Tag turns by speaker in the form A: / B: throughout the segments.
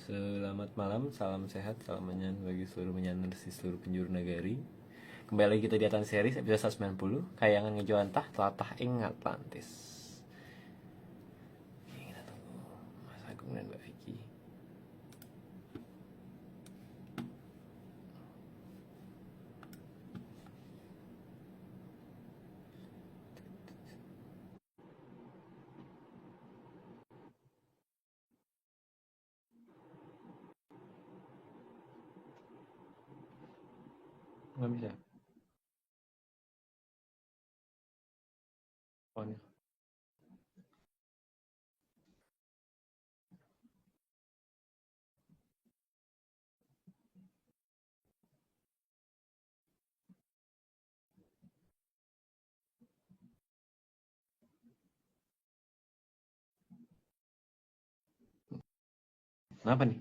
A: Selamat malam, salam sehat, salam menyan bagi seluruh menyanar di seluruh penjuru negari. Kembali lagi kita di Atan Series episode 190, Kayangan Ngejawantah, Telatah Ing Atlantis. Oke, kita tunggu Mas Agung dan Mbak Vicky. Nggak bisa. Oh, ini. Kenapa nih?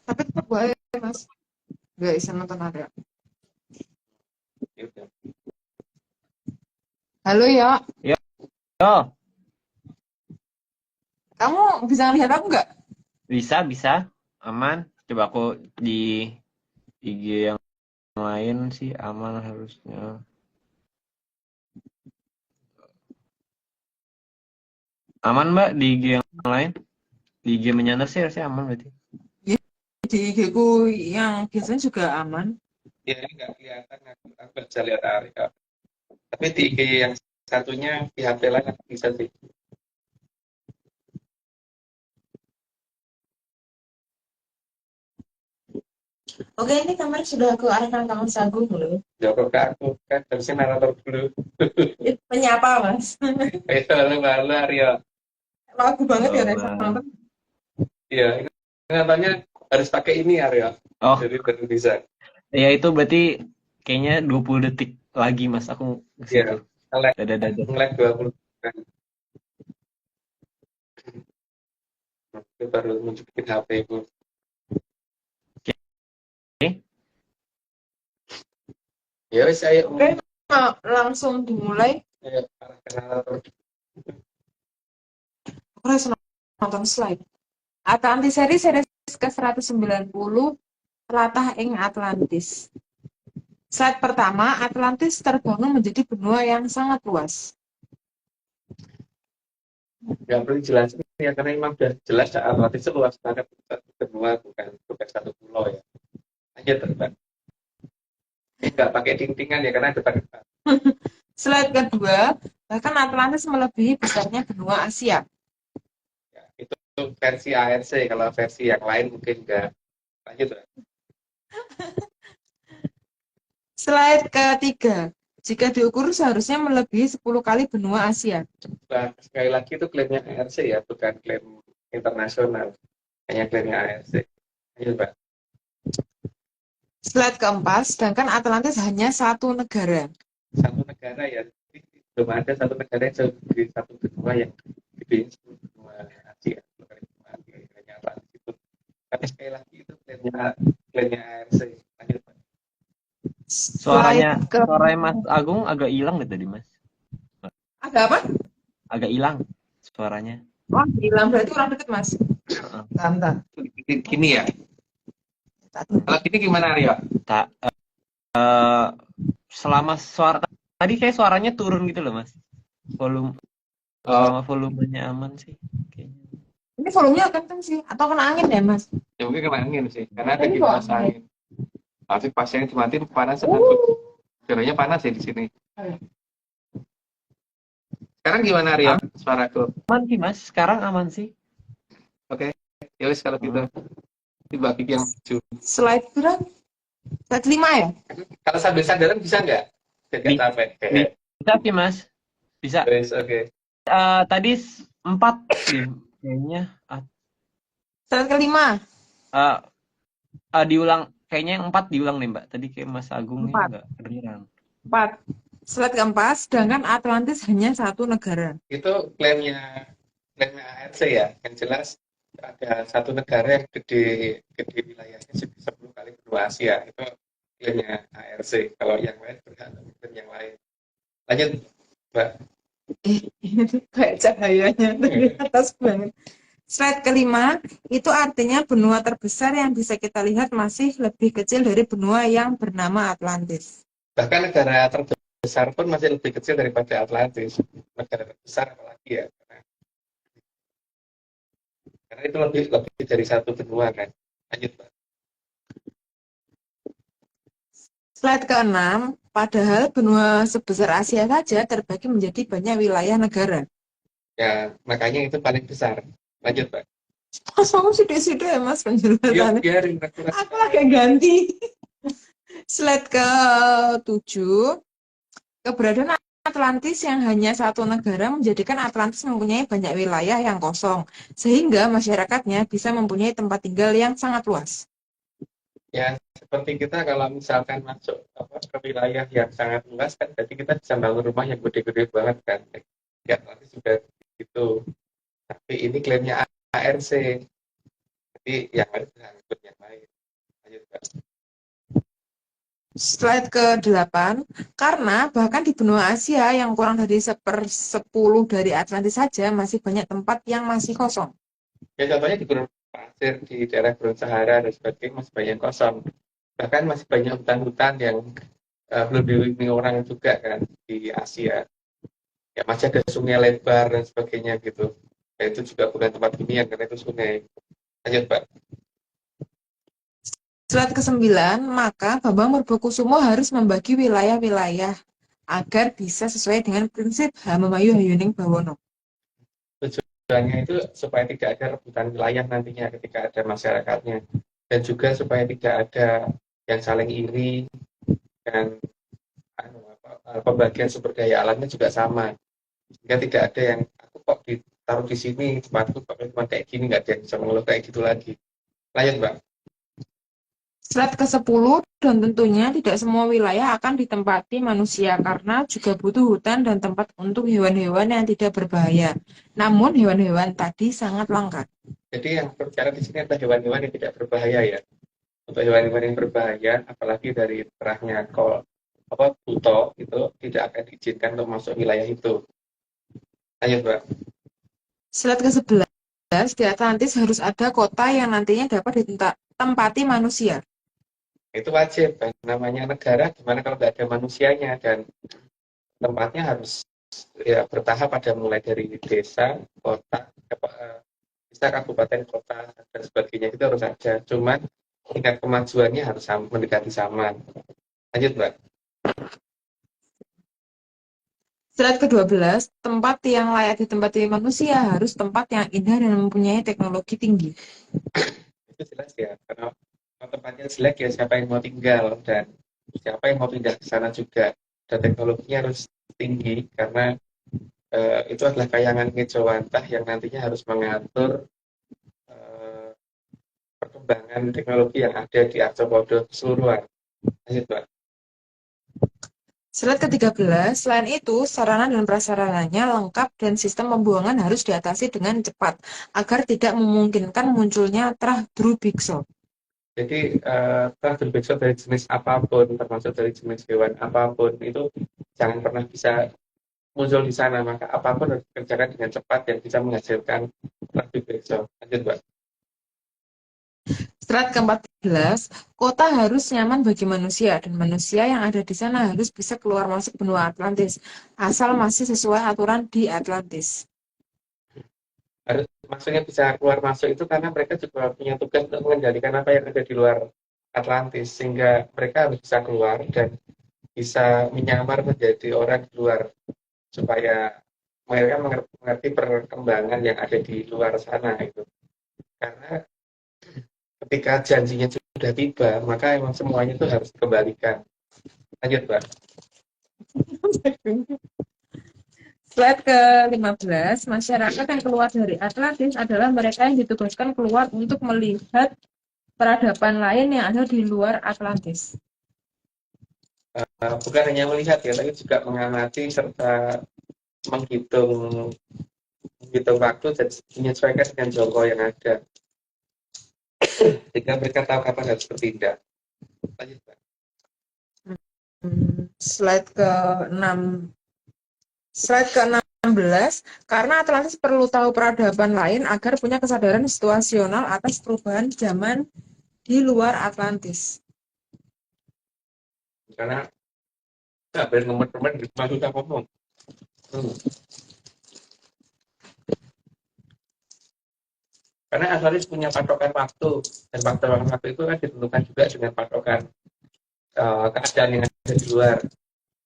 B: Tapi tetap baik mas, nggak bisa nonton Arya. Halo ya,
A: Oh,
B: kamu bisa ngelihat aku nggak?
A: bisa, aman. Coba aku di IG yang lain sih aman harusnya. Aman Mbak di IG yang lain? Di IG menyanar sih harusnya aman berarti.
B: Ya, di IG ku yang biasanya juga aman.
C: Ya ini nggak kelihatan, aku bisa lihat Arya. Tapi di IG yang satunya di HP lain aku bisa sih.
B: Oke, ini kamar sudah aku arahkan ke Mas Agung loh.
C: Jawab ke aku kan harusnya narator dulu.
B: Menyapa mas.
C: Ayo halo Arya.
B: Lagu banget ya
A: Halo,
B: Reza
A: Mbak.
B: nonton.
C: Iya, ingatannya harus pakai ini Arya.
A: Oh,
C: Jadi baru bisa.
A: ya itu berarti kayaknya 20 detik lagi Mas aku ke
C: Iya,
A: situ.
C: nge-lag
A: Dadah.
C: nge-lag 20 kan. Itu baru nunjukin HP ku.
A: Oke.
C: Ya wes ayo.
B: Oke, langsung dimulai.
C: Ayo arah ke narator.
B: Aku harus nonton slide. Atlantis series ke 190, Telatah ing Atlantis. Slide pertama, Atlantis terbangun menjadi benua yang sangat luas.
C: Nggak perlu jelasin ya karena memang udah jelas Atlantis itu luas banget, satu benua bukan satu pulau ya. Aja terbang. Nggak pakai tintingan ya karena depan.
B: Slide kedua, bahkan Atlantis melebihi besarnya benua Asia.
C: Ya, itu versi ARC, kalau versi yang lain mungkin nggak. Lanjut Pak.
B: Slide ketiga, jika diukur seharusnya melebihi 10 kali benua Asia.
C: Nah, sekali lagi itu klaimnya ARC ya, bukan klaim internasional, hanya klaimnya ARC. Lanjut Pak.
B: Slide keempat, sedangkan Atlantis hanya satu negara.
C: Satu negara ya, belum ada satu negara yang seperti satu benua yang gedein 10 benua Asia, 10 kali benua Asia, hanya Atlantis itu. Tapi sekali lagi itu klaimnya ARC. Lanjut Pak.
A: Suaranya
B: Slide
A: Mas Agung agak hilang gitu tadi Mas.
B: Ada apa?
A: Agak hilang suaranya.
B: Oh, hilang berarti kurang deket mas.
A: Heeh.
B: Bentar.
C: Gini ya. Kalau gini gimana Arya?
A: Tak selama suara tadi kayak suaranya turun gitu loh Mas. Volume selama volumenya aman sih kayaknya.
B: Ini volumenya kenceng sih, atau kena angin ya mas?
C: Ya mungkin kena angin sih, karena ada
B: Ini
C: kipas
B: kok
C: angin. Tapi pas yang dimatiin panas banget. Udaranya panas ya di sini. Sekarang gimana Arya? Suaraku.
A: Aman sih Mas, sekarang aman sih.
C: Oke. Ya wis kalau gitu. Coba Vivi yang maju.
B: Slide berapa? Slide 5 ya?
C: Kalau sambil sandaran bisa nggak? Biar nggak
A: Bi-
C: capek.
A: Bisa sih mas, bisa.
C: Guys, oke.
A: Tadi 4 deh kayaknya.
B: Slide kelima.
A: Ah, diulang, kayaknya yang 4 diulang nih mbak. Tadi kayak Mas Agungnya
B: 4.
A: nggak kedengeran.
B: 4. Slide keempat, sedangkan Atlantis hanya satu negara.
C: Itu klaimnya ARC ya. Yang jelas ada satu negara yang gede wilayahnya 10 kali benua Asia. Itu klaimnya ARC. Kalau yang lain berhak klaim yang lain. Lanjut, Mbak.
B: Ini tuh kayak cahayanya dari atas banget. Slide kelima, itu artinya benua terbesar yang bisa kita lihat masih lebih kecil dari benua yang bernama Atlantis.
C: Bahkan negara terbesar pun masih lebih kecil daripada Atlantis. Negara terbesar apalagi ya. Karena itu lebih dari satu benua kan. Lanjut, Mbak.
B: Slide keenam, padahal benua sebesar Asia saja terbagi menjadi banyak wilayah negara.
C: Ya, makanya itu paling besar. Lanjut, Mbak.
B: Kamu sidik-sidik ya mas
C: Yuk,
B: penjelasannya.
C: biarin
B: Aku lagi ganti. Slide ke-7, keberadaan Atlantis yang hanya satu negara menjadikan Atlantis mempunyai banyak wilayah yang kosong, sehingga masyarakatnya bisa mempunyai tempat tinggal yang sangat luas.
C: Ya, seperti kita kalau misalkan masuk ke wilayah yang sangat luas kan, berarti kita bisa bangun rumah yang gede-gede banget kan. Ya, nanti juga gitu. Tapi ini klaimnya ARC. Jadi yang lain bisa ikut yang lain. Lanjut, Mbak.
B: Slide ke-8, karena bahkan di benua Asia yang kurang dari 1/10 dari Atlantis saja masih banyak tempat yang masih kosong.
C: Ya, contohnya di gurun pasir, di daerah gurun Sahara dan sebagainya masih banyak kosong. Bahkan masih banyak hutan-hutan yang belum dihuni orang juga kan di Asia. Ya, masih ada sungai lebar dan sebagainya gitu. Ya, itu juga bukan tempat hunian karena itu sungai. Lanjut, Pak.
B: Slide ke-9, maka Bambang Purbokusumo harus membagi wilayah-wilayah agar bisa sesuai dengan prinsip Hamemayu Hayuning Bawono.
C: Tujuannya itu supaya tidak ada rebutan wilayah nantinya ketika ada masyarakatnya. Dan juga supaya tidak ada yang saling iri dan pembagian sumber daya alamnya juga sama. Sehingga tidak ada yang aku kok ditaruh di sini, tempatku kok cuma kayak gini, nggak ada yang bisa mengeluh kayak gitu lagi. Lanjut, Mbak.
B: Slide ke-10, dan tentunya tidak semua wilayah akan ditempati manusia karena juga butuh hutan dan tempat untuk hewan-hewan yang tidak berbahaya. Namun hewan-hewan tadi sangat langka.
C: Jadi yang berbicara di sini adalah hewan-hewan yang tidak berbahaya ya. Untuk hewan-hewan yang berbahaya, apalagi dari terahnya buto, itu tidak akan diizinkan untuk masuk wilayah itu. Lanjut, Mbak.
B: Slide ke-11, di Atlantis harus ada kota yang nantinya dapat ditempati manusia.
C: Itu wajib kan, namanya negara gimana kalau nggak ada manusianya, dan tempatnya harus ya bertahap, ada mulai dari desa, kota, desa, kabupaten, kota dan sebagainya, itu harus ada. Cuman tingkat kemajuannya harus mendekati sama. Lanjut, Mbak.
B: Slide ke-12, tempat yang layak ditempati manusia harus tempat yang indah dan mempunyai teknologi tinggi.
C: Itu jelas ya, karena kalau tempatnya jelek ya siapa yang mau tinggal, dan siapa yang mau pindah ke sana juga. Dan teknologinya harus tinggi karena itu adalah kayangan ngejawantah yang nantinya harus mengatur eh, perkembangan teknologi yang ada di Arthropoda keseluruhan. Lanjut, Mbak.
B: Slide ke-13, selain itu, sarana dan prasarananya lengkap dan sistem pembuangan harus diatasi dengan cepat agar tidak memungkinkan munculnya trah Drubikso.
C: Jadi berbeda dari jenis apapun, termasuk dari jenis hewan apapun, itu jangan pernah bisa muncul di sana. Maka apapun harus dikerjakan dengan cepat yang bisa menghasilkan lebih besok. Lanjut, Mbak.
B: Slide ke-14, kota harus nyaman bagi manusia dan manusia yang ada di sana harus bisa keluar masuk benua Atlantis, asal masih sesuai aturan di Atlantis.
C: Harus maksudnya bisa keluar masuk itu karena mereka juga punya tugas untuk mengendalikan apa yang ada di luar Atlantis, sehingga mereka harus bisa keluar dan bisa menyamar menjadi orang di luar, supaya mereka mengerti perkembangan yang ada di luar sana itu. Karena ketika janjinya sudah tiba, maka emang semuanya itu harus dikembalikan. Lanjut, Mbak.
B: Slide ke-15, masyarakat yang keluar dari Atlantis adalah mereka yang ditugaskan keluar untuk melihat peradaban lain yang ada di luar Atlantis.
C: Bukan hanya melihat ya, tapi juga mengamati serta menghitung waktu dan menyesuaikan dengan jangka yang ada. Sehingga mereka tahu kapan harus bertindak. Lanjut, Mbak.
B: Slide ke-6. Slide ke-16, karena Atlantis perlu tahu peradaban lain agar punya kesadaran situasional atas perubahan zaman di luar Atlantis.
C: Karena nggak boleh teman-teman di rumah kita ngomong. Karena Atlantis punya patokan waktu, dan patokan waktu itu kan ditentukan juga dengan patokan keadaan yang ada di luar.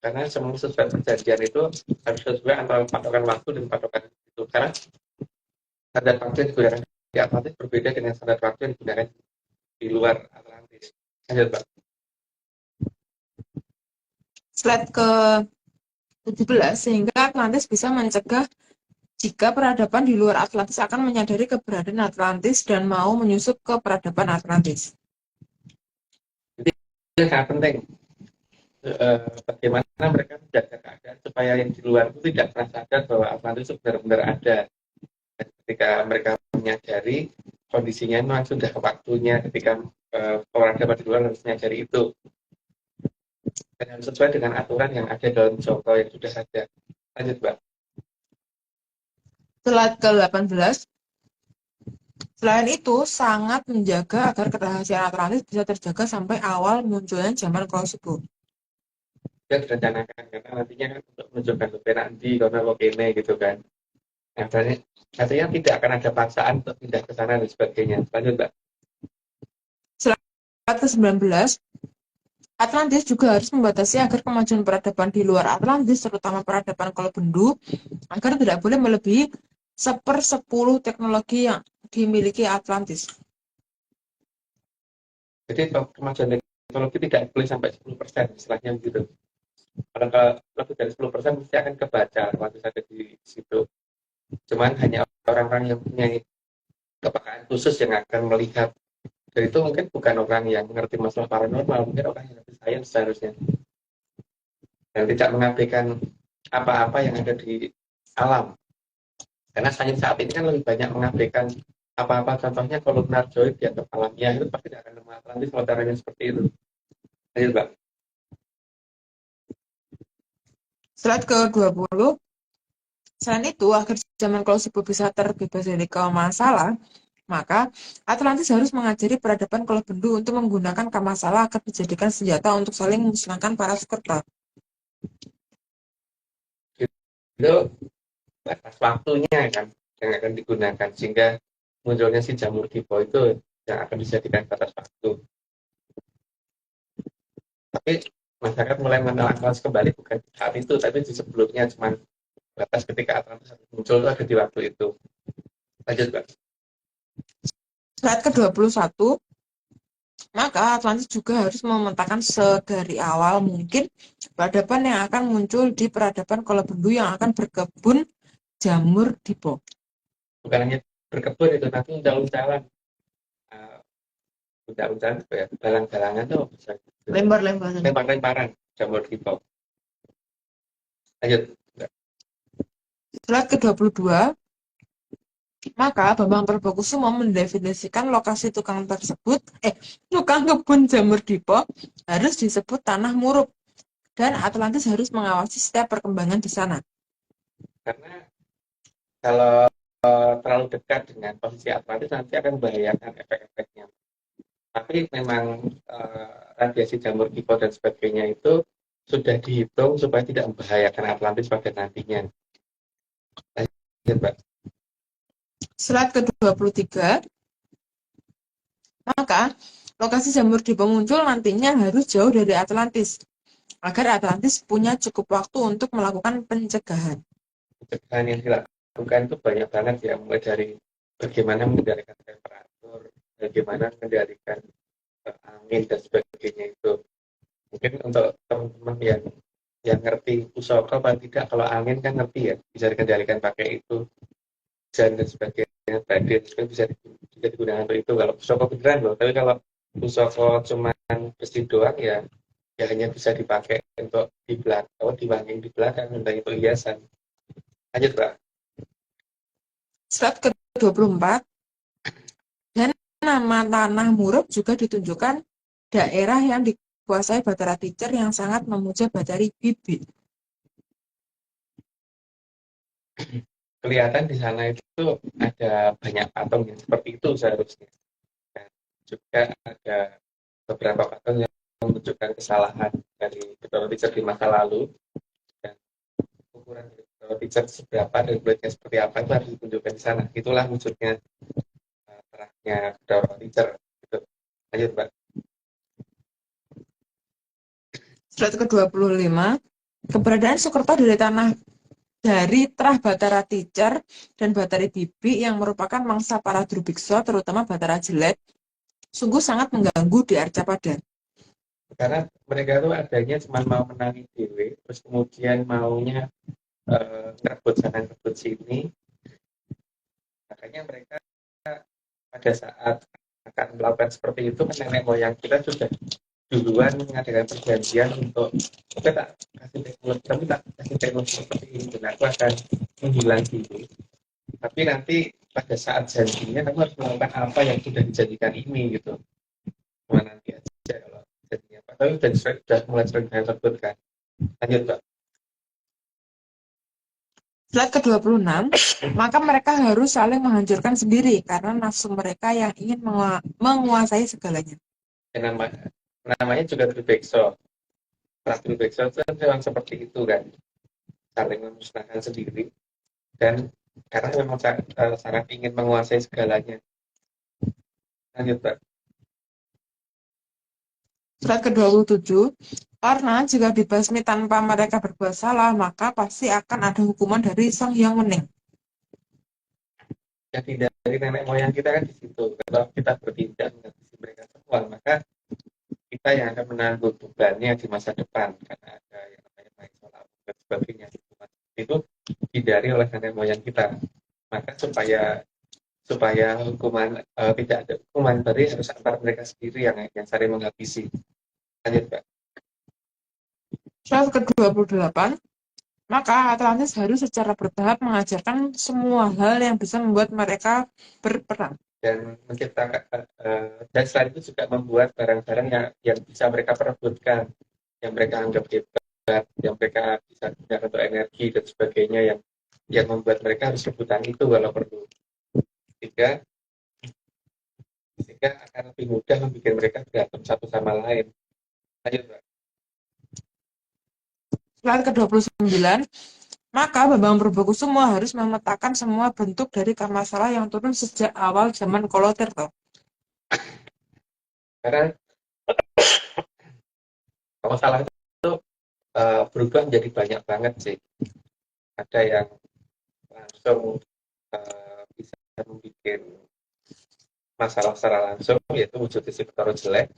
C: Karena semua sesuai perjanjian itu harus sesuai antara patokan waktu dan patokan itu. Karena standar waktu yang digunakan di Atlantis berbeda dengan standar waktu yang digunakan di luar Atlantis. Lanjut, Pak.
B: Slide ke-17, sehingga Atlantis bisa mencegah jika peradaban di luar Atlantis akan menyadari keberadaan Atlantis dan mau menyusup ke peradaban Atlantis.
C: Itu sangat penting. Bagaimana mereka menjaga keadaan supaya yang di luar itu tidak pernah sadar bahwa Atlantis itu benar-benar ada. Dan ketika mereka menyadari kondisinya memang sudah waktunya ketika peradaban di luar harus menyadari itu. Dan harus sesuai dengan aturan yang ada dalam jangka yang sudah ada. Lanjut, Mbak.
B: Slide ke-18, selain itu sangat menjaga agar kerahasiaan Atlantis bisa terjaga sampai awal munculnya zaman Krosibu.
C: Dia direncanakan karena nantinya kan untuk menunjukkan lebih nanti karena ini gitu kan. Nah, artinya tidak akan ada paksaan untuk pindah ke sana dan sebagainya. Lanjut, Mbak.
B: Slide ke-19, Atlantis juga harus membatasi agar kemajuan peradaban di luar Atlantis, terutama peradaban Kolobendu, agar tidak boleh melebihi 1/10 teknologi yang dimiliki Atlantis.
C: Jadi kemajuan teknologi tidak boleh sampai 10%, istilahnya begitu. Kalau lebih dari 10% mesti akan kebaca Atlantis ada di situ. Cuman hanya orang-orang yang punya kepekaan khusus yang akan melihat. Dan itu mungkin bukan orang yang mengerti masalah paranormal, mungkin orang yang ngerti sains seharusnya. Dan tidak mengabaikan apa-apa yang ada di alam. Karena sains saat ini kan lebih banyak mengabaikan apa-apa, contohnya kolumnar joint di atas alamnya, itu pasti tidak akan nemu Atlantis kalau caranya seperti itu. Ayo, Mbak.
B: Slide ke-20, selain itu, agar zaman Kolobendu bisa terbebas dari kamasalah, maka Atlantis harus mengajari peradaban Kolobendu untuk menggunakan kamasalah agar dijadikan senjata untuk saling memusnahkan para Sukerta.
C: Itu batas waktunya kan yang akan digunakan sehingga munculnya si jamur Dipo itu yang akan dijadikan batas waktu. Tapi masyarakat mulai mengenal Atlantis kembali bukan saat itu, tapi di sebelumnya cuma batas ketika Atlantis muncul itu ada di waktu itu. Lanjut, Mbak.
B: Slide ke-21, maka Atlantis juga harus memetakan sedari awal mungkin peradaban yang akan muncul di peradaban Kolobendu yang akan berkebun jamur Dipo.
C: Bukan hanya berkebun itu, nanti uncal-uncalan. Uncal-uncalan apa ya? Galang-galangan tuh bisa. Lempar-lemparan jamur Dipo. Lanjut.
B: Slide ke-22, maka Bambang Purbokusumo mendefinisikan lokasi tukang kebun jamur Dipo harus disebut tanah muruk dan Atlantis harus mengawasi setiap perkembangan di sana.
C: Karena kalau terlalu dekat dengan posisi Atlantis nanti akan membahayakan efek-efeknya. Tapi memang radiasi jamur Dipo dan sebagainya itu sudah dihitung supaya tidak membahayakan Atlantis pada nantinya. Lanjut, Mbak.
B: Slide ke-23, maka lokasi jamur Dipo muncul nantinya harus jauh dari Atlantis agar Atlantis punya cukup waktu untuk melakukan pencegahan.
C: Pencegahan yang dilakukan itu banyak banget ya, mulai dari bagaimana mengendalikan temperatur, bagaimana mengendalikan angin dan sebagainya itu. Mungkin untuk teman-teman yang ngerti pusaka apa tidak, kalau angin kan ngerti ya, bisa dikendalikan pakai itu, hujan dan sebagainya, badai juga bisa digunakan untuk itu kalau pusaka beneran loh. Tapi kalau pusaka cuman besi doang ya, ya hanya bisa dipakai untuk di belakang, atau diwangi di belakang, untuk itu hiasan. Lanjut, Pak.
B: Slide ke-24, dan nama tanah Murub juga ditunjukkan daerah yang dikuasai Bathara Teacher yang sangat memuja Bathari Bibi.
C: Kelihatan di sana itu ada banyak patung yang seperti itu seharusnya. Dan juga ada beberapa patung yang menunjukkan kesalahan dari Bathara Teacher di masa lalu, dan ukuran dari Bathara Teacher seberapa dan kulitnya seperti apa itu harus ditunjukkan di sana. Itulah wujudnya terahnya Bathara Teacher. Gitu. Lanjut, Mbak.
B: Slide ke-25, keberadaan Sukerto dari terah Bathara Teacher dan Bathari Bibi yang merupakan mangsa para Drubiksa, terutama Bathara Jelek, sungguh sangat mengganggu di Arcapada.
C: Karena mereka tuh adanya cuma mau menangi dewe, terus kemudian maunya ngerebut sana ngerebut sini. Makanya mereka pada saat akan melakukan seperti itu, kan nenek moyang kita sudah duluan mengadakan perjanjian untuk kita tak kasih teknologi, tapi tak kasih teknologi seperti ini, dan aku akan menghilang dulu. Tapi nanti pada saat janjinya kamu harus melakukan apa yang sudah dijanjikan ini gitu. Cuma nanti aja kalau janjinya apa. Tapi sudah mulai sering saya sebutkan. Lanjut, Pak.
B: Slide ke-26, maka mereka harus saling menghancurkan sendiri karena nafsu mereka yang ingin menguasai segalanya.
C: Ya, namanya juga Drubeksa. Drubeksa itu memang seperti itu kan, saling memusnahkan sendiri, dan karena memang sangat ingin menguasai segalanya. Lanjut, Pak.
B: Slide ke-27, karena jika dibasmi tanpa mereka berbuat salah, maka pasti akan ada hukuman dari Sang Hyang Wening.
C: Jadi dari nenek moyang kita kan di situ. Kalau kita bertindak menghabisi mereka semua, maka kita yang akan menanggung bebannya di masa depan, karena ada yang namanya masalah dan sebagainya. Itu dihindari oleh nenek moyang kita. Maka supaya hukuman tidak ada hukuman, berarti harus antar mereka sendiri yang saling menghabisi. Lanjut, Pak.
B: Slide ke-28, maka Atlantis harus secara bertahap mengajarkan semua hal yang bisa membuat mereka berperang.
C: Dan menciptakan dan selain itu juga membuat barang-barang yang bisa mereka perebutkan, yang mereka anggap hebat, yang mereka bisa gunakan untuk energi dan sebagainya, yang membuat mereka harus rebutan itu kalau perlu, sehingga akan lebih mudah membuat mereka berantem satu sama lain. Lanjut, Pak.
B: Slide ke-29, maka Bambang Purbokusumo harus memetakan semua bentuk dari Karmasala yang turun sejak awal zaman Kolotirto.
C: Karena Karmasala itu berubah menjadi banyak banget sih. Ada yang langsung bisa membuat masalah secara langsung, yaitu wujud isi Bathara Jelek.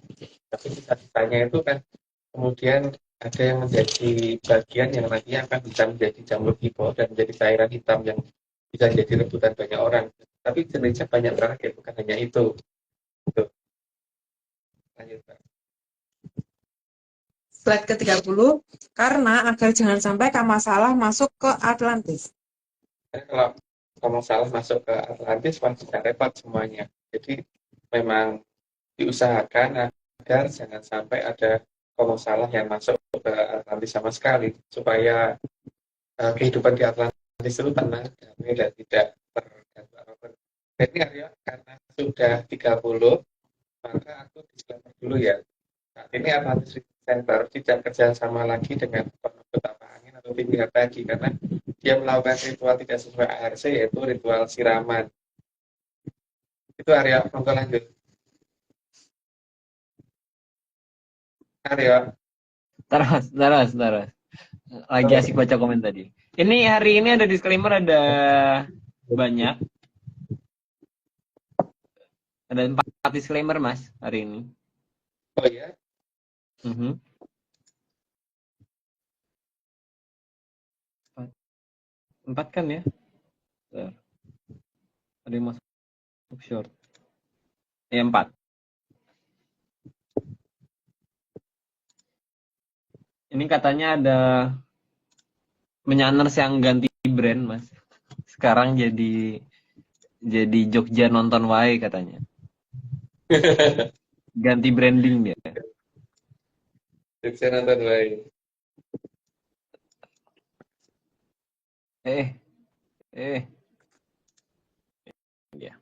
C: Tapi sisa-sisanya itu kan kemudian ada yang menjadi bagian yang nantinya akan bisa menjadi jamur hipo dan menjadi cairan hitam yang bisa jadi rebutan banyak orang. Tapi jenisnya banyak banget ya, bukan hanya itu. Gitu. Lanjut, Pak.
B: Slide ke-30, karena agar jangan sampai Kamasalah masuk ke Atlantis.
C: Karena kalau salah masuk ke Atlantis, pasti repot semuanya. Jadi memang diusahakan agar jangan sampai ada salah yang masuk ke Atlantis sama sekali, supaya kehidupan di Atlantis itu tenang, damai, dan tidak terganggu apapun. Dan ini Arya, karena sudah 30, maka aku disclaimer dulu ya. Saat ini Atlantis Center tidak kerja sama lagi dengan penebut apa angin atau tinggal tadi, karena dia melakukan ritual tidak sesuai ARC, yaitu ritual siraman. Itu Arya, monggo lanjut. Arya.
A: Terus. Lagi asik baca komen tadi. Ini hari ini ada disclaimer, ada banyak. Ada 4 disclaimer Mas hari ini.
C: Oh ya,
A: Mhm. 4 kan ya? Bentar. Ada yang masuk short. Ya 4. Ini katanya ada Menyanners yang ganti brand Mas. Sekarang jadi Jogja nonton wae katanya. Ganti branding dia.
C: Jogja nonton wae.
A: Eh, eh. Ya.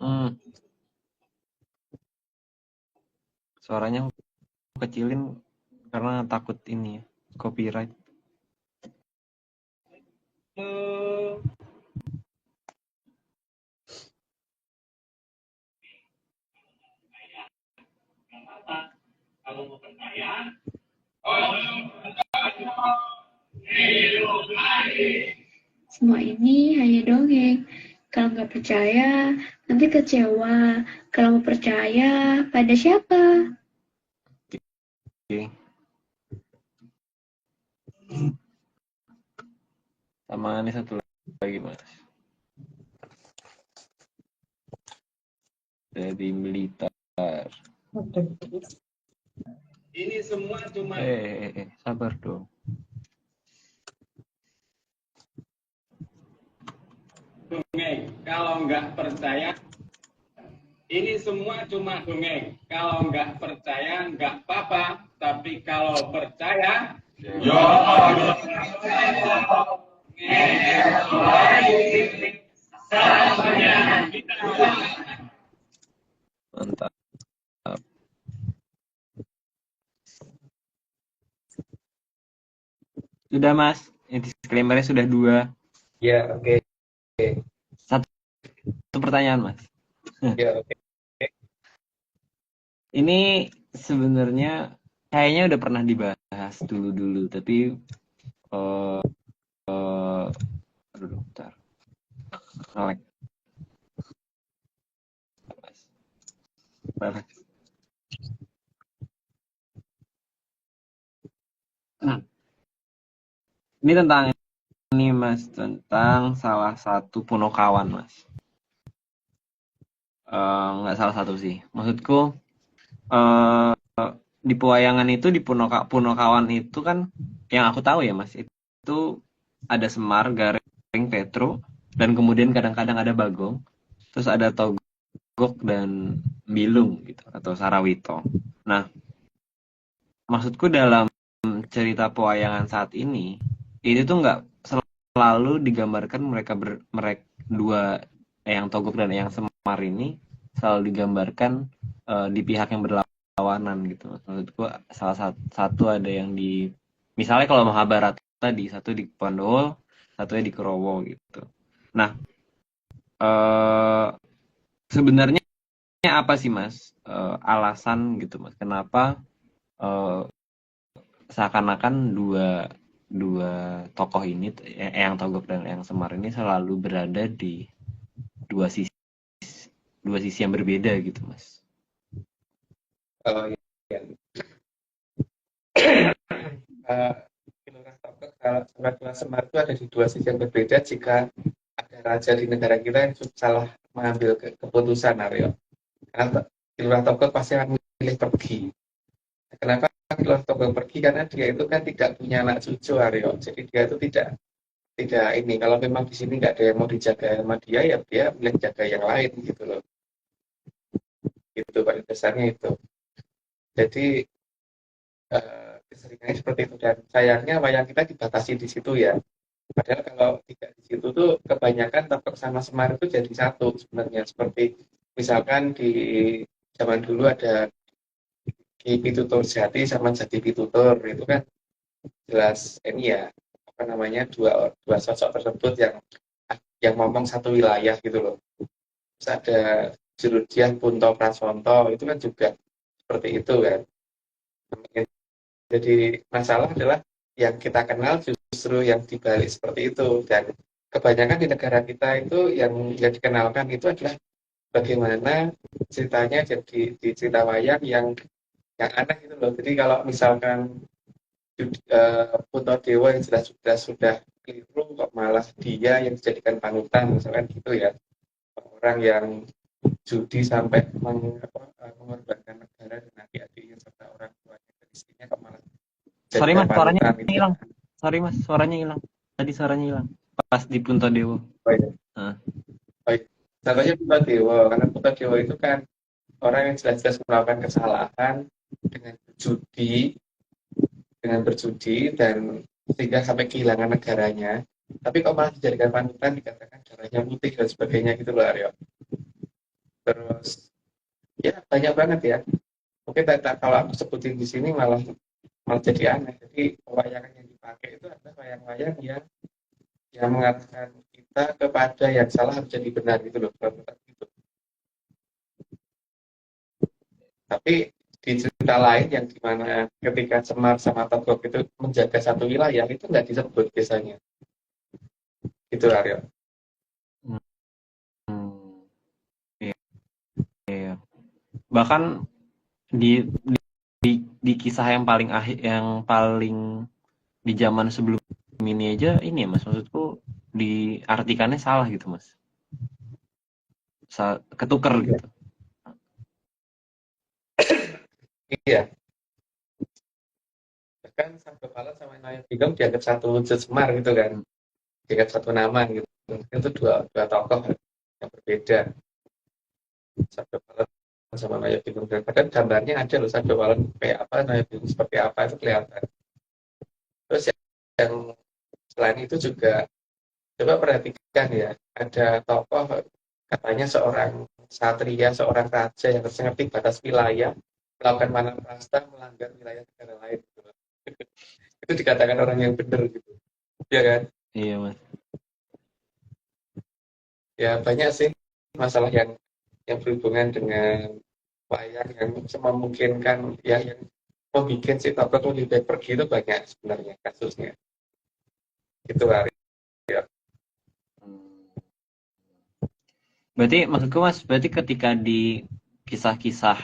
A: Hmm, suaranya kecilin karena takut ini ya, copyright.
D: Semua ini hanya dongeng. Kalau nggak percaya, nanti kecewa. Kalau mau percaya, pada siapa?
A: Oke. Sama ini satu lagi Mas. Dari Blitar.
C: Ini semua cuma
A: Sabar dong.
C: dongeng. Kalau nggak percaya, ini semua cuma dongeng. Kalau nggak percaya, nggak apa-apa. Tapi kalau percaya,
A: Mantap. Sudah Mas, ini disclaimernya sudah 2.
C: ya oke.
A: Satu pertanyaan Mas.
C: Ya oke.
A: Ini sebenarnya kayaknya udah pernah dibahas dulu, tapi aduh, bentar. Ngelek. Ini tentang ini Mas, tentang salah satu Punokawan Mas. Nggak salah satu sih. Maksudku di pewayangan itu di Punokawan itu kan yang aku tahu ya Mas, itu ada Semar, Gareng, Petro, dan kemudian kadang-kadang ada Bagong, terus ada Togok dan Bilung gitu atau Sarawito. Nah, maksudku dalam cerita pewayangan saat ini tuh nggak selalu digambarkan mereka dua, yang Togok dan yang Semar ini selalu digambarkan di pihak yang berlawanan gitu. Maksudku salah satu ada yang di, misalnya kalau Mahabharata tadi, satu di Pandowo, satunya di Kurawa gitu. Nah, sebenarnya apa sih Mas alasan gitu Mas, kenapa seakan-akan dua tokoh ini, yang Togok dan yang Semar ini selalu berada di dua sisi yang berbeda gitu Mas.
C: Oh iya. Kilurah Togok sama Kilurah Semar itu ada di dua sisi yang berbeda jika ada raja di negara kita yang salah mengambil keputusan, Aryo. Karena Kilurah Togok pasti akan memilih pergi. Kenapa Kilurah Togok pergi? Karena dia itu kan tidak punya anak cucu, Aryo. Jadi dia itu tidak ini, kalau memang di sini nggak ada yang mau dijaga sama dia, ya dia milih jaga yang lain gitu loh. Gitu pada dasarnya itu. Jadi keseringannya seperti itu, dan sayangnya wayang kita dibatasi di situ ya. Padahal kalau tidak di situ tuh kebanyakan Togok sama Semar itu jadi satu sebenarnya. Seperti misalkan di zaman dulu ada Ki Pitutur Jati sama Jati Pitutur, itu kan jelas ini ya, apa namanya, dua sosok tersebut yang ngomong satu wilayah gitu loh. Terus ada Jerudiah Punto Prasonto itu kan juga seperti itu kan. Jadi masalah adalah yang kita kenal justru yang dibalik seperti itu, dan kebanyakan di negara kita itu yang dikenalkan itu adalah bagaimana ceritanya jadi di cerita wayang yang aneh gitu loh. Jadi kalau misalkan Punto Dewa yang sudah keliru kok malah dia yang dijadikan panutan misalkan gitu ya, orang yang judi sampai mengorbankan negara dan adik-adiknya serta orang tuanya dan istrinya kok malah
A: Sorry
C: jadikan
A: mas, suaranya
C: panutan itu.
A: hilang. Sorry mas, suaranya hilang. Tadi suaranya hilang. Pas di Punto Dewo.
C: Oh, iya.
A: Nah.
C: Oh, iya. Contohnya Punto Dewa, karena Punto Dewa itu kan orang yang jelas-jelas melakukan kesalahan dengan berjudi dan sehingga sampai kehilangan negaranya. Tapi kok malah dijadikan panutan, dikatakan darahnya putih dan sebagainya gitu loh Aryo. Terus ya banyak banget ya. Mungkin kalau aku sebutin di sini malah jadi aneh. Jadi wayangan yang dipakai itu adalah wayang-wayang yang mengatakan kita kepada yang salah harus jadi benar gitu loh. Gitu. Tapi di cerita lain yang dimana ketika Semar sama Togog itu menjaga satu wilayah itu nggak disebut biasanya. Itu Aryo.
A: Iya. Bahkan di kisah yang paling di zaman sebelum ini aja ini ya mas, maksudku diartikannya salah gitu mas, ketuker gitu.
C: Iya. Bahkan Sabda Pala sama Naya Bigong dianggap satu wujud Semar gitu kan, dianggap satu nama gitu. Itu dua tokoh yang berbeda. Sabda Pala sama Naya Bigong, bahkan gambarnya ada loh Sabda Pala kayak apa, Naya Bigong seperti apa itu kelihatan. Terus yang selain itu juga coba perhatikan ya, ada tokoh katanya seorang satria, seorang raja yang harus mengerti batas wilayah, melakukan manaprasta melanggar wilayah negara lain gitu. Itu dikatakan orang yang benar gitu, ya kan?
A: Iya mas.
C: Ya banyak sih masalah yang berhubungan dengan wayang yang memungkinkan ya, yang membuat si tokoh lebih baik pergi itu banyak sebenarnya kasusnya. Itu hari. Ya.
A: Berarti maksudku mas, berarti ketika di kisah-kisah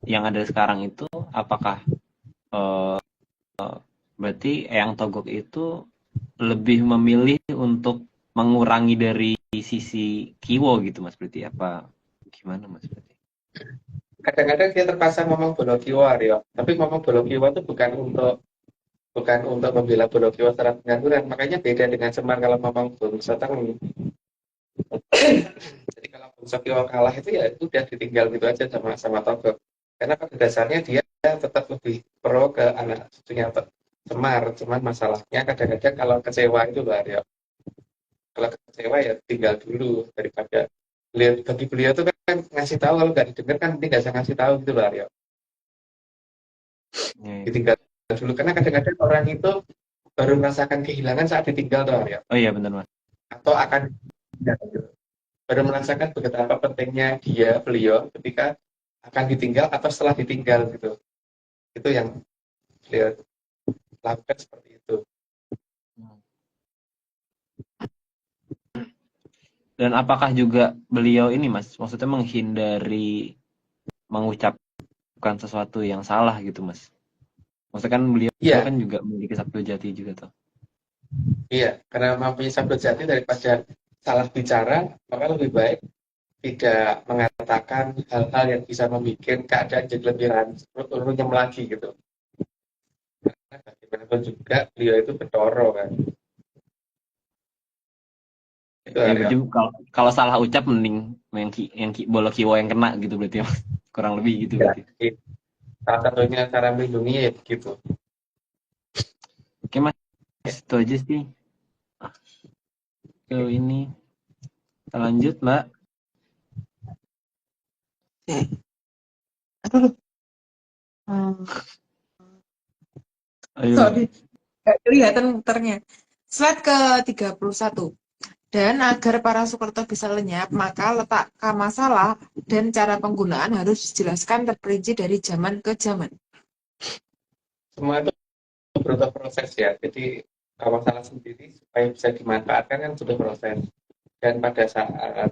A: yang ada sekarang itu, apakah berarti Eyang Togog itu lebih memilih untuk mengurangi dari sisi Kiwo gitu mas, berarti apa gimana mas berarti?
C: Kadang-kadang dia terpaksa ngomong Bolokiwo Aryo, tapi ngomong Bolokiwo itu bukan untuk membela Bolokiwo secara pengaturan, makanya beda dengan Semar kalau ngomong Bungso Tengi. Jadi kalau Bungso Kiwo kalah itu ya udah ditinggal gitu aja sama Togog, karena pada dasarnya dia tetap lebih pro ke anak cucunya Semar, cuman masalahnya kadang-kadang kalau kecewa itu loh Aryo, kalau kecewa ya tinggal dulu daripada bagi beliau itu kan ngasih tahu, kalau nggak didengar kan nanti nggak bisa ngasih tahu gitu loh Aryo. Ditinggal dulu, karena kadang-kadang orang itu baru merasakan kehilangan saat ditinggal tuh Aryo.
A: Oh iya benar mas.
C: Atau akan baru merasakan betapa pentingnya beliau ketika akan ditinggal atau setelah ditinggal gitu. Itu yang beliau lakukan seperti itu.
A: Dan apakah juga beliau ini mas, maksudnya menghindari mengucapkan sesuatu yang salah gitu mas? Maksudnya kan beliau kan juga memiliki sabda jati juga tuh.
C: Iya, karena mempunyai sabda jati daripada salah bicara, maka lebih baik tidak mengatakan hal-hal yang bisa membuat keadaan jadi lebih runyam lagi gitu. Karena bagaimanapun juga beliau itu Betoro kan.
A: Ya, berarti kalau salah ucap mending yang Bolokiwo yang kena gitu berarti ya, kurang lebih gitu
C: ya,
A: berarti.
C: Salah satunya cara melindungi ya begitu.
A: Oke mas, itu aja sih. Ini kita lanjut mbak.
B: Aduh.
A: Ayo.
B: Sorry, nggak kelihatan muternya. Slide ke 31. Dan agar para Soekerto bisa lenyap, maka letak masalah dan cara penggunaan harus dijelaskan terperinci dari zaman ke zaman.
C: Semua itu butuh proses ya. Jadi kalau salah sendiri supaya bisa dimanfaatkan kan butuh proses. Dan pada saat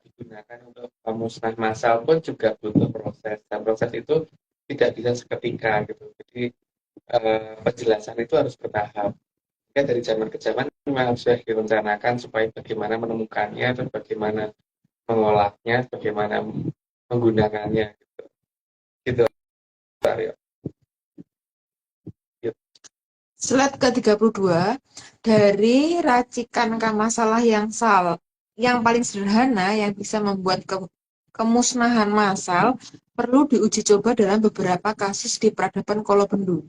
C: digunakan untuk pemusnah massal pun juga butuh proses. Dan proses itu tidak bisa seketika gitu. Jadi penjelasan itu harus bertahap. Ya, dari zaman ke zaman memang sudah direncanakan supaya bagaimana menemukannya dan bagaimana mengolahnya, bagaimana menggunakannya gitu. Gitu, Aryo.
B: Slide ke-32, dari racikan kamasalah yang paling sederhana yang bisa membuat kemusnahan massal perlu diuji coba dalam beberapa kasus di peradaban Kolobendu.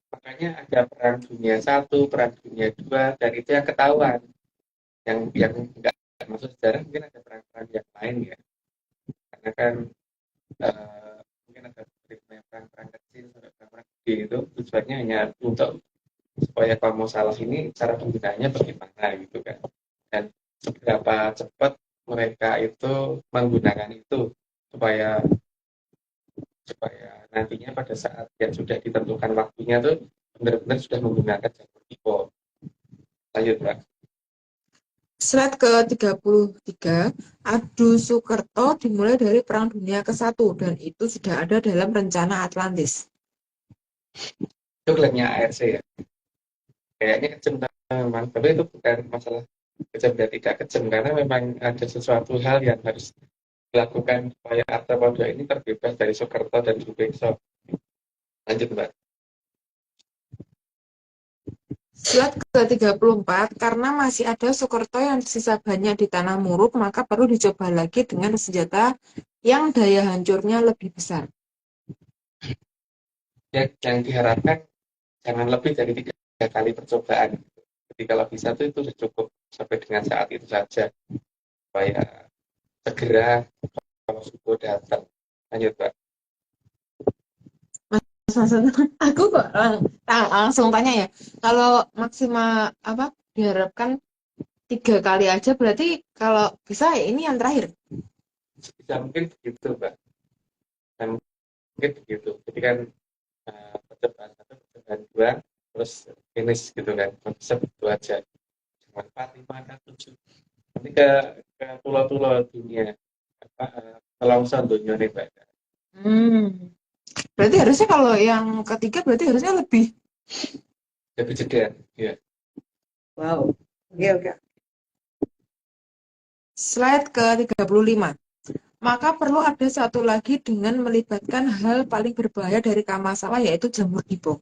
C: Makanya ada perang dunia 1, perang dunia 2, dan itu yang ketahuan. Yang enggak masuk sejarah mungkin ada perang-perang yang lain ya. Karena kan mungkin ada perang-perang kecil sampai perang-perang gede itu tujuannya hanya untuk supaya kamu salah ini cara penggunaannya bagaimana gitu kan. Dan seberapa cepat mereka itu menggunakan itu supaya nantinya pada saat yang sudah ditentukan waktunya tuh benar-benar sudah menggunakan jalur tipe. Lanjut, Mbak.
B: Slide ke-33, Adu Soekerto dimulai dari Perang Dunia ke-1 dan itu sudah ada dalam rencana Atlantis.
C: Itu klaimnya ARC ya. Kayaknya kejam memang, tapi itu bukan masalah kejam dan tidak kejam karena memang ada sesuatu hal yang harus dilakukan supaya arthropoda ini terbebas dari Soekerto dan Subekso. Lanjut, Mbak.
B: Slide ke-34, karena masih ada Soekerto yang tersisa banyak di Tanah Muruk, maka perlu dicoba lagi dengan senjata yang daya hancurnya lebih besar.
C: Ya, yang diharapkan jangan lebih dari 3 kali percobaan. Jadi kalau bisa itu sudah cukup sampai dengan saat itu saja supaya segera kalau subuh datang. Lanjut, Mbak.
B: Aku kok langsung tanya ya, kalau maksimal diharapkan 3 kali aja, berarti kalau bisa ya ini yang terakhir.
C: Bisa mungkin begitu, Mbak. Dan mungkin begitu. Jadi kan percobaan 1, percobaan 2, terus finish gitu kan. Bisa begitu aja. Cuma 4, 5, 6, 7. Nanti ke pulau-pulau dunia. Longsor dunia nih, Mbak.
B: Berarti harusnya kalau yang ketiga berarti harusnya lebih.
C: Lebih jeda, ya.
B: Wow. Oke. Slide ke-35. Maka perlu ada satu lagi dengan melibatkan hal paling berbahaya dari kamasalah, yaitu jamur tiba.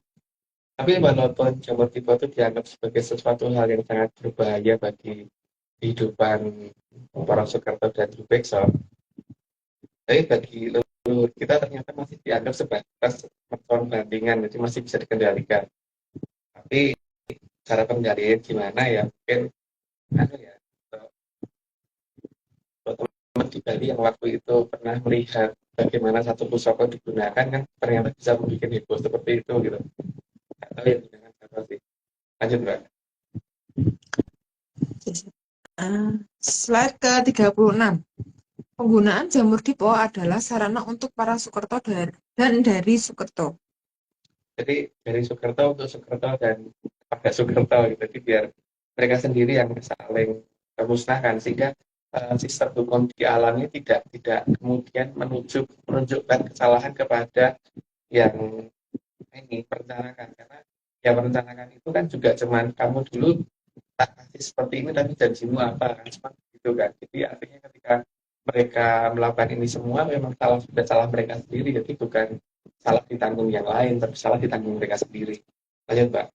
C: Tapi walaupun jamur tiba itu dianggap sebagai sesuatu hal yang sangat berbahaya bagi kehidupan para Soekarno dan Drubekso, tapi bagi leluhur kita ternyata masih dianggap sebatas mercon bandingan, jadi masih bisa dikendalikan. Tapi cara pengendalian gimana ya, mungkin ya, teman di Bali yang waktu itu pernah melihat bagaimana satu pusaka digunakan kan ternyata bisa membuat heboh seperti itu gitu. Nggak tahu yang digunakan apa sih. Lanjut, Mbak.
B: Slide ke-36. Penggunaan jamur dipo adalah sarana untuk para Soekerto dan dari Soekerto.
C: Jadi dari Soekerto untuk Soekerto dan pada Soekerto gitu. Jadi biar mereka sendiri yang saling memusnahkan sehingga sistem hukum di alamnya tidak kemudian menunjukkan kesalahan kepada yang ini merencanakan, karena yang merencanakan itu kan juga cuman kamu dulu tak kasih seperti ini tapi janjimu apa kan seperti itu kan. Jadi artinya ketika mereka melakukan ini semua memang sudah salah mereka sendiri, jadi bukan salah ditanggung yang lain tapi salah ditanggung mereka sendiri. Lanjut, Mbak.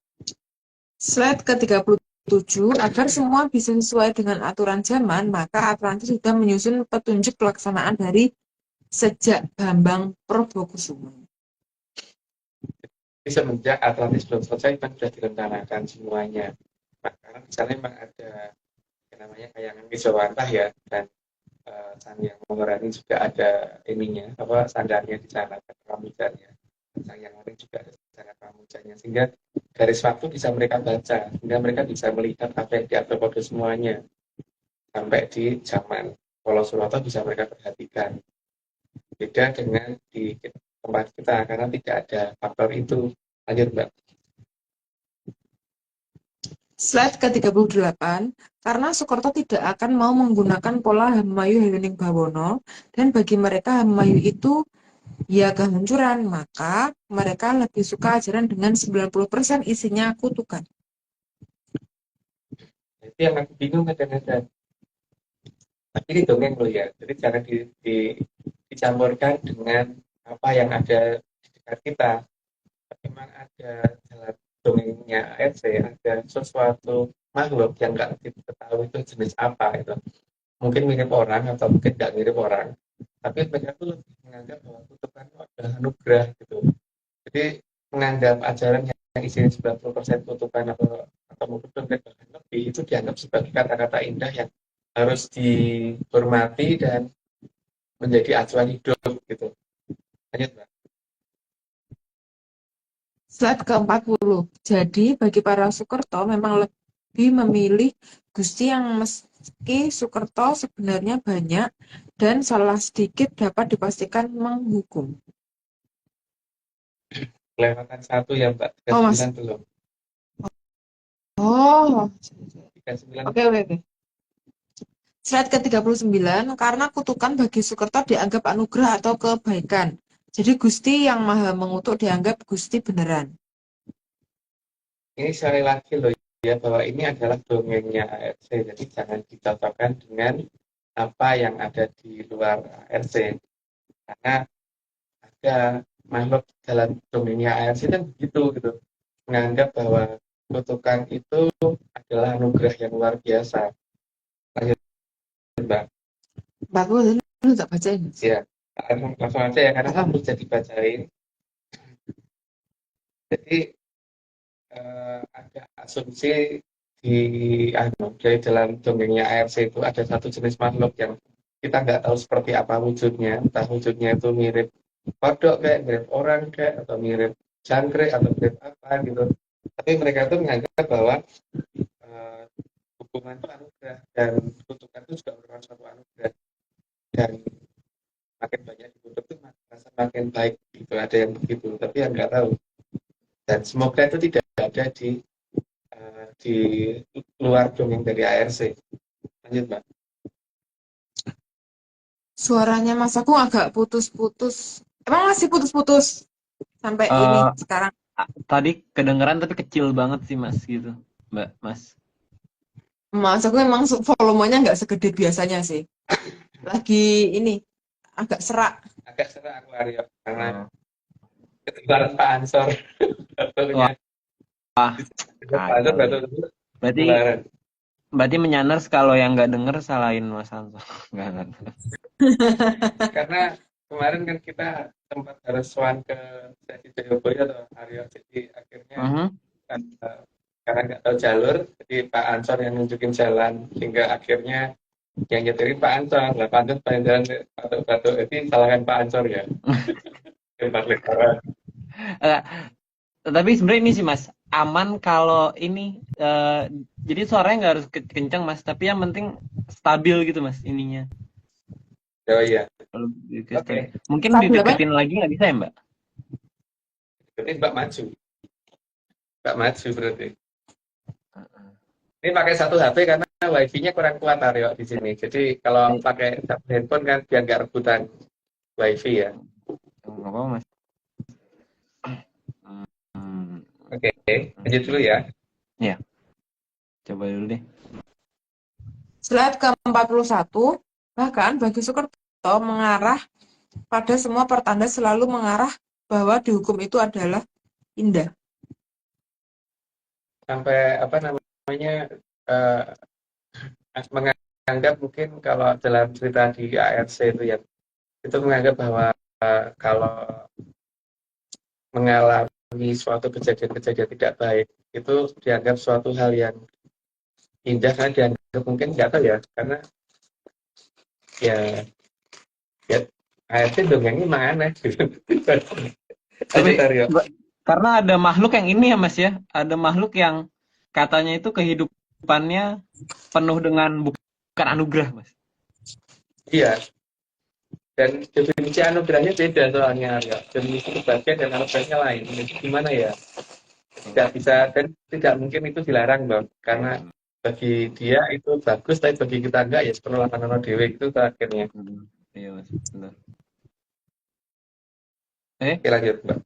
B: Slide ke-37, agar semua bisa sesuai dengan aturan zaman, maka Atlantis sudah menyusun petunjuk pelaksanaan dari sejak Bambang Probokusumo.
C: Jadi semenjak Atlantis belum selesai kan sudah direncanakan semuanya. Nah, karena di sana memang ada yang namanya kayangan Wisawantah ya, dan Sang Yang Mengerani juga ada ininya, sandarnya di sana, pramujanya. Sang Yang Mengerani juga ada sangat pramujanya, sehingga garis waktu bisa mereka baca, sehingga mereka bisa melihat apa yang diatur pada semuanya. sampai di zaman Wolosuroto bisa mereka perhatikan. Beda dengan di tempat kita karena tidak ada faktor itu. Lanjut, Mbak.
B: Slide ke-38, karena Soekarno tidak akan mau menggunakan pola Hamayu Hailuning Bawono, dan bagi mereka Hamayu itu ya kehancuran, maka mereka lebih suka ajaran dengan 90% isinya kutukan.
C: Itu yang aku bingung kadang-kadang. Tapi ini dongeng loh ya, jadi jangan dicampurkan dengan apa yang ada di dekat kita. Memang ada dalam dongengnya ARC, ada sesuatu makhluk yang nggak kita tahu itu jenis apa itu. Mungkin mirip orang atau mungkin nggak mirip orang. Tapi mereka tuh lebih menganggap bahwa kutukan itu adalah anugerah gitu. Jadi menganggap ajaran yang isinya 90% kutukan atau mungkin bahkan lebih itu dianggap sebagai kata-kata indah yang harus dihormati dan menjadi acuan hidup gitu. Lanjut, Mbak.
B: Slide ke-40. Jadi bagi para Soekerto memang lebih memilih Gusti yang meski Soekerto sebenarnya banyak dan salah sedikit dapat dipastikan menghukum.
C: Kelewatan satu ya, Mbak.
B: Oh, Mas.
C: 39 belum.
B: Oh,
C: 39
B: oke. Slide ke-39, karena kutukan bagi Soekerto dianggap anugerah atau kebaikan. Jadi Gusti yang maha mengutuk dianggap Gusti beneran.
C: ini sekali lagi loh ya bahwa ini adalah dongengnya ARC, jadi jangan dicocokkan dengan apa yang ada di luar ARC karena ada makhluk dalam dongengnya ARC kan begitu gitu, menganggap bahwa kutukan itu adalah anugerah yang luar biasa. Lanjut, Mbak.
B: Bagus, lu tak bacain.
C: Ya, langsung aja ya karena kan bisa dibacain. Jadi ada asumsi dari dalam dongengnya ARC itu ada satu jenis makhluk yang kita nggak tahu seperti apa wujudnya, entah wujudnya itu mirip kodok kayak mirip orang kayak atau mirip jangkrik atau mirip apa gitu. Tapi mereka itu menganggap bahwa hukuman itu anugerah dan kutukan itu juga merupakan suatu anugerah dan makin banyak dikutuk itu merasa makin baik gitu. Ada yang begitu, tapi yang nggak tahu. Dan semoga itu tidak ada di luar dongeng dari ARC. Lanjut, Mbak.
B: Suaranya Mas Agung agak putus-putus. Emang masih putus-putus sampai ini sekarang?
A: Tadi kedengeran tapi kecil banget sih Mas gitu, Mbak, Mas.
B: Mas Agung emang volumenya nggak segede biasanya sih. Lagi ini agak serak.
C: Agak serak aku Aryo karena ketebalan Pak Ansor.
A: Wah. Berarti menyanners kalau yang nggak denger salahin Mas Ansor. Enggak.
C: Karena kemarin kan kita sempat harus soan ke sesi Joyoboyo atau Aryo, jadi akhirnya karena nggak tahu jalur, jadi Pak Ansor yang nunjukin jalan sehingga akhirnya yang nyetirin Pak Ansor. Lah Pak Ansor pengen jalan batuk-batuk, jadi salahkan Pak Ansor ya.
A: Tapi sebenarnya ini sih Mas, aman kalau ini jadi suaranya nggak harus kencang Mas, tapi yang penting stabil gitu Mas ininya.
C: Oh iya.
A: Okay. Mungkin dideketin lagi nggak bisa ya Mbak?
C: Deketin Mbak maju. Mbak maju berarti. Ini pakai satu HP karena wifi-nya kurang kuat Aryo di sini. Jadi kalau pakai satu handphone kan biar nggak rebutan wifi ya.
A: Nggak apa-apa Mas.
C: Oke, lanjut dulu ya.
A: Ya, coba dulu deh.
B: Slide ke-41, bahkan bagi Soekerto mengarah pada semua pertanda selalu mengarah bahwa dihukum itu adalah indah.
C: Sampai apa namanya menganggap mungkin kalau dalam cerita di ARC itu menganggap bahwa kalau mengalami suatu kejadian-kejadian tidak baik itu dianggap suatu hal yang indah karena dianggap mungkin nggak tahu ya karena ya ARC dongengnya mana gitu.
A: Tapi karena ada makhluk yang ini ya Mas ya, ada makhluk yang katanya itu kehidupannya penuh dengan bukan anugerah, Mas.
C: Iya, dan definisi anugerahnya beda soalnya ya. Definisi kebahagiaan dan anugerahnya lain. Jadi gimana ya? Tidak bisa dan tidak mungkin itu dilarang dong, karena bagi dia itu bagus, tapi bagi kita enggak ya seperti lakukan dewe itu akhirnya.
A: Iya, Mas, benar.
C: Oke, lanjut, Mbak.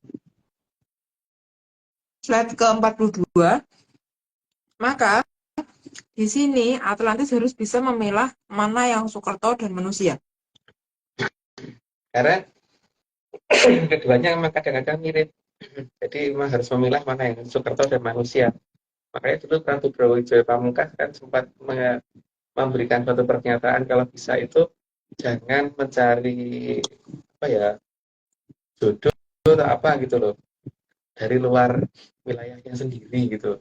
B: Slide ke-42. Maka di sini Atlantis harus bisa memilah mana yang Soekerto dan manusia.
C: Karena keduanya memang kadang-kadang mirip. Jadi memang harus memilah mana yang Soekerto dan manusia. Makanya dulu Ratu Brawijaya Pamungkas kan sempat memberikan suatu pernyataan kalau bisa itu jangan mencari apa ya jodoh atau apa gitu loh dari luar wilayahnya sendiri gitu.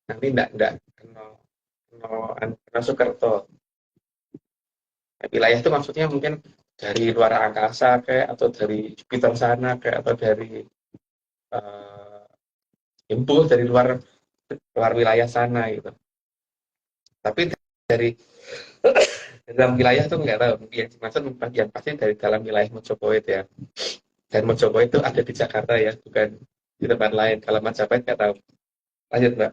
C: Nanti enggak kena Soekerto. Nah, wilayah itu maksudnya mungkin dari luar angkasa kayak atau dari Jupiter sana kayak atau dari impul dari luar wilayah sana gitu. Tapi dari dalam wilayah itu nggak tahu. Yang dimaksud yang pasti dari dalam wilayah Mojokerto ya. Dan Mojokerto itu ada di Jakarta ya, bukan di tempat lain. Kalau Majapahit nggak tahu. Lanjut, Mbak.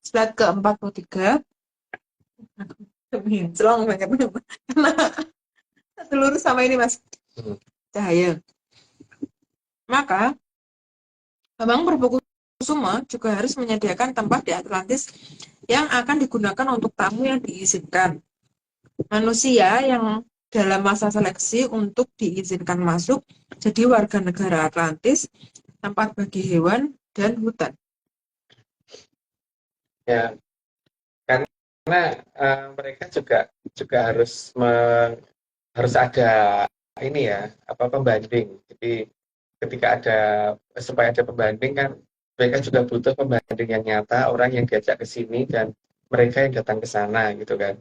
B: Slide ke-43. Celong banget. Karena seluruh sama ini, Mas. Cahaya. Maka Bambang Purbokusuma juga harus menyediakan tempat di Atlantis yang akan digunakan untuk tamu yang diizinkan. Manusia yang dalam masa seleksi untuk diizinkan masuk jadi warga negara Atlantis, tempat bagi hewan dan hutan.
C: Ya, karena mereka juga harus ada ini ya, apa pembanding. Jadi ketika supaya ada pembanding kan mereka juga butuh pembanding yang nyata, orang yang diajak ke sini dan mereka yang datang ke sana gitu kan.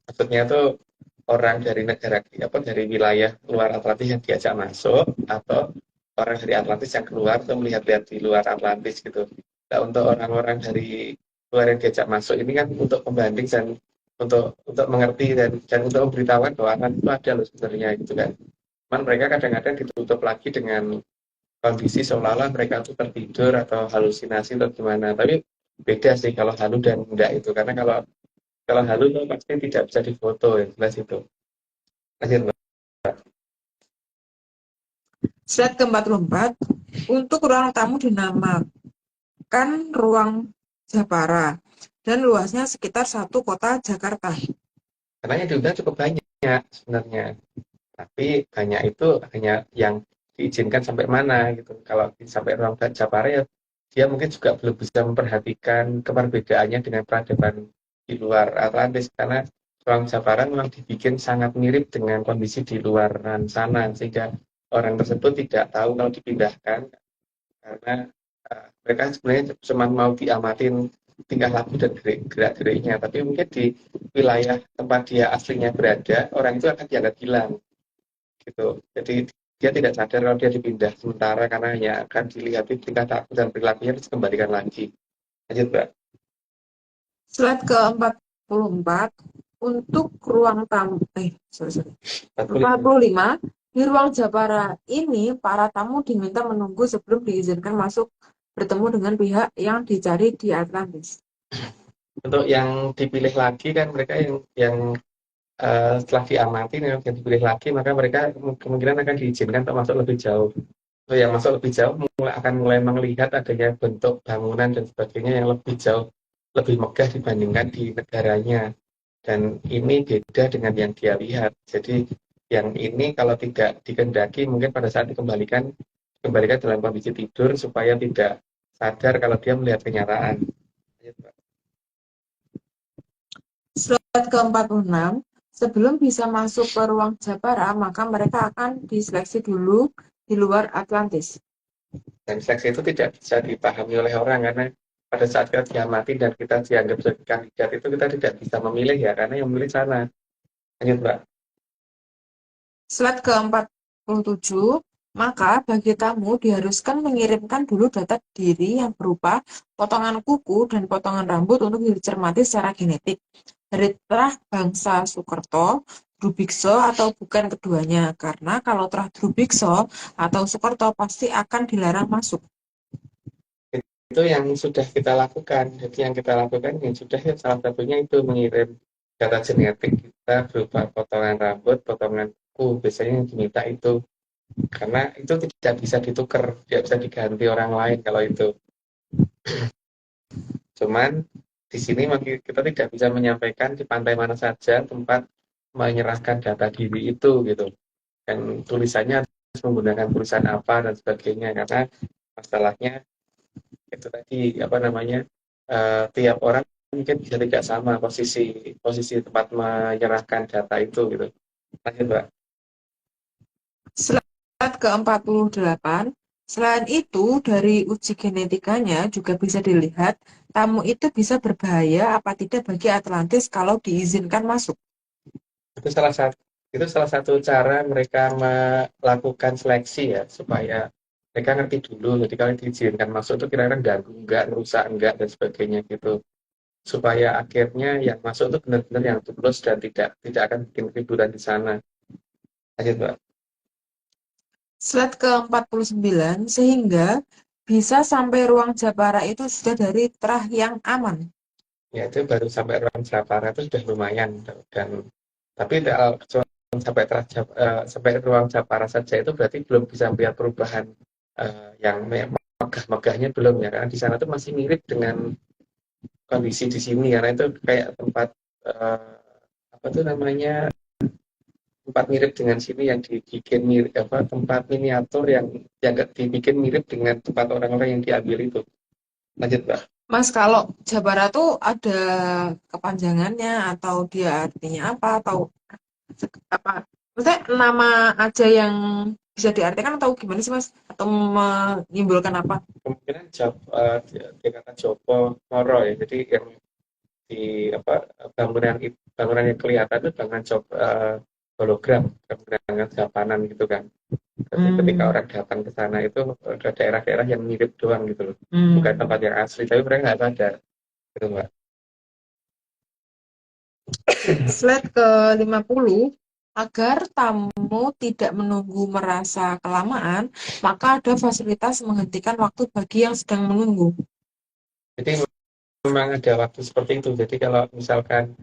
C: Maksudnya tuh orang dari negara dari wilayah luar Atlantis yang diajak masuk atau orang dari Atlantis yang keluar atau melihat-lihat di luar Atlantis gitu. Nah, untuk orang-orang dari luar yang diajak masuk ini kan untuk pembanding dan untuk mengerti dan untuk memberitahukan bahwa Atlantis itu ada loh sebenarnya gitu kan. Cuman mereka kadang-kadang ditutup lagi dengan kondisi seolah-olah mereka itu tertidur atau halusinasi atau gimana. Tapi beda sih kalau halu dan enggak itu, karena kalau halu itu pasti tidak bisa difoto ya, jelas itu. Lanjut, Mbak.
B: Slide ke-44. Untuk ruang tamu dinamakan ruang Japara dan luasnya sekitar 1 kota Jakarta.
C: Karena yang diundang cukup banyak sebenarnya. Tapi banyak itu hanya yang diizinkan sampai mana gitu. Kalau sampai ruang Japara ya dia mungkin juga belum bisa memperhatikan keperbedaannya dengan peradaban di luar Atlantis, karena ruang Japara memang dibikin sangat mirip dengan kondisi di luar sana sehingga orang tersebut tidak tahu kalau dipindahkan karena mereka sebenarnya cuma mau diamatin tingkah laku dan gerak-geriknya, tapi mungkin di wilayah tempat dia aslinya berada orang itu akan dianggap hilang gitu. Jadi dia tidak sadar kalau dia dipindah sementara karena hanya akan dilihat tingkah laku dan perilakunya terus kembalikan lagi. Lanjut, Mbak.
B: Slide ke-44. Untuk ruang tamu 45. Di ruang Japara ini para tamu diminta menunggu sebelum diizinkan masuk bertemu dengan pihak yang dicari di Atlantis.
C: Untuk yang dipilih lagi kan mereka yang setelah diamati yang dipilih lagi, maka mereka kemungkinan akan diizinkan untuk masuk lebih jauh. Untuk yang masuk lebih jauh akan mulai melihat adanya bentuk bangunan dan sebagainya yang lebih jauh, lebih megah dibandingkan di negaranya. Dan ini beda dengan yang dia lihat. Jadi yang ini kalau tidak dikendaki mungkin pada saat dikembalikan dalam kondisi tidur supaya tidak sadar kalau dia melihat kenyataan.
B: Slide ke-46. Sebelum bisa masuk ke ruang Japara, maka mereka akan diseleksi dulu di luar Atlantis.
C: Dan seleksi itu tidak bisa dipahami oleh orang karena pada saat kita diamati dan kita dianggap sebagai kandidat itu kita tidak bisa memilih ya, karena yang memilih sana. Lanjut, Mbak.
B: Slide ke-47. Maka bagi tamu diharuskan mengirimkan dulu data diri yang berupa potongan kuku dan potongan rambut untuk dicermati secara genetik dari terah bangsa Sukerto, Drubikso, atau bukan keduanya. Karena kalau terah Drubikso atau Sukerto pasti akan dilarang masuk.
C: Itu yang sudah kita lakukan. Jadi yang kita lakukan yang sudah ya, salah satunya itu mengirim data genetik kita berupa potongan rambut, potongan kuku. Biasanya yang diminta itu. Karena itu tidak bisa ditukar, tidak bisa diganti orang lain kalau itu. Cuman di sini kita tidak bisa menyampaikan di pantai mana saja tempat menyerahkan data diri itu gitu. Dan tulisannya harus menggunakan tulisan apa dan sebagainya karena masalahnya itu tadi apa namanya tiap orang mungkin bisa tidak sama posisi posisi tempat menyerahkan data itu gitu. Lanjut, Mbak.
B: Slide ke-48. Selain itu, dari uji genetikanya juga bisa dilihat tamu itu bisa berbahaya apa tidak bagi Atlantis kalau diizinkan masuk.
C: Itu salah satu cara mereka melakukan seleksi ya supaya mereka ngerti dulu. Jadi kalau diizinkan masuk itu kira-kira ganggu enggak, rusak enggak dan sebagainya gitu. Supaya akhirnya yang masuk itu benar-benar yang tulus dan tidak akan bikin keributan di sana. Lanjut, Mbak.
B: Slide ke-49, sehingga bisa sampai ruang Japara itu sudah dari terah yang aman.
C: Ya itu baru sampai ruang Japara itu sudah lumayan dan tapi kalau sampai ruang Japara saja itu berarti belum bisa melihat perubahan yang megah-megahnya belum ya karena di sana tuh masih mirip dengan kondisi di sini karena itu kayak tempat apa tuh namanya tempat mirip dengan sini yang dibikin mirip apa tempat miniatur yang dibikin mirip dengan tempat orang-orang yang diambil itu. Lanjut, Mbak.
B: Mas, kalau Japara tuh ada kepanjangannya atau dia artinya apa atau apa? Maksudnya nama aja yang bisa diartikan atau gimana sih, Mas? Atau menyimpulkan apa?
C: Kemungkinan dia kata Jopo Moro ya jadi yang di apa bangunan yang kelihatan itu bangunan hologram bangunan Japanan gitu kan. Jadi ketika orang datang ke sana itu ada daerah-daerah yang mirip doang gitu loh bukan tempat yang asli tapi mereka nggak sadar gitu, Mbak.
B: Slide ke-50, agar tamu tidak menunggu merasa kelamaan, maka ada fasilitas menghentikan waktu bagi yang sedang menunggu.
C: Jadi memang ada waktu seperti itu jadi kalau misalkan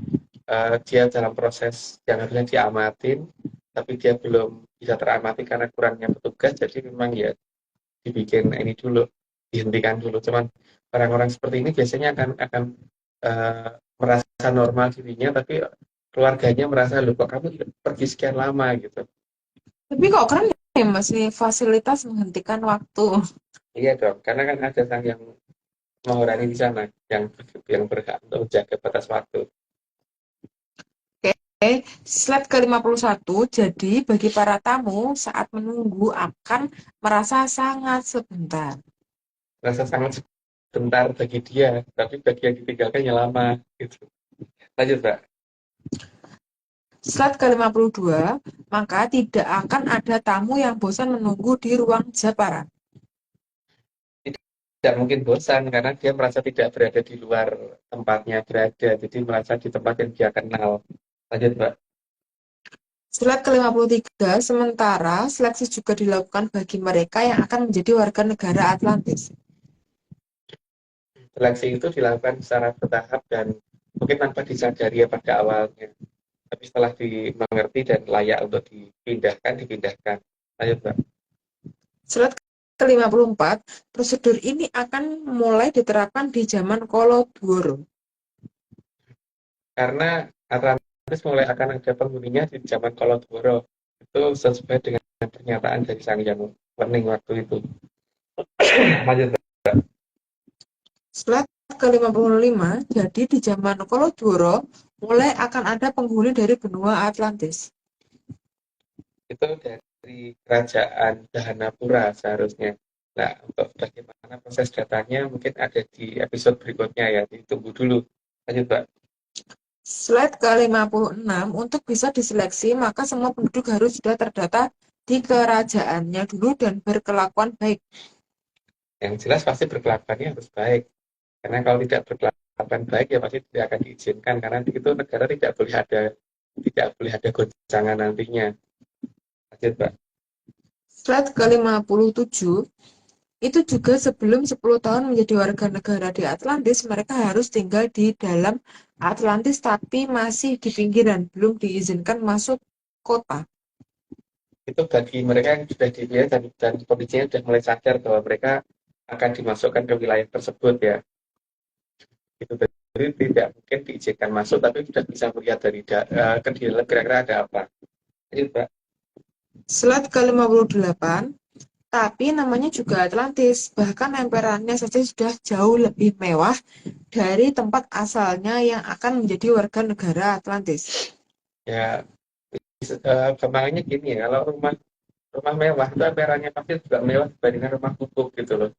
C: dia dalam proses yang harusnya diamatin tapi dia belum bisa teramati karena kurangnya petugas jadi memang ya dibikin ini dulu dihentikan dulu cuman orang-orang seperti ini biasanya akan merasa normal dirinya tapi keluarganya merasa loh kok kamu pergi sekian lama gitu.
B: Tapi kok keren ya, Mas, nih fasilitas menghentikan waktu.
C: Iya dong karena kan ada sang yang mahorani di sana yang berhak untuk menjaga batas waktu.
B: Oke, slide ke-51. Jadi bagi para tamu saat menunggu akan merasa sangat sebentar.
C: Rasa sangat sebentar bagi dia tapi bagi yang ditinggalkannya lama gitu. Lanjut, Mbak.
B: Slide ke-52, maka tidak akan ada tamu yang bosan menunggu di ruang Japara.
C: Tidak mungkin bosan karena dia merasa tidak berada di luar tempatnya berada, jadi merasa di tempat yang dia kenal. Lanjut, Mbak.
B: Slide ke-53, sementara seleksi juga dilakukan bagi mereka yang akan menjadi warga negara Atlantis.
C: Seleksi itu dilakukan secara bertahap dan mungkin tanpa disadari ya pada awalnya. Tapi setelah dimengerti dan layak untuk dipindahkan. Lanjut, Mbak.
B: Slide ke-54, prosedur ini akan mulai diterapkan di zaman Kolodworo.
C: Karena Atlantis mulai akan ada penghuninya di zaman Kolodworo. Itu sesuai dengan pernyataan dari Sang Yang Wening waktu itu. Lanjut, Mbak.
B: Slide ke-55, jadi di zaman Kolodworo mulai akan ada penghuni dari benua Atlantis.
C: Itu dari kerajaan Dahanapura seharusnya. Nah, untuk bagaimana proses datanya mungkin ada di episode berikutnya ya, ditunggu dulu. Lanjut, Mbak.
B: Slide ke-56, untuk bisa diseleksi maka semua penduduk harus sudah terdata di kerajaannya dulu dan berkelakuan baik.
C: Yang jelas pasti berkelakuannya harus baik. Karena kalau tidak berkelakuan baik ya pasti tidak akan diizinkan karena itu negara tidak boleh ada goncangan nantinya. Lanjut, Pak.
B: Slide ke-57, itu juga sebelum 10 tahun menjadi warga negara di Atlantis, mereka harus tinggal di dalam Atlantis tapi masih di pinggiran, belum diizinkan masuk kota.
C: Itu bagi mereka yang sudah dipilih dan kondisinya sudah mulai sadar bahwa mereka akan dimasukkan ke wilayah tersebut ya. Itu jadi tidak mungkin diizinkan masuk, tapi sudah bisa melihat dari ke dalam kira-kira ada apa. Lanjut, Pak.
B: Slide ke-58, tapi namanya juga Atlantis, bahkan emperannya saja sudah jauh lebih mewah dari tempat asalnya yang akan menjadi warga negara Atlantis.
C: Ya, gampangannya gini ya, kalau rumah mewah itu emperannya pasti juga mewah dibandingkan rumah gubuk gitu loh.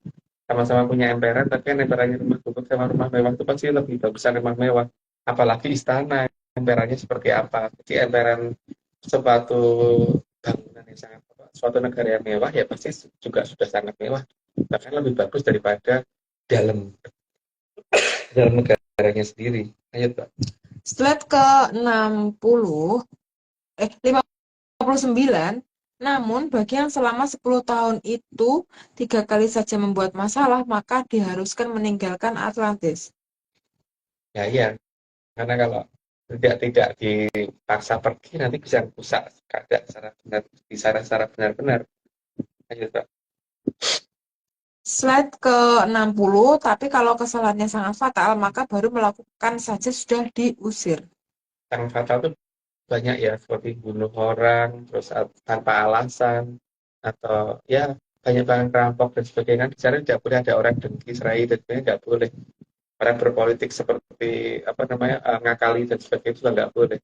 C: Sama-sama punya emperan, tapi kan emperannya rumah gubuk sama rumah mewah itu pasti lebih bagusan rumah mewah. Apalagi istana, emperannya seperti apa. Jadi emperan suatu bangunan yang sangat suatu negara yang mewah ya pasti juga sudah sangat mewah. Bahkan lebih bagus daripada dalam negaranya sendiri. Ayo, Pak.
B: Slide ke-59, namun bagi yang selama 10 tahun itu 3 kali saja membuat masalah, maka diharuskan meninggalkan Atlantis.
C: Ya iya, karena kalau tidak dipaksa pergi nanti bisa rusak keadaan secara benar-benar. Ayo, Pak.
B: Slide ke-60, tapi kalau kesalahannya sangat fatal, maka baru melakukan saja sudah diusir.
C: Yang fatal itu banyak ya, seperti bunuh orang, terus tanpa alasan, atau ya banyak banget perampok dan sebagainya. Di sana tidak boleh ada orang dengki, serai, dan sebagainya tidak boleh. Orang berpolitik seperti ngakali dan sebagainya juga nggak boleh.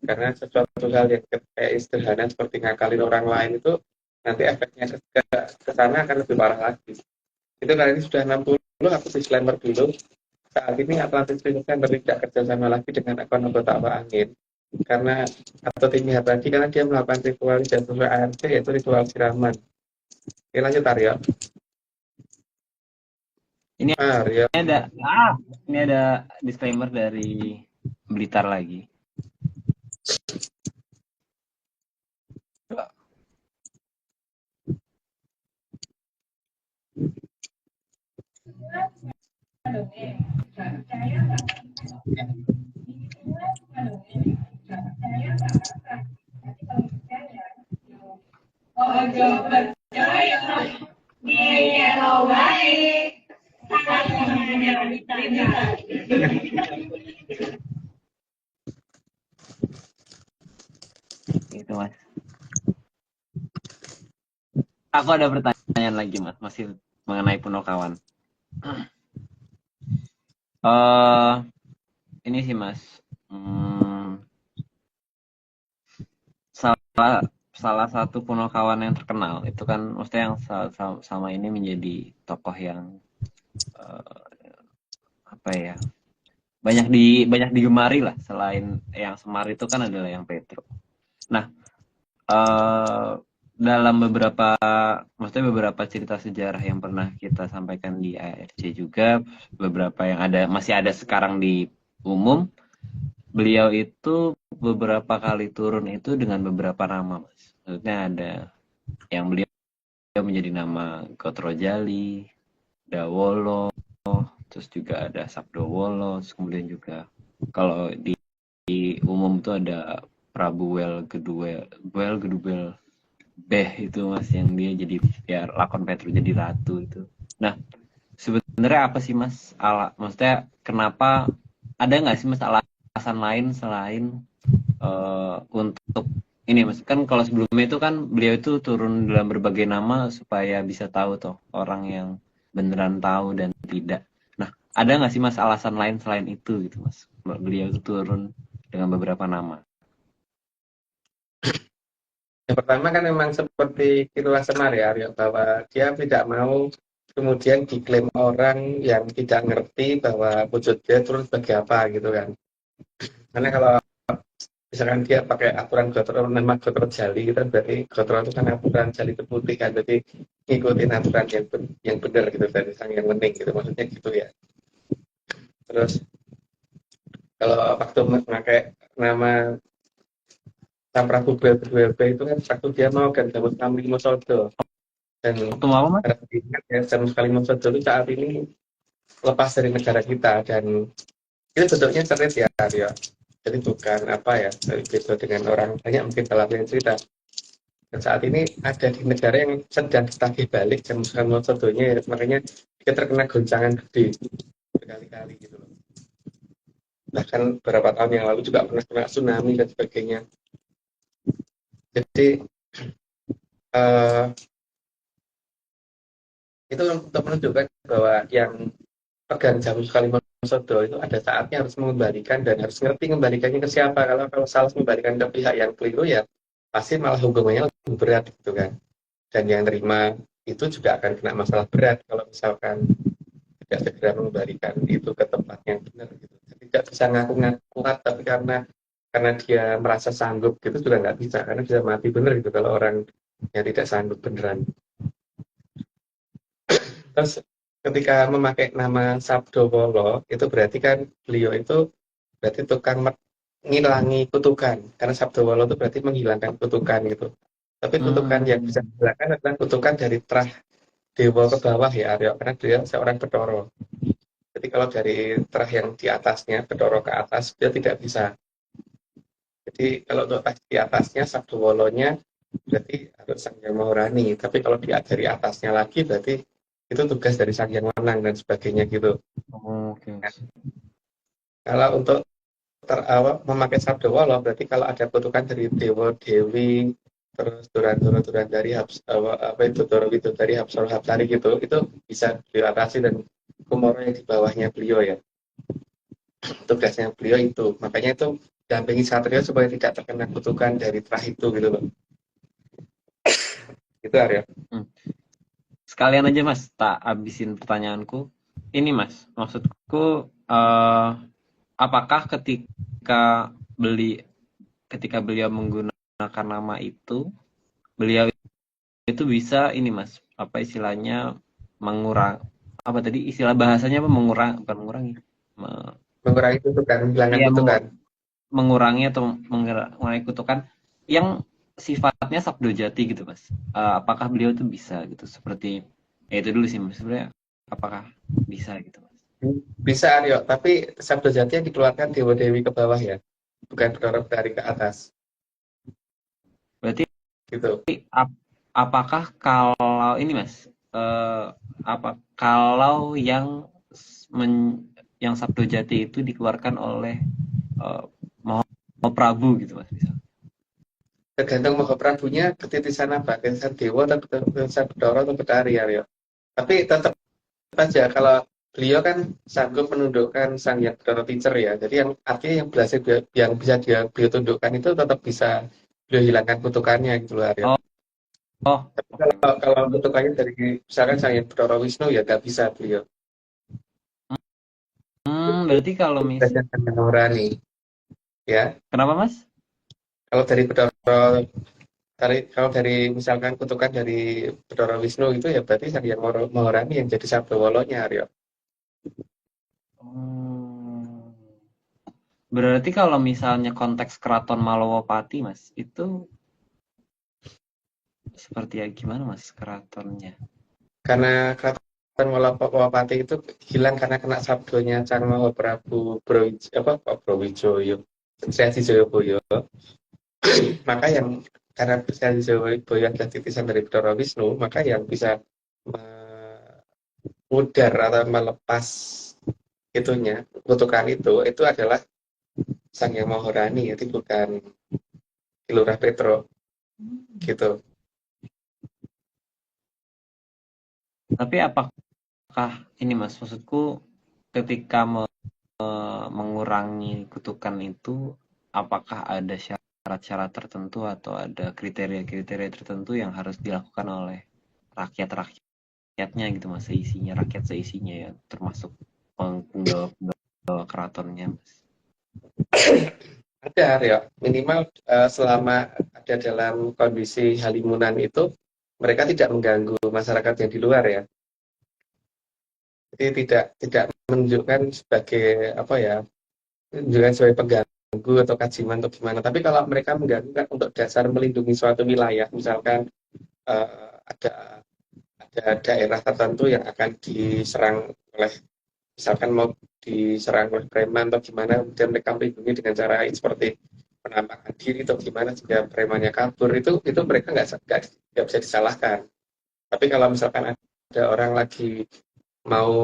C: Karena sesuatu hal yang kayak sederhana seperti ngakalin orang lain itu nanti efeknya ke sana akan lebih parah lagi. Itu kali ini sudah 60, aku disclaimer dulu. Saat ini Atlantis Cleanup tidak kerjasama lagi dengan akun anggota Awak Angin karena atau tim tadi karena dia melakukan ritual dan sesuai ARC yaitu ritual siraman. Oke, lanjut Aryo.
A: Ini
C: Aryo.
A: ini ada disclaimer dari Blitar lagi. Gitu Mas. Aku ada pertanyaan lagi Mas, masih mengenai Punokawan. Ini sih Mas, salah satu Punokawan yang terkenal itu kan maksudnya yang sama ini menjadi tokoh yang apa ya, banyak digemari lah. Selain yang Semar itu kan adalah yang Petro. Nah, dalam beberapa cerita sejarah yang pernah kita sampaikan di ARC juga, beberapa yang masih ada sekarang di umum, beliau itu beberapa kali turun itu dengan beberapa nama, Mas. Maksudnya ada yang beliau menjadi nama Gotrojali, Dawolo, terus juga ada Sabdowolo, kemudian juga kalau di umum itu ada Prabu Gedubel Beh itu Mas, yang dia jadi ya lakon Petro jadi ratu itu. Nah, sebenarnya apa sih Mas maksudnya kenapa ada nggak sih Mas alasan lain selain untuk ini Mas, kan kalau sebelumnya itu kan beliau itu turun dalam berbagai nama supaya bisa tahu toh orang yang beneran tahu dan tidak. Nah, ada nggak sih Mas alasan lain selain itu gitu Mas, beliau itu turun dengan beberapa nama?
C: Yang pertama kan memang seperti Kirulah Semar ya Aryo, bahwa dia tidak mau kemudian diklaim orang yang tidak ngerti bahwa wujud dia turun sebagai apa gitu kan. Karena kalau Misalkan dia pakai aturan Gotro, nama Gotro Jali, itu berarti Gotro itu kan aturan Jali itu putih kan, berarti ngikutin aturan yang benar gitu dari sang yang penting gitu, maksudnya gitu ya. Terus kalau waktu memakai nama Sang Prabu BBB itu kan waktu dia mau kan Daud Kamli Mosodo, dan
A: Waktu apa mas?
C: harus diingat ya Daud Kamli Mosodo itu saat ini lepas dari negara kita, dan itu bentuknya cerit ya Aryo. Jadi bukan apa ya, beda dengan orang banyak mungkin salah yang cerita. Dan saat ini ada di negara yang sedang ditagih balik dan Mosodonya ya, makanya dia terkena goncangan gede berkali-kali gitu loh. Bahkan beberapa tahun yang lalu juga pernah kena tsunami dan sebagainya. Jadi itu untuk menunjukkan bahwa yang pegang jamu sekali Mosodo itu ada saatnya harus mengembalikan dan harus ngerti kembalikannya ke siapa. Kalau salah mengembalikan ke pihak yang keliru ya pasti malah hukumannya lebih berat gitu kan. Dan yang terima itu juga akan kena masalah berat kalau misalkan tidak segera mengembalikan itu ke tempat yang benar gitu. Tidak bisa ngaku-ngaku kuat, tapi karena dia merasa sanggup gitu juga nggak bisa, karena bisa mati bener gitu kalau orang yang tidak sanggup beneran. Terus ketika memakai nama Sabdo Wolo itu berarti kan beliau itu berarti tukang ngilangi kutukan, karena Sabdo Wolo itu berarti menghilangkan kutukan gitu. Tapi kutukan yang bisa dihilangkan adalah kutukan dari terah dewa ke bawah ya Aryo, karena dia seorang Bathara. Jadi kalau dari terah yang di atasnya, Bathara ke atas, dia tidak bisa. Jadi kalau untuk di atasnya Sabdo Wolonya berarti harus Sang Hyang Maharani. Tapi kalau dari atasnya lagi berarti itu tugas dari Sang Hyang Wenang dan sebagainya gitu.
A: Oke.
C: Kalau untuk memakai Sabdo Wolo berarti kalau ada kutukan dari Dewa Dewi, terus Durandara dari apa itu Doro Widodari Hapsara Hapsari gitu, itu bisa diatasi dan Kumoro yang di bawahnya beliau ya. Tugasnya beliau itu. Makanya itu dampingi satria supaya tidak terkena kutukan dari terah itu gitu loh. Itu Arya.
A: Sekalian aja mas, tak abisin pertanyaanku. Ini mas, maksudku apakah ketika beliau menggunakan nama itu, beliau itu bisa ini mas, apa istilahnya apa tadi istilah bahasanya apa mengurangi
C: Mengurangi kutukan, menghilangkan
A: iya,
C: kutukan.
A: mengurangi atau mengurangi kutukan yang sifatnya sabdo jati gitu mas. Apakah beliau tuh bisa gitu seperti itu dulu sih mas, sebenarnya apakah bisa gitu mas?
C: Bisa Aryo, tapi Sabdo Jati yang dikeluarkan Dewa Dewi ke bawah ya, bukan Bathara dari ke atas.
A: Berarti
C: Gitu.
A: apakah kalau ini mas, kalau yang Sabdo Jati itu dikeluarkan oleh Mahaprabu gitu mas, misal?
C: Tergantung Mahaprabunya ketitisan apa, ketitisan Dewa atau ketitisan Bathara atau Betari Aryo. Tapi tetap aja kalau beliau kan sanggup menundukkan Sang Hyang Bathara Teacher ya. Jadi yang artinya yang bisa beliau tundukkan itu tetap bisa beliau hilangkan kutukannya gitu loh Aryo.
A: Oh,
C: Tapi
A: oke.
C: kalau kutukannya dari misalkan Sang Hyang Bathara Wisnu ya nggak bisa beliau.
A: Berarti kalau
C: Tugasnya Sang Hyang Maharani ya.
A: kenapa mas?
C: Kalau dari kalau dari misalkan kutukan dari Bathara Wisnu itu ya berarti Sang Hyang Maharani yang jadi Sabdo Wolonya Aryo.
A: Berarti kalau misalnya konteks keraton Malowapati mas, itu seperti ya gimana mas keratonnya?
C: Karena Keraton Walapati itu hilang karena kena sabdonya Sang Mahaprabu Brawijaya, Sri Joyoboyo. Maka yang karena Sri Joyoboyo adalah titisan dari Bathara Wisnu, maka yang bisa mudar atau melepas itunya kutukan itu adalah Sang Hyang Maharani, itu bukan Kilurah Petro gitu.
A: Tapi apakah ini mas, maksudku ketika mengurangi kutukan itu, apakah ada syarat-syarat tertentu atau ada kriteria-kriteria tertentu yang harus dilakukan oleh rakyatnya gitu mas, rakyat seisinya ya, termasuk penggawa keratonnya mas?
C: Ada ya, minimal selama ada dalam kondisi halimunan itu mereka tidak mengganggu masyarakat yang di luar ya. Jadi tidak menunjukkan sebagai apa ya, menunjukkan sebagai pengganggu atau kajiman atau gimana. Tapi kalau mereka mengganggu kan untuk dasar melindungi suatu wilayah, misalkan ada daerah tertentu yang akan diserang oleh, misalkan mau diserang oleh preman atau gimana, kemudian mereka melindungi dengan cara seperti penampakan diri atau gimana sehingga premannya kabur, itu mereka nggak bisa disalahkan. Tapi kalau misalkan ada orang lagi mau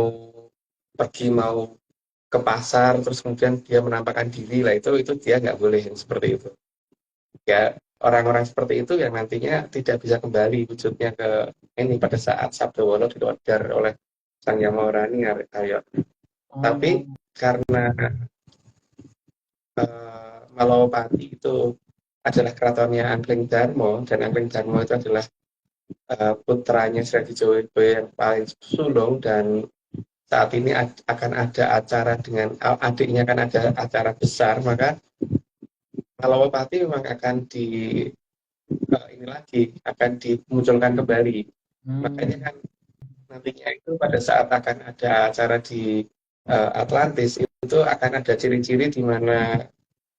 C: pergi, mau ke pasar terus kemudian dia menampakkan diri lah, itu dia nggak boleh yang seperti itu ya. Orang-orang seperti itu yang nantinya tidak bisa kembali wujudnya ke ini pada saat Sabdowolo dikeluarkan oleh Sang Hyang Mawarani Arya. Tapi
A: Oh,
C: karena Malawapati itu adalah keratonnya Angling Darmo, dan Angling Darmo itu adalah putranya Sri Hadijowibowo yang paling sulung, dan saat ini akan ada acara dengan adiknya, akan ada acara besar, maka Malawapati memang akan ini lagi akan dimunculkan kembali. Makanya
A: hmm.
C: kan nantinya itu pada saat akan ada acara di Atlantis itu akan ada ciri-ciri di mana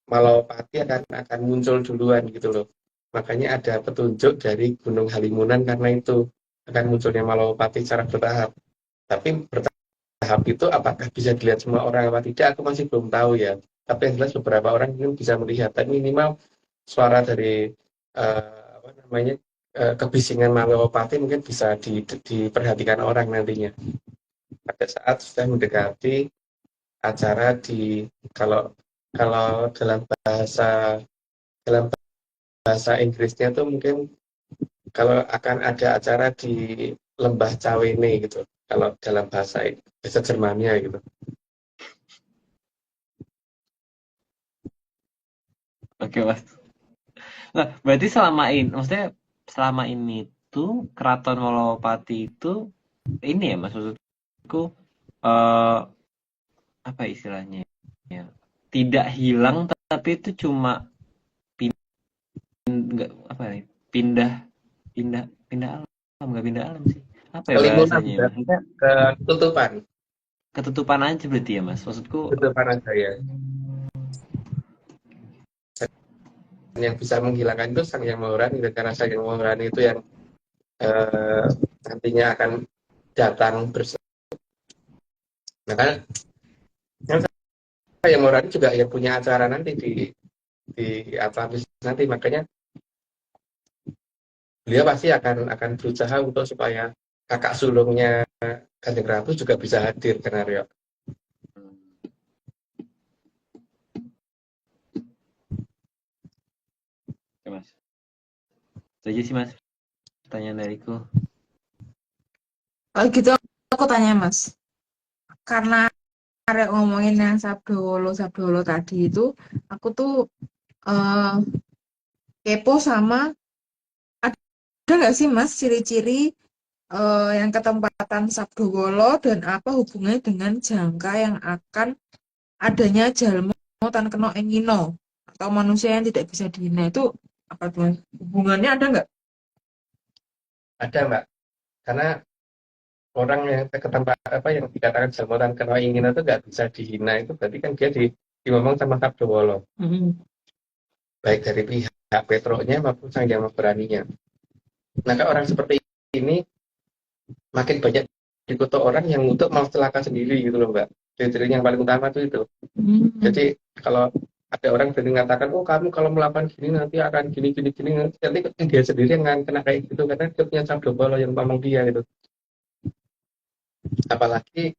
C: Malawapati akan muncul duluan gitu loh. Makanya ada petunjuk dari Gunung Halimunan karena itu akan munculnya Malawapati secara bertahap. Tapi bertahap itu apakah bisa dilihat semua orang apa tidak, aku masih belum tahu ya. Tapi yang jelas beberapa orang mungkin bisa melihat. Tapi minimal suara dari apa namanya, kebisingan Malawapati mungkin bisa diperhatikan orang nantinya pada saat sudah mendekati acara di, kalau kalau dalam bahasa Inggrisnya tuh mungkin kalau akan ada acara di Lembah Cawene gitu, kalau dalam bahasa Jermannya gitu.
A: Oke, Mas. Nah, berarti maksudnya selama ini tuh Keraton Wolowapati itu ini ya, Mas, maksudku eh apa istilahnya ya? Tidak hilang tapi itu cuma nggak apa ya? Pindah pindah pindah alam, nggak pindah alam sih. Apa ya
C: Kelimunan
A: bahasanya, Mas?
C: berarti ketutupan,
A: Ketutupan aja berarti ya, Mas. Maksudku
C: ketutupan aja ya. Yang bisa menghilangkan itu Sang Yang Maharani, dan karena Sang Yang Maharani itu yang eh, nantinya akan datang bersama. Nah, kan yang Sang Yang Maharani juga yang punya acara nanti di Atlantis nanti, makanya beliau pasti akan berusaha untuk supaya kakak sulungnya Kanjeng Ratu juga bisa hadir kan Aryo.
A: oke, Mas. Itu aja sih, Mas. Pertanyaan dariku.
B: Kalau gitu aku tanya Mas, karena Arek ngomongin yang Sabdowolo tadi itu, aku tuh eh, kepo sama, ada nggak sih Mas ciri-ciri yang ketempatan Sabdowolo dan apa hubungannya dengan jangka yang akan adanya jalmo tan kena engino atau manusia yang tidak bisa dihina, itu apa tuh Mas? Hubungannya ada nggak?
C: Ada Mbak, karena orang yang ke tempat apa yang dikatakan Jamotan karena ingin itu nggak bisa dihina, itu berarti kan dia ngomong sama Sabdowolo, baik dari pihak Petronya maupun Sang Hyang Maharaninya. Maka orang seperti ini makin banyak dikutuk orang yang untuk mau celaka sendiri gitu loh Mbak. Ciri-ciri yang paling utama itu. Jadi kalau ada orang berani mengatakan, oh kamu kalau melakukan gini nanti akan gini gini gini, nanti dia sendiri yang akan kena kayak gitu karena dia punya Sabdowolo yang ngomong dia gitu. Apalagi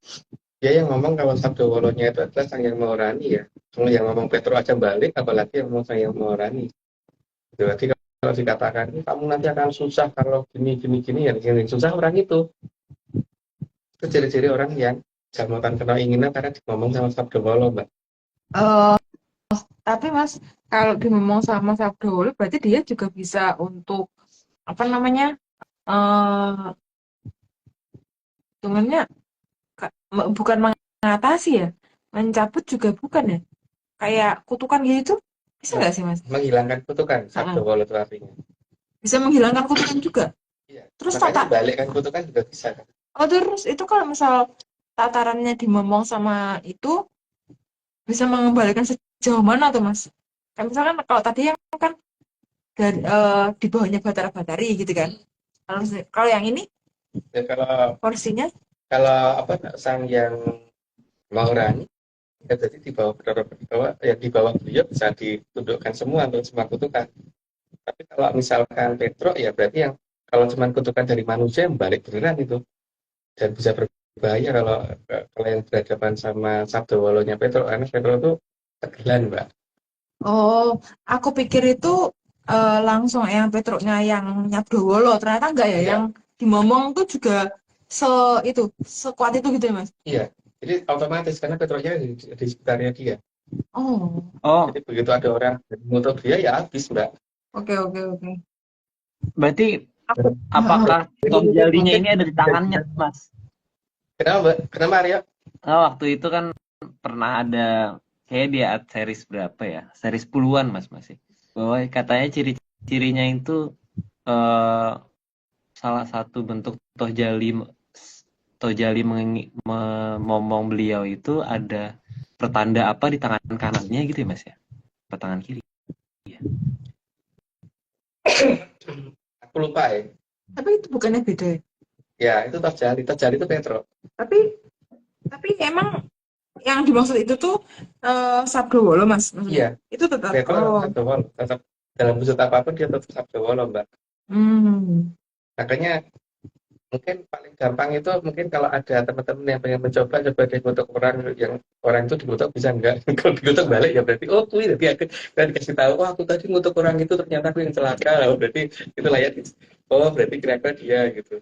C: dia yang ngomong kalau Sabdowolonya itu adalah Sang Hyang Maharani ya. Kalau yang ngomong Petro aja balik, apalagi yang ngomong Sang Hyang Maharani. Jadi kalau dikatakan, kamu nanti akan susah kalau gini gini gini, yang susah orang itu. Itu ciri-ciri orang yang jamutan kena inginan karena ngomong sama Sabdowolo Mbak.
B: Eh, tapi Mas, kalau ngomong sama Sabdowolo berarti dia juga bisa untuk apa namanya, eh hitungannya bukan mengatasi ya, mencabut juga bukan ya, kayak kutukan gitu. Bisa nggak sih Mas?
C: menghilangkan kutukan
B: Ah,
C: sabda wolo itu artinya.
B: bisa menghilangkan kutukan juga.
C: Iya.
B: Terus
C: Makanya
B: tata,
C: membalikkan kutukan juga bisa kan.
B: oh terus itu kalau misal tatarannya dimomong sama itu bisa mengembalikan sejauh mana tuh Mas? Kayak misalkan kalau tadi yang kan dari di bawahnya Batara Batari gitu kan. Kalau kalau yang ini
C: Ya, kalau
B: porsinya,
C: kalau apa sang yang Maurani ya berarti di bawah beliau bisa ditundukkan semua untuk semua kutukan. Tapi kalau misalkan Petro ya berarti yang kalau cuma kutukan dari manusia yang balik beneran itu dan bisa berbahaya kalau yang berhadapan sama sabda wolonya Petro karena Petro itu tegelan mbak.
B: oh aku pikir itu langsung yang Petruknya yang Nyabdowolo, ternyata enggak ya, yang
C: Enggak,
B: dimomong tuh juga se itu sekuat itu gitu ya Mas?
C: iya. Jadi otomatis karena Petronya di sekitarnya dia.
B: Oh,
A: Oh,
C: Jadi begitu ada orang yang mengutuk dia ya habis mbak.
B: oke oke oke.
A: berarti
B: Aku,
A: apakah
C: Jadi
A: toh
C: mungkin
A: jalinya
C: mungkin
A: ini ada di tangannya, Mas?
C: kenapa mbak? Kenapa Arya?
A: Nah, waktu itu kan pernah ada kayak di series berapa ya? Series puluhan, Mas, masih. Bahwa katanya ciri-cirinya itu eh, salah satu bentuk Tojali memomong beliau itu ada pertanda apa di tangan kanannya gitu ya Mas ya? Apa tangan kiri? Ya.
C: Aku lupa ya.
B: tapi itu bukannya beda ya?
C: Ya itu Tojali itu Petro.
B: Tapi emang yang dimaksud itu tuh Sabdowolo Mas maksudnya.
C: Iya,
B: Itu tetap
C: Petro
B: oh.
C: sabda wolo. Tetap dalam wujud apapun dia tetap sabda wolo mbak.
B: Hmm.
C: Makanya mungkin paling gampang itu mungkin kalau ada teman-teman yang pengen mencoba coba deh ngutuk orang yang orang itu dikutuk bisa enggak. Kalau dikutuk balik ya berarti oh kuy jadi aku dan dikasih tahu oh aku tadi ngutuk orang itu ternyata aku yang celaka. Oh, berarti itu layak oh berarti kira-kira dia gitu.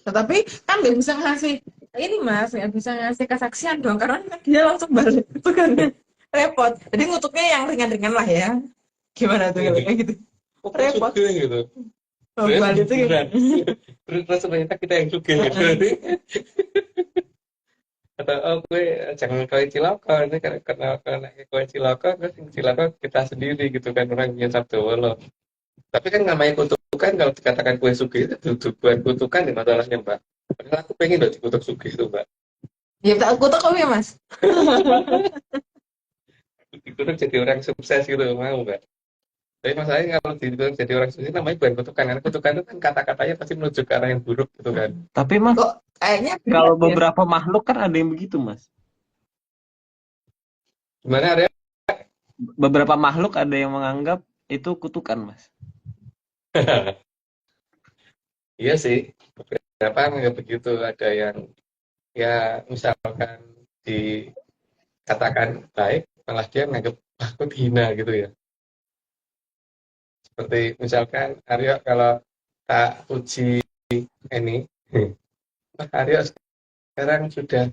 B: Tetapi kan nggak bisa ngasih ini Mas, nggak bisa ngasih kesaksian dong karena kan dia langsung balik itu kan repot. Jadi ngutuknya yang ringan-ringan lah ya. Gimana tuh kalau kayak gitu?
C: Oh kok
B: Repot.
C: suge gitu.
B: Oh,
C: Terus
B: balik itu
C: beneran.
B: kayak
C: Terus ternyata kita yang suge gitu. Atau oh gue jangan kau cilaka ini karena kau cilaka terus yang cilaka kita sendiri gitu kan orang yang sabda wolo. Tapi kan namanya kutukan kalau dikatakan kue suge itu bukan kutukan ya masalahnya mbak. Padahal aku pengen loh dikutuk suge itu mbak.
B: ya tak kutuk kok ya Mas.
C: Dikutuk jadi orang sukses gitu mau mbak. Tapi masalahnya kalau dikutuk jadi orang sukses namanya bukan kutukan karena kutukan itu kan kata-katanya pasti menuju ke arah yang buruk gitu kan.
A: Tapi Mas,
B: Kok kayaknya
A: kalau
B: berat ya.
A: beberapa makhluk kan ada yang begitu Mas.
C: Gimana ada?
A: Beberapa makhluk ada yang menganggap itu kutukan Mas.
C: Iya sih. Beberapa nggak begitu ada yang ya misalkan dikatakan baik malah dia nganggap aku dihina gitu ya. Seperti misalkan Aryo kalau tak uji ini, Wah, Aryo sekarang sudah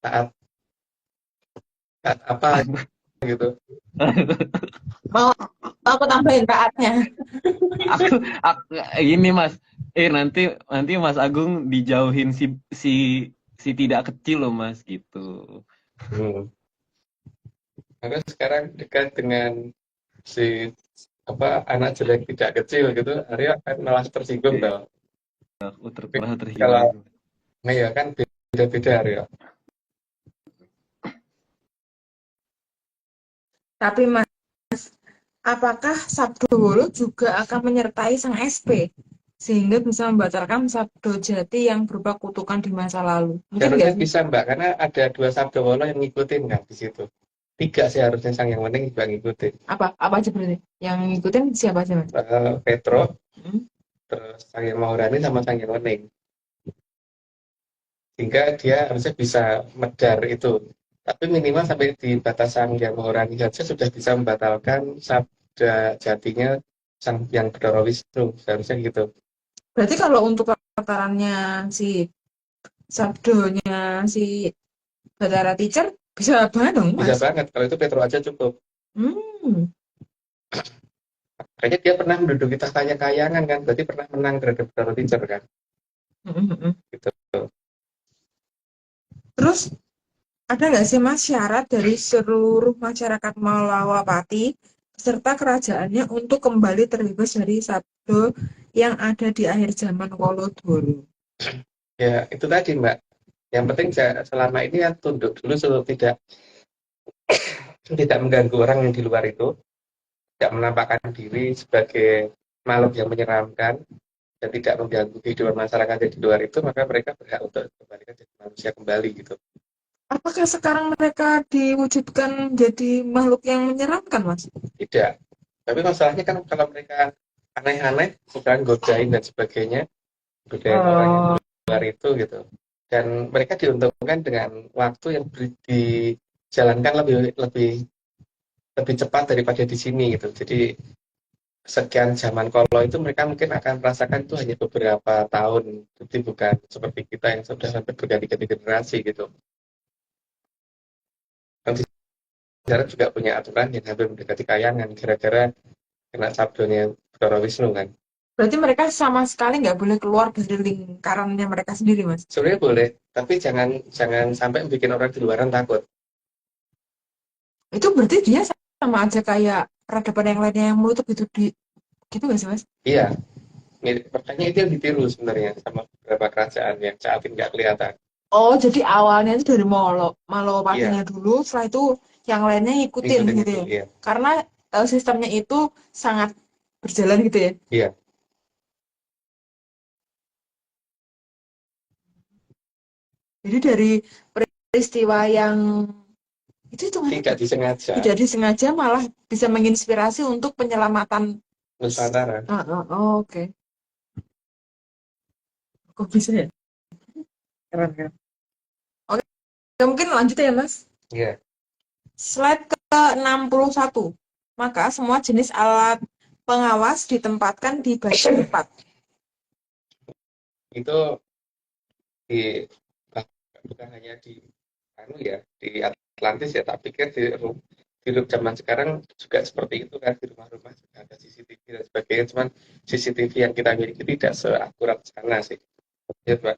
C: taat taat apa gitu.
B: Mau aku tambahin taatnya.
A: aku gini Mas. Nanti nanti Mas Agung dijauhin si si tidak kecil loh Mas gitu.
C: Hmm. Maka sekarang dekat dengan si apa anak jelek tidak kecil gitu, Aryo kan malah tersinggung dong.
A: Aku
C: Tapi
A: malah
C: kalau
A: terhibur.
C: nah ya kan beda-beda Aryo.
B: Tapi Mas, apakah Sabdowolo juga akan menyertai sang SP sehingga bisa membatalkan Sabdo Jati yang berupa kutukan di masa lalu? Mungkin
C: Seharusnya
B: nggak sih?
C: bisa Mbak, karena ada dua sabda wolo yang ngikutin kan di situ. Tiga sih harusnya sang yang penting juga ngikutin.
B: Apa aja berarti? Yang ngikutin siapa sih Mas?
C: Petro,
B: Hmm?
C: terus sang yang Maurani sama sang yang Wening. Sehingga dia harusnya bisa medar itu. Tapi minimal sampai di batasan yang Maurani saja sudah bisa membatalkan sabda jatinya sang yang Bathara Wisnu. Seharusnya gitu.
B: Berarti kalau untuk tatarannya si Sabdonya si Batara Teacher bisa banget dong
C: Bisa
B: Mas.
C: banget, kalau itu Petro aja cukup.
B: Hmm.
C: Kayaknya dia pernah menduduki tahtanya kayangan kan, berarti pernah menang terhadap Bathara Teacher kan. Gitu.
B: Terus ada nggak sih Mas syarat dari seluruh masyarakat Malawapati serta kerajaannya untuk kembali terbebas dari sabdo yang ada di akhir zaman Kolodworo.
C: Ya, itu tadi Mbak. Yang penting selama ini ya tunduk dulu sebelum tidak mengganggu orang yang di luar itu, tidak menampakkan diri sebagai makhluk yang menyeramkan dan tidak mengganggu kehidupan masyarakat yang di luar itu, maka mereka berhak untuk kembalikan jadi manusia kembali gitu.
B: Apakah sekarang mereka diwujudkan jadi makhluk yang menyeramkan, Mas?
C: Tidak. Tapi masalahnya kan kalau mereka aneh-aneh, sekarang godain dan sebagainya, godain orang yang di luar itu gitu. Dan mereka diuntungkan dengan waktu yang dijalankan lebih lebih lebih cepat daripada di sini gitu. Jadi sekian zaman kalau itu mereka mungkin akan merasakan itu hanya beberapa tahun, jadi bukan seperti kita yang sudah sampai berganti-ganti generasi gitu. Dan di sana juga punya aturan yang hampir mendekati kayangan gara-gara kena sabdonya Bathara Wisnu kan.
B: Berarti mereka sama sekali nggak boleh keluar dari lingkarannya mereka sendiri, Mas?
C: Sebenarnya boleh, tapi jangan sampai bikin orang di luaran takut.
B: Itu berarti dia sama aja kayak peradaban yang lainnya yang menutup gitu gitu nggak sih, Mas?
C: Iya, makanya itu yang ditiru sebenarnya sama beberapa kerajaan yang saat ini nggak kelihatan.
B: Oh, jadi awalnya itu dari
C: Iya,
B: Malopatinya dulu, setelah itu yang lainnya ngikutin
C: ngikutin
B: gitu
C: itu,
B: ya.
C: iya.
B: Karena sistemnya itu sangat berjalan gitu ya.
C: Iya,
B: Jadi dari peristiwa yang itu
C: tidak disengaja
B: tidak disengaja malah bisa menginspirasi untuk penyelamatan.
C: Nusantara.
B: Oh, oke. Kok bisa ya? Keren, keren. Oke, mungkin lanjut ya, Mas.
C: Iya,
B: Slide ke-61. Maka semua jenis alat pengawas ditempatkan di bagian 4.
C: itu di bukan hanya di di Atlantis ya, tak pikir di zaman sekarang juga seperti itu kan, di rumah-rumah juga ada CCTV dan sebagainya, cuman CCTV yang kita miliki tidak seakurat sana sih ya Pak.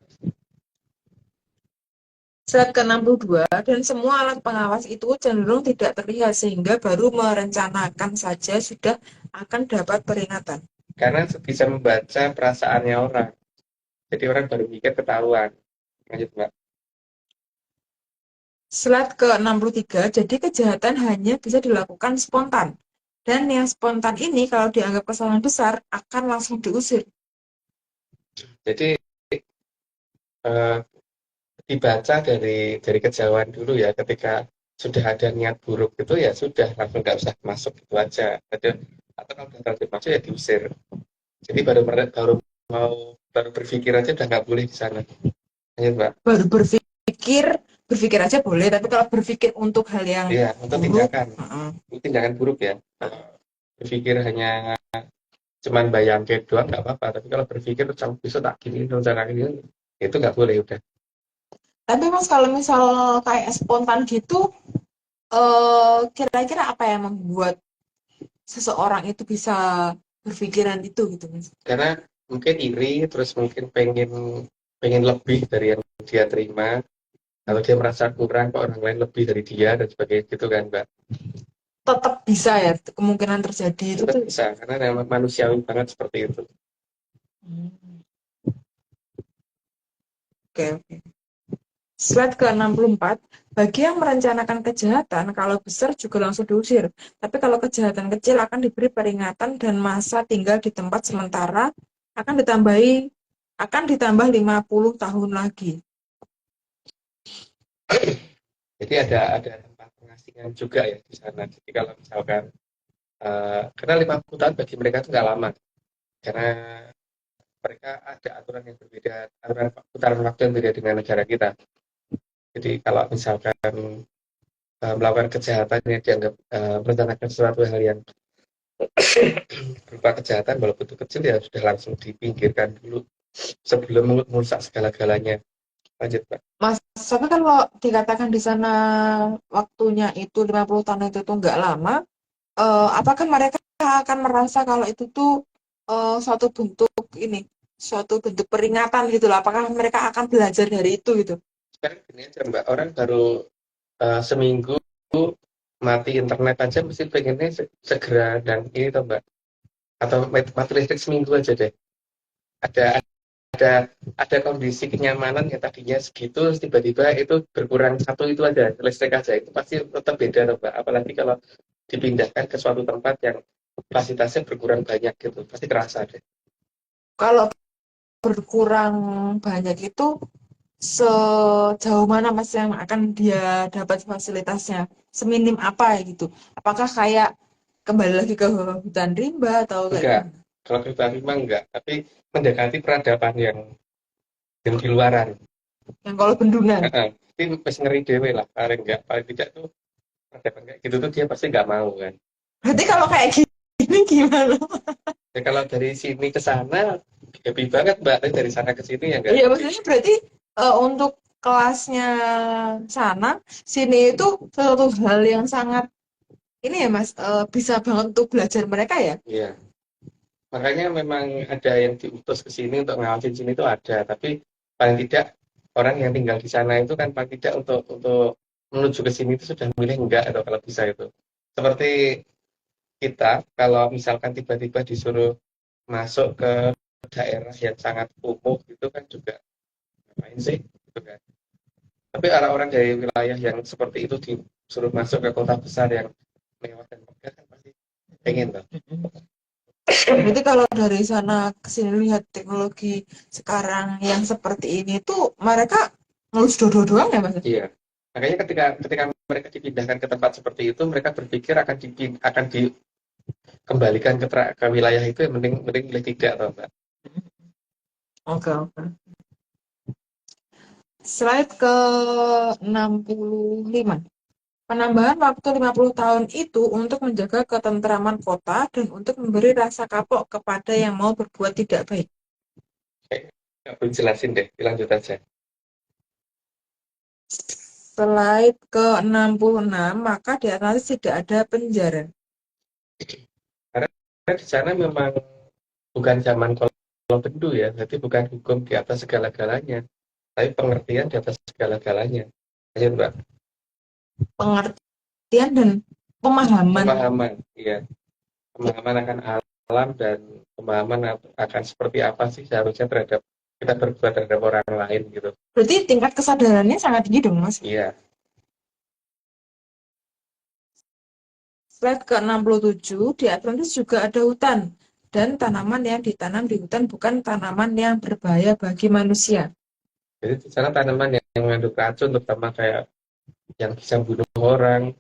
B: Slide ke-62, dan semua alat pengawas itu cenderung tidak terlihat sehingga baru merencanakan saja sudah akan dapat peringatan.
C: Karena bisa membaca perasaannya orang, jadi orang baru mikir ketahuan. Lanjut Mbak.
B: Slide ke-63, jadi kejahatan hanya bisa dilakukan spontan. Dan yang spontan ini kalau dianggap kesalahan besar akan langsung diusir.
C: Jadi eh, dibaca dari kejauhan dulu ya, ketika sudah ada niat buruk itu ya sudah langsung nggak usah masuk gitu aja. Atau kalau sudah terlanjur masuk ya diusir. Jadi baru berpikir aja udah nggak boleh di sana. Lanjut Mbak.
B: Baru berpikir aja boleh, tapi kalau berpikir untuk hal yang
C: Iya, untuk
B: buruk,
C: tindakan buruk ya. Berpikir hanya cuman bayangin doang nggak apa-apa, tapi kalau berpikir kamu bisa tak gini, rencana ini, itu nggak boleh udah.
B: tapi Mas kalau misal kayak spontan gitu, kira-kira apa yang membuat seseorang itu bisa berpikiran itu gitu, Mas?
C: Karena mungkin iri, terus mungkin pengen lebih dari yang dia terima, kalau dia merasa kurang kok orang lain lebih dari dia dan sebagainya gitu kan Mbak.
B: Tetap bisa ya kemungkinan terjadi itu
C: Tetap
B: tuh.
C: bisa, karena memang manusiawi banget seperti itu.
B: Oke, oke. Slide ke-64, bagi yang merencanakan kejahatan, kalau besar juga langsung diusir. Tapi kalau kejahatan kecil akan diberi peringatan dan masa tinggal di tempat sementara akan ditambah 50 tahun lagi.
C: Jadi ada tempat pengasingan juga ya di sana. Jadi kalau misalkan karena 50 tahun bagi mereka itu nggak lama, karena mereka ada aturan yang berbeda, aturan putaran waktu yang berbeda dengan negara kita. Jadi kalau misalkan melakukan kejahatan yang dianggap merencanakan sesuatu hal yang berupa kejahatan walaupun itu kecil ya sudah langsung dipinggirkan dulu sebelum merusak segala-galanya. Lanjut Pak.
B: Mas, tapi kalau dikatakan di sana waktunya itu 50 tahun itu tuh nggak lama, apakah mereka akan merasa kalau itu tuh suatu bentuk peringatan gitu loh? Apakah mereka akan belajar dari itu gitu?
C: Sekarang gini aja Mbak, orang baru seminggu mati internet aja mesti pengennya segera dan ini toh Mbak, atau mati listrik seminggu aja deh. Ada ada ada kondisi kenyamanan yang tadinya segitu terus tiba-tiba itu berkurang satu itu aja listrik aja, itu pasti tetap beda toh Mbak. Apalagi kalau dipindahkan ke suatu tempat yang kapasitasnya berkurang banyak gitu, pasti terasa deh.
B: Kalau berkurang banyak itu sejauh mana Mas yang akan dia dapat fasilitasnya? Seminim apa ya gitu? Apakah kayak kembali lagi ke hutan rimba atau kayak
C: Enggak,
B: gimana?
C: kalau pribadi mah enggak, tapi mendekati peradaban yang di luaran.
B: Yang kalau bendungan.
C: Heeh. Tapi wis ngeri dewe lah, paling tidak tuh peradaban kayak gitu tuh dia pasti nggak mau kan.
B: Berarti kalau kayak gini gimana?
C: Ya kalau dari sini ke sana happy banget Mbak, tapi dari sana ke sini ya enggak
B: Iya,
C: happy.
B: maksudnya berarti untuk kelasnya sana, sini itu suatu hal yang sangat ini ya Mas, bisa banget untuk belajar mereka ya.
C: Iya. Makanya memang ada yang diutus ke sini untuk ngawasin sini itu ada, tapi paling tidak orang yang tinggal di sana itu kan paling tidak untuk menuju ke sini itu sudah milih enggak atau kalau bisa itu. Seperti kita kalau misalkan tiba-tiba disuruh masuk ke daerah yang sangat kumuh itu kan juga ngapain sih gitu kan. Tapi orang-orang dari wilayah yang seperti itu disuruh masuk ke kota besar yang mewah dan megah kan pasti pengen loh.
B: Berarti kalau dari sana ke sini lihat teknologi sekarang yang seperti ini tuh mereka ngelus dodo doang ya Mas?
C: Iya. Makanya ketika mereka dipindahkan ke tempat seperti itu, mereka berpikir akan dikembalikan ke wilayah itu, yang mending mending milih tidak, toh, Mbak.
B: Oke, oke. Slide ke 65. Penambahan waktu 50 tahun itu untuk menjaga ketentraman kota dan untuk memberi rasa kapok kepada yang mau berbuat tidak baik.
C: Nggak perlu jelasin deh, lanjut aja.
B: Slide ke 66, maka di Atlantis tidak ada penjara.
C: Karena di sana memang bukan zaman kolong bendu ya, berarti bukan hukum di atas segala-galanya, tapi pengertian di atas segala-galanya. Lanjut, Mbak.
B: Pengertian dan pemahaman.
C: Pemahaman, iya. Pemahaman akan alam dan pemahaman akan seperti apa sih seharusnya terhadap kita berbuat terhadap orang lain gitu.
B: Berarti tingkat kesadarannya sangat tinggi dong, Mas.
C: Iya.
B: Slide ke 67, di Atlantis juga ada hutan. Dan tanaman yang ditanam di hutan bukan tanaman yang berbahaya bagi manusia.
C: Jadi di sana tanaman yang mengandung racun, terutama kayak yang bisa bunuh orang,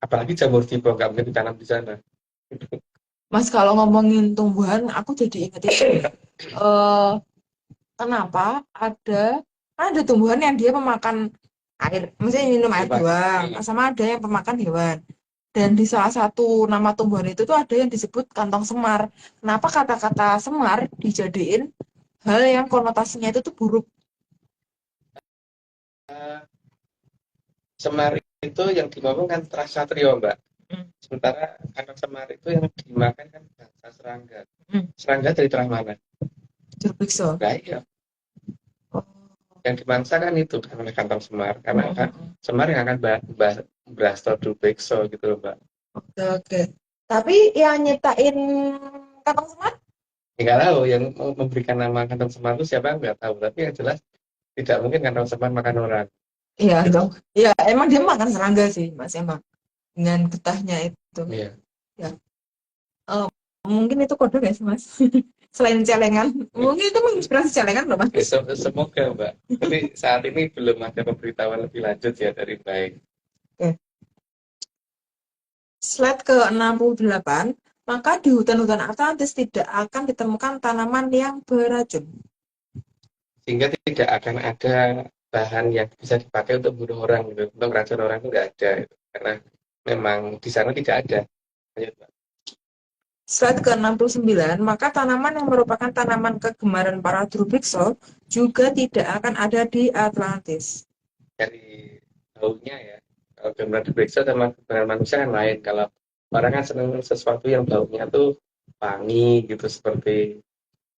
C: apalagi jamur tiba nggak mungkin ditanam di sana.
B: Mas, kalau ngomongin tumbuhan, aku jadi ingat itu. Kenapa ada tumbuhan yang dia memakan air, maksudnya minum air doang, sama ada yang pemakan hewan. Dan di salah satu nama tumbuhan itu tuh ada yang disebut kantong semar. Kenapa kata-kata semar dijadiin hal yang konotasinya itu tuh buruk?
C: Semar itu yang dimakan kan Trasatrio, Mbak. Sementara kantong semar itu yang dimakan kan bangsa serangga. Serangga dari terah mana?
B: Jurbikso.
C: Nah, iya. Yang dimangsa kan itu kan oleh kantong semar, karena kan semar yang akan berasal Durbekso gitu loh Mbak.
B: Oke. Tapi yang nyiptain kantong semar?
C: Nggak tahu yang memberikan nama kantong semar itu siapa nggak tahu, tapi yang jelas tidak mungkin kantong semar makan orang.
B: Iya dong. Ya emang dia makan serangga sih Mas, emang dengan getahnya itu.
C: Iya.
B: Ya. Mungkin itu kode guys Mas. Selain celengan, mungkin itu menginspirasi celengan loh Mas.
C: Semoga Mbak. Tapi saat ini belum ada pemberitahuan lebih lanjut ya dari baik.
B: Oke. Slide ke 68, maka di hutan-hutan Atlantis tidak akan ditemukan tanaman yang beracun.
C: Sehingga tidak akan ada bahan yang bisa dipakai untuk bunuh orang gitu. Untuk racun orang itu nggak ada gitu. Karena memang di sana tidak ada. Lanjut, Mbak.
B: Slide ke 69, maka tanaman yang merupakan tanaman kegemaran para Drubrixo juga tidak akan ada di Atlantis.
C: Dari baunya ya. Kalau gambar diperiksa sama dengan manusia kan lain. Kalau orang kan senang sesuatu yang baunya tuh wangi gitu, seperti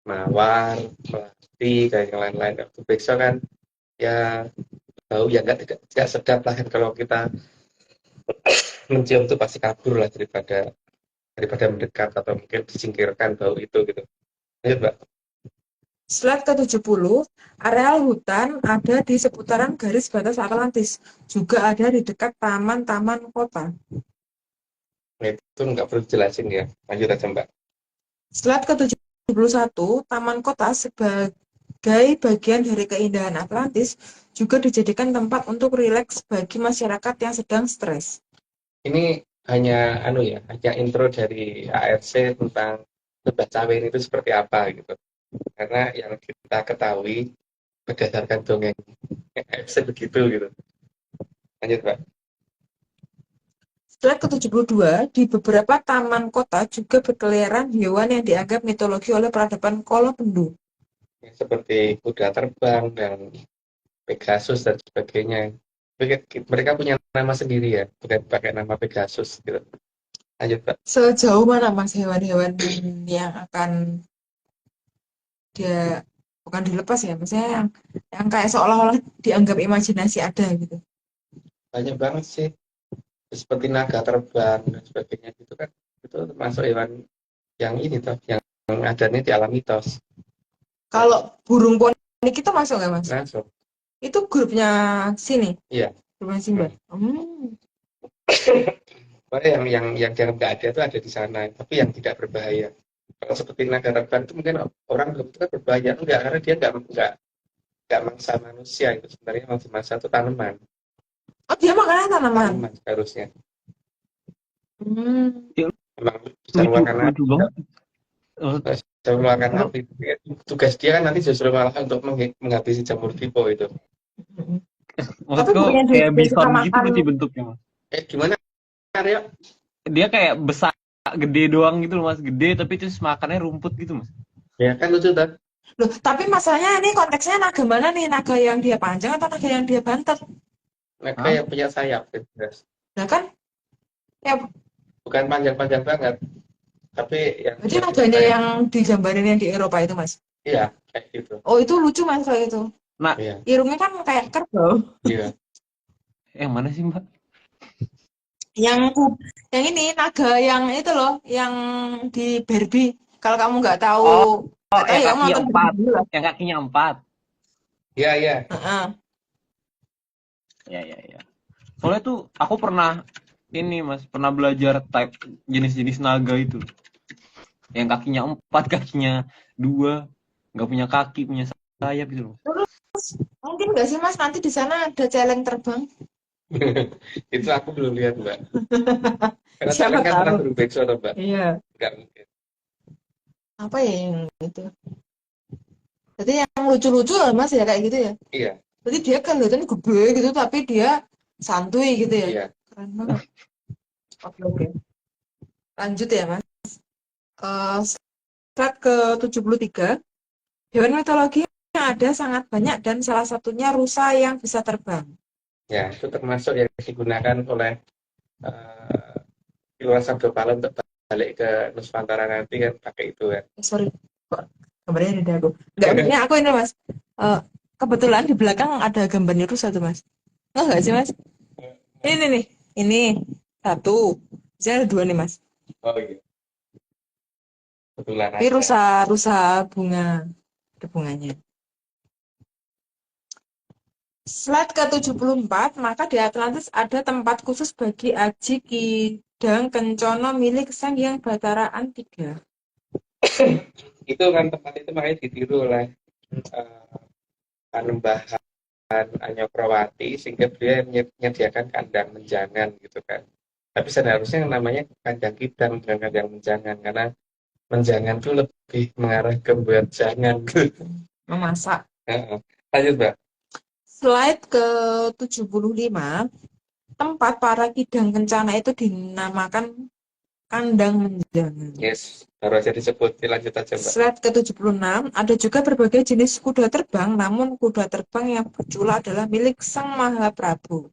C: mawar, melati, dan yang lain-lain. Kalau diperiksa kan ya bau ya tidak sedap lah kan kalau kita mencium tuh pasti kabur lah daripada mendekat atau mungkin disingkirkan bau itu gitu. Lanjut, Mbak.
B: Slide ke-70, areal hutan ada di seputaran garis batas Atlantis, juga ada di dekat taman-taman kota.
C: Nah, itu nggak perlu jelasin ya. Lanjut aja, Mbak.
B: Slide ke-71, taman kota sebagai bagian dari keindahan Atlantis juga dijadikan tempat untuk rileks bagi masyarakat yang sedang stres.
C: Ini hanya hanya intro dari ARC tentang Lembah Cawen itu seperti apa gitu. Karena yang kita ketahui berdasarkan dongeng ARC begitu gitu. Lanjut, Mbak.
B: Slide ke-72, di beberapa taman kota juga berkeliaran hewan yang dianggap mitologi oleh peradaban Kolopendu.
C: Seperti kuda terbang dan Pegasus dan sebagainya. Mereka punya nama sendiri ya, bukan pakai nama Pegasus gitu. Lanjut, Pak.
B: Sejauh mana Mas hewan-hewan yang akan dia bukan dilepas ya, maksudnya yang kayak seolah-olah dianggap imajinasi ada gitu.
C: Banyak banget sih. Seperti naga terbang dan sebagainya gitu kan. Itu termasuk hewan yang ini toh, yang adanya di alam mitos.
B: Kalau burung ponik itu masuk nggak Mas?
C: Masuk.
B: Itu grupnya sini,
C: Iya.
B: grupnya Simba.
C: Pokoknya yang dianggap nggak ada itu ada di sana, tapi yang tidak berbahaya. Kalau seperti naga terbang itu mungkin orang belum itu kan berbahaya, enggak, karena dia nggak mangsa manusia, itu sebenarnya mangsa itu tanaman.
B: Oh dia makannya tanaman.
C: Tanaman seharusnya.
B: Hmm.
C: Memang bisa mengeluarkan api,
A: lucu banget.
C: bisa mengeluarkan api. Tugas dia kan nanti justru malah untuk menghabisi jamur tipe itu.
A: Maksudku
B: bukannya dia
A: kayak bison
B: suka
A: gitu
B: makan.
A: berarti bentuknya, Mas.
C: Gimana, Aryo?
A: Dia kayak besar, gede doang gitu loh, Mas. Gede tapi terus makannya rumput gitu, Mas.
C: Ya kan lucu kan?
B: Loh, tapi masalahnya ini konteksnya naga mana nih? Naga yang dia panjang atau naga yang dia bantet?
C: Naga yang punya sayap, jelas.
B: Nah kan, ya
C: Bukan panjang-panjang banget, tapi yang
B: berarti naganya
C: sayap.
B: yang digambarin yang di Eropa itu Mas?
C: Iya, kayak gitu.
B: Oh itu lucu Mas kalau itu.
A: Nah,
C: Iya.
B: Irungnya kan kayak kerbau.
C: Iya.
A: yang mana sih, Mbak?
B: Yang ini naga yang itu loh, yang di Barbie. Kalau kamu nggak tahu,
A: Oh, yang
B: ya kamu
A: kakinya
B: nonton
A: 4.
B: Barbie dulu lah.
A: Yang kakinya 4.
C: Iya, iya.
A: Ya. Soalnya tuh aku pernah ini, Mas, pernah belajar type jenis-jenis naga itu. Yang kakinya 4, kakinya 2, nggak punya kaki, punya sayap gitu loh.
B: Mungkin nggak sih Mas nanti di sana ada celeng terbang?
C: Itu aku belum lihat, Mbak. Karena
B: Siapa
C: celeng kan
B: tahu.
C: pernah berbeda, Mbak.
B: Iya.
C: Nggak mungkin.
B: Apa ya yang itu? Jadi yang lucu-lucu lah Mas ya kayak gitu ya.
C: Iya.
B: Berarti dia kelihatan gede gitu tapi dia santuy gitu ya.
C: Iya.
B: Keren banget. Oke. Lanjut ya Mas. Slide ke-73. Hewan mitologi yang ada sangat banyak dan salah satunya rusa yang bisa terbang.
C: Ya, itu termasuk yang digunakan oleh luar Sabdo untuk balik ke Nusantara nanti kan pakai itu kan.
B: Sorry, kok gambarnya ada aku. Enggak, aku ini Mas. Kebetulan di belakang ada gambarnya rusa tuh Mas. Enggak sih Mas? Ini nih. Ini satu. Bisa ada 2 nih Mas.
C: Oh iya. Kebetulan
B: Ini
C: aja.
B: rusa bunga. Ada bunganya. Slide ke-74, maka di Atlantis ada tempat khusus bagi Aji Kidang Kencono milik Sang Hyang Bataraan III.
C: Itu kan tempat itu makanya ditiru oleh Panembahan Anyokrawati sehingga dia menyediakan kandang menjangan gitu kan. Tapi seharusnya namanya kandang kidang bukan kandang menjangan karena menjangan itu lebih mengarah ke buat jangan.
B: Memasak.
C: Lanjut, Mbak.
B: Slide ke-75, tempat para kidang kencana itu dinamakan kandang menjangan.
C: Yes, baru aja disebut. Lanjut aja, Mbak.
B: Slide ke-76, ada juga berbagai jenis kuda terbang, namun kuda terbang yang bercula adalah milik Sang Mahaprabu.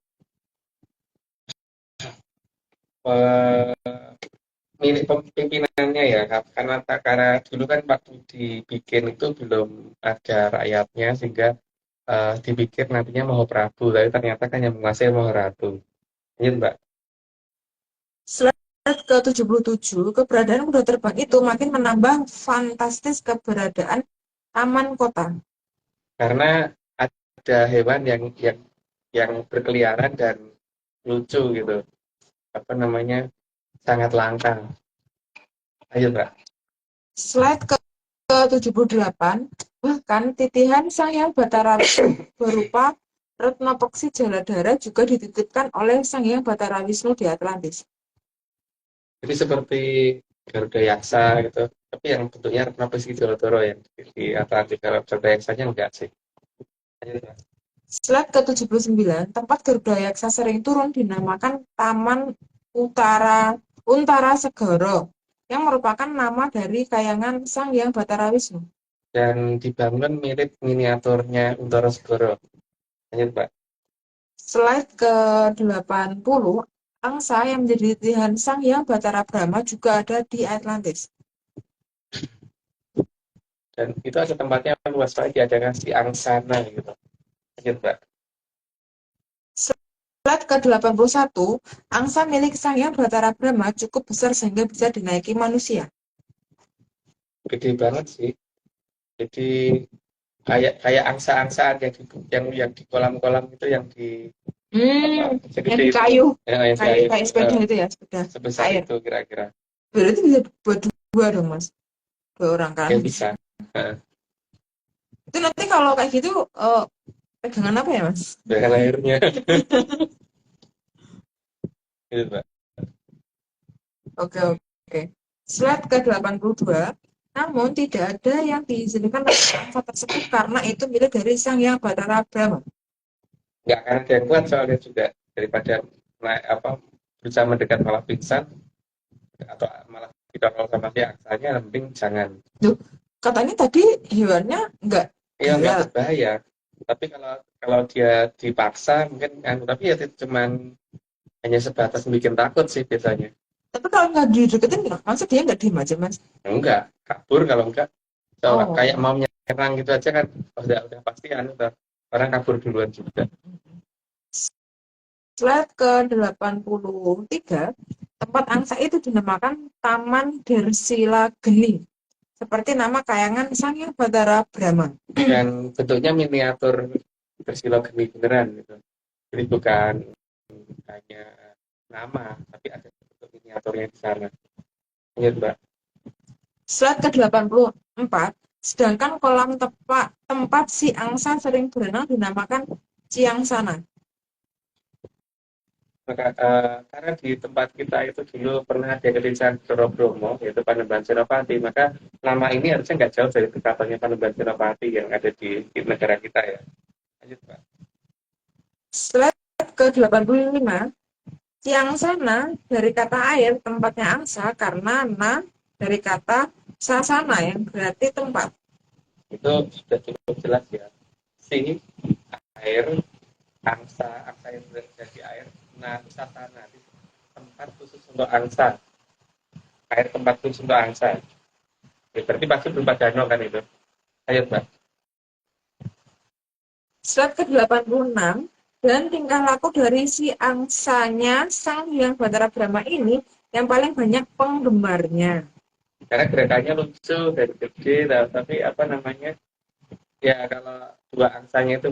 C: Milik pimpinannya ya, karena dulu kan waktu dibikin itu belum ada rakyatnya sehingga dipikir nantinya Mahaprabu, tapi ternyata kan yang menguasai Maharatu. Lanjut, Mbak.
B: ke-77, keberadaan kuda terbang itu makin menambah fantastis keberadaan taman kota.
C: Karena ada hewan yang berkeliaran dan lucu gitu. Apa namanya? Sangat langka. Ayo, Mbak.
B: Slide ke-78, bahkan titihan Sang Hyang Batara berupa Retna Peksi Jaladhara juga dititipkan oleh Sang Hyang Batara Wisnu di Atlantis.
C: Jadi seperti Garuda Yaksa gitu. Tapi yang bentuknya Retna Peksi Jaladhara yang di Atlantik. Kalau Garuda Yaksanya enggak sih. Ayo, Mbak.
B: Slide ke-79, tempat Garuda Yaksa sering turun dinamakan Taman Untara Segara, yang merupakan nama dari kayangan Sang Hyang Batara Wisnu.
C: Dan dibangun mirip miniaturnya Untara Segara. Lanjut, Mbak.
B: Slide ke-80, angsa yang menjadi titihan Sang Hyang Batara Brahma juga ada di Atlantis.
C: Dan itu ada tempatnya luas lagi, ada ngasih angsana gitu. Lanjut, Mbak.
B: Slide ke-81, angsa milik Sang Hyang Batara Brahma cukup besar sehingga bisa dinaiki manusia.
C: Gede banget sih. Jadi kayak angsa-angsaan yang di kolam-kolam itu yang di
B: Yang
C: segede
B: di
C: itu.
B: kayu,
C: Ya, yang di
B: kayu
C: air.
B: kayak sepeda itu ya, sepeda
C: Sebesar
B: air.
C: itu kira-kira.
B: Berarti bisa buat dua dong, Mas. Dua orang kan.
C: Ya bisa.
B: Itu nanti kalau kayak gitu pegangan apa ya, Mas?
C: Dengan airnya. Gitu, Mbak.
B: Oke. Slide ke-82, namun tidak ada yang diizinkan oleh angsa tersebut karena itu milik dari Sang Hyang Batara Brahma.
C: Nggak akan ada yang kuat soalnya juga. Daripada berusaha mendekat malah pingsan atau malah didorong sama si angsanya, mending jangan.
B: Katanya tadi hewannya nggak
C: Iya, nggak
B: galak.
C: berbahaya. Tapi kalau dia dipaksa mungkin tapi ya cuman hanya sebatas bikin takut sih biasanya.
B: Tapi kalau nggak dideketin, masa dia nggak diem aja, Mas?
C: Enggak, kabur kalau enggak.
B: Oh.
C: Kayak mau menyerang gitu aja kan udah pasti orang kabur duluan juga.
B: Slide ke-83, tempat angsa itu dinamakan Taman Dersila Geni, seperti nama kayangan Sang Hyang Batara Brahma.
C: Dan bentuknya miniatur bersilogeni beneran gitu. Jadi bukan hanya nama, tapi ada bentuk miniaturnya di sana. Ingat, Mbak.
B: Slide ke-84, sedangkan kolam tempat si angsa sering berenang dinamakan Ciangsana.
C: Karena di tempat kita itu dulu pernah ada kedesaan Bromo, yaitu Panembahan Senopati, maka nama ini harusnya nggak jauh dari keratonnya Panembahan Senopati yang ada di negara kita ya. Lanjut, Pak.
B: Slide ke-85, Ciangsana dari kata air, tempatnya angsa, karena na dari kata sasana yang berarti tempat.
C: Itu sudah cukup jelas ya. Si air, angsa yang berada di air, nah sasana tempat khusus untuk angsa. Air tempat khusus untuk angsa. Ya, berarti pasti berupa danau kan itu. Ayo, Mbak.
B: Slide ke-86, dan tingkah laku dari si angsanya Sang Hyang Batara Brahma ini yang paling banyak penggemarnya.
C: Karena gerakannya lucu dan gede, tapi ya kalau dua angsanya itu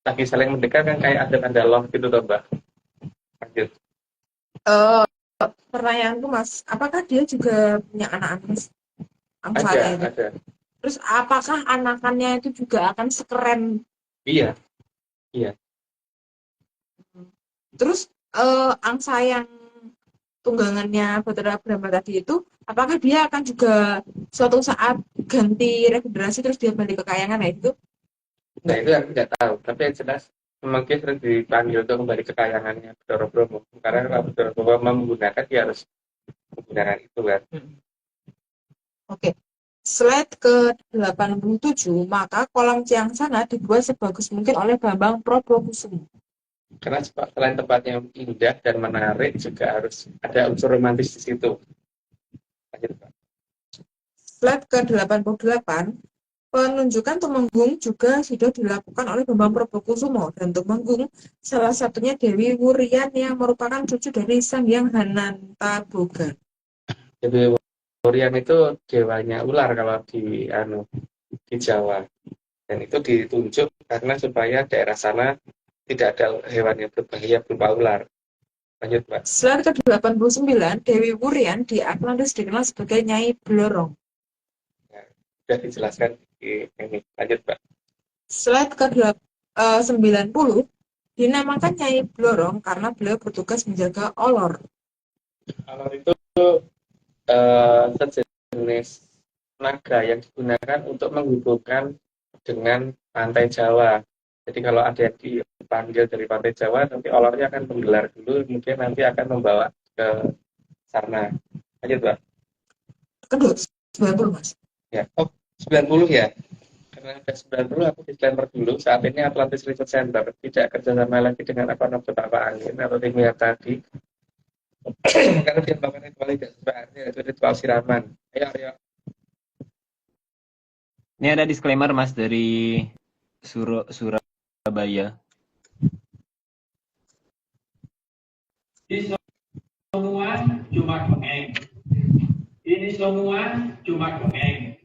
C: lagi saling mendekat kan kayak ada tanda love gitu toh, Mbak. Lanjut.
B: Pertanyaanku, Mas, apakah dia juga punya anak-anak angsanya itu?
C: Ada.
B: Terus apakah anakannya itu juga akan sekeren?
C: Iya.
B: Terus angsa yang tunggangannya Batara Brahma tadi itu, apakah dia akan juga suatu saat ganti regenerasi terus dia balik ke kayangan ya itu?
C: Nah itu aku nggak tahu, tapi yang jelas memang dia sering dipanggil untuk kembali ke kayangannya Bathara Brahma. Karena kalau Bathara Brahma menggunakan, dia harus menggunakan itu kan.
B: Oke. Slide ke-87, maka kolam Ciangsana dibuat sebagus mungkin oleh Bambang Proboskusumo.
C: Karena selain tempatnya indah dan menarik, juga harus ada unsur romantis di situ. Lanjut, Pak.
B: Slide ke-88, Penunjukan Tumenggung juga sudah dilakukan oleh Bambang Prabokusumo, dan Tumenggung salah satunya Dewi Wurian yang merupakan cucu dari Sang Hyang Hanantaboga.
C: Jadi Wurian itu dewanya ular kalau di Jawa. Dan itu ditunjuk karena supaya daerah sana tidak ada hewan yang berbahaya berupa ular. Lanjut, Mbak.
B: Slide ke-89, Dewi Wurian di Atlantis dikenal sebagai Nyai Blorong.
C: Sudah dijelaskan di ini. Lanjut, Mbak.
B: Slide ke-90, dinamakan Nyai Blorong karena beliau bertugas menjaga olor.
C: Alor itu sejenis naga yang digunakan untuk menghubungkan dengan pantai Jawa. Jadi kalau ada yang dipanggil dari pantai Jawa, nanti olornya akan menggelar dulu, kemudian nanti akan membawa ke sana. Lanjut, Mbak.
B: Kedua, 90, Mas.
C: Ya. Oh, 90 ya. Karena ada 90, aku disclaimer dulu. Saat ini Atlantis Research Center tidak kerjasama lagi dengan Bapak Angin atau tim yang tadi. Karena dia melakukan ritual tidak sesuai, yaitu ritual siraman. Ayo.
A: Ini ada disclaimer Mas dari Surabaya.
E: Ini semua cuma dongeng. Ini semua cuma dongeng.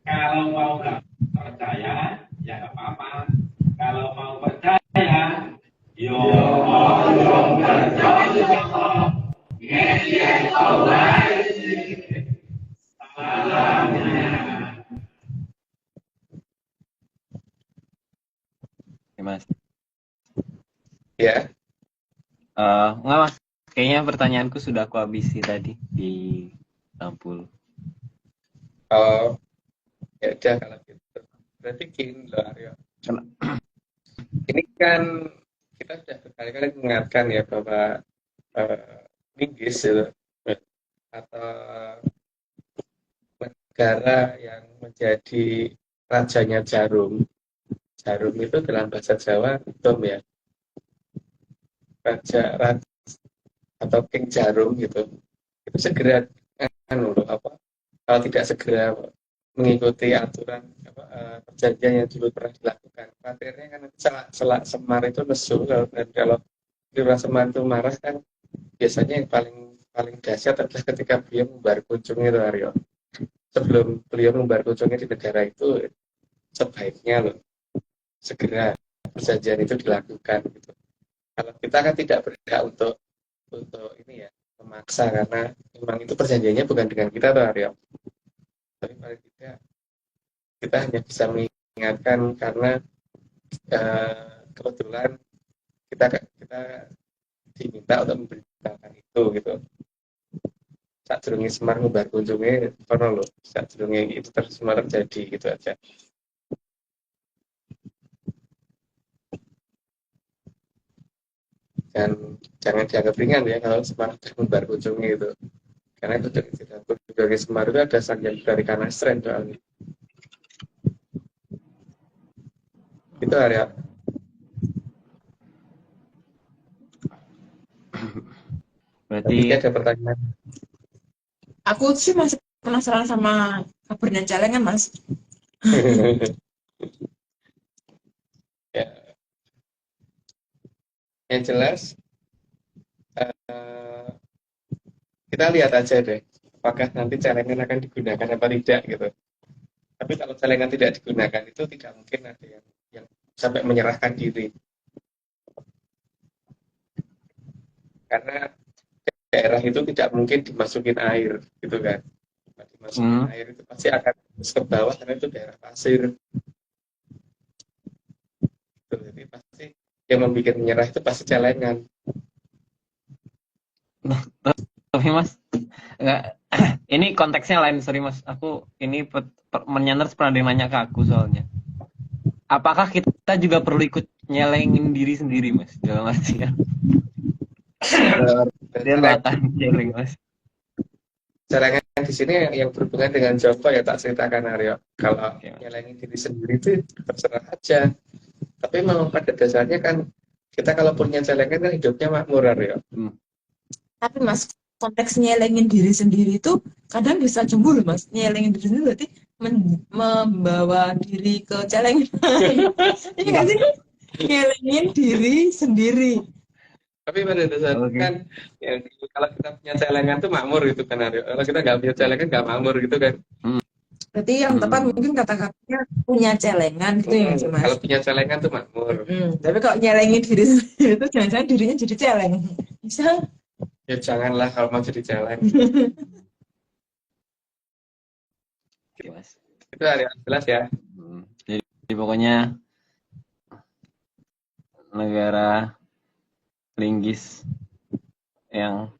E: Kalau mau nggak percaya, ya nggak apa-apa. Kalau mau percaya, yo percaya. Yes, alright. Salamnya.
A: Mas.
C: Ya.
A: Enggak Mas, kayaknya pertanyaanku sudah aku habisi tadi di 60.
C: Oh, ya udah kalau gitu. Berarti gini loh, Aryo. Ini kan kita sudah berkali-kali mengingatkan ya bahwa Minggis itu atau negara yang menjadi rajanya Jarum. Jarum itu dalam bahasa Jawa dom ya. Raja atau King Jarum gitu. Itu segera kalau tidak segera mengikuti aturan perjanjian yang dulu pernah dilakukan. Akhirnya kan Selak Semar itu nesu, dan kalau Lurah Semar itu marah kan biasanya yang paling dahsyat adalah ketika beliau membar kunjung itu, Aryo. Sebelum beliau membar kunjungnya di negara itu, sebaiknya loh segera perjanjian itu dilakukan gitu. Kalau kita kan tidak berhak untuk ini ya, memaksa, karena memang itu perjanjiannya bukan dengan kita tuh, Aryo. Tapi paling tidak kita hanya bisa mengingatkan karena kebetulan kita diminta untuk memberitakan itu gitu. Saat durunge Semar membar kunjungnya kono loh, saat durunge itu Semar terjadi gitu aja. Dan jangan dianggap ringan ya kalau Semar membar kunjungnya itu, karena itu dari Semar itu ada Sang Hyang dari Kanastren soalnya. Itu Arya.
A: Berarti
C: ada pertanyaan.
B: Aku sih masih penasaran sama kabarnya Celengan, Mas.
C: Ya. Yang jelas kita lihat aja deh apakah nanti Celengan akan digunakan apa tidak gitu. Tapi kalau Celengan tidak digunakan itu tidak mungkin ada yang sampai menyerahkan diri, karena daerah itu tidak mungkin dimasukin air gitu kan. Dimasukin air itu pasti akan ke bawah karena itu daerah pasir. Jadi pasti yang membuat menyerah itu pasti Celengan.
A: Tapi Mas, enggak, ini konteksnya lain, sorry Mas. Aku ini menyandar pernah nanya ke aku soalnya. Apakah kita juga perlu ikut nyelengin diri sendiri, Mas? Dalam artian dia akan nyeleng, Mas.
C: Celengan di sini yang berhubungan dengan Joko ya tak ceritakan, Aryo. Kalau nyelengin diri sendiri itu terserah aja. Tapi memang pada dasarnya kan kita kalau punya celengan kan hidupnya makmur, Aryo.
B: Tapi Mas, konteks nyelengin diri sendiri itu kadang bisa cemburu, Mas. Nyelengin diri sendiri berarti membawa diri ke celengan. Iya nggak sih? Ngelengin diri sendiri.
C: Tapi pada dasarnya
A: Oke.
C: kan ya, kalau kita punya celengan tuh makmur gitu kan Aryo. Kalau kita nggak punya celengan nggak makmur gitu kan.
B: Berarti yang tepat mungkin kata-katanya punya celengan gitu ya sih Mas.
C: Kalau punya celengan tuh makmur.
B: Tapi kalau nyelengin diri sendiri itu jangan-jangan dirinya jadi celeng. Bisa?
C: Ya janganlah kalau mau jadi celeng.
A: Oke, Mas.
C: Itu Aryo jelas ya.
A: Jadi pokoknya negara linggis yang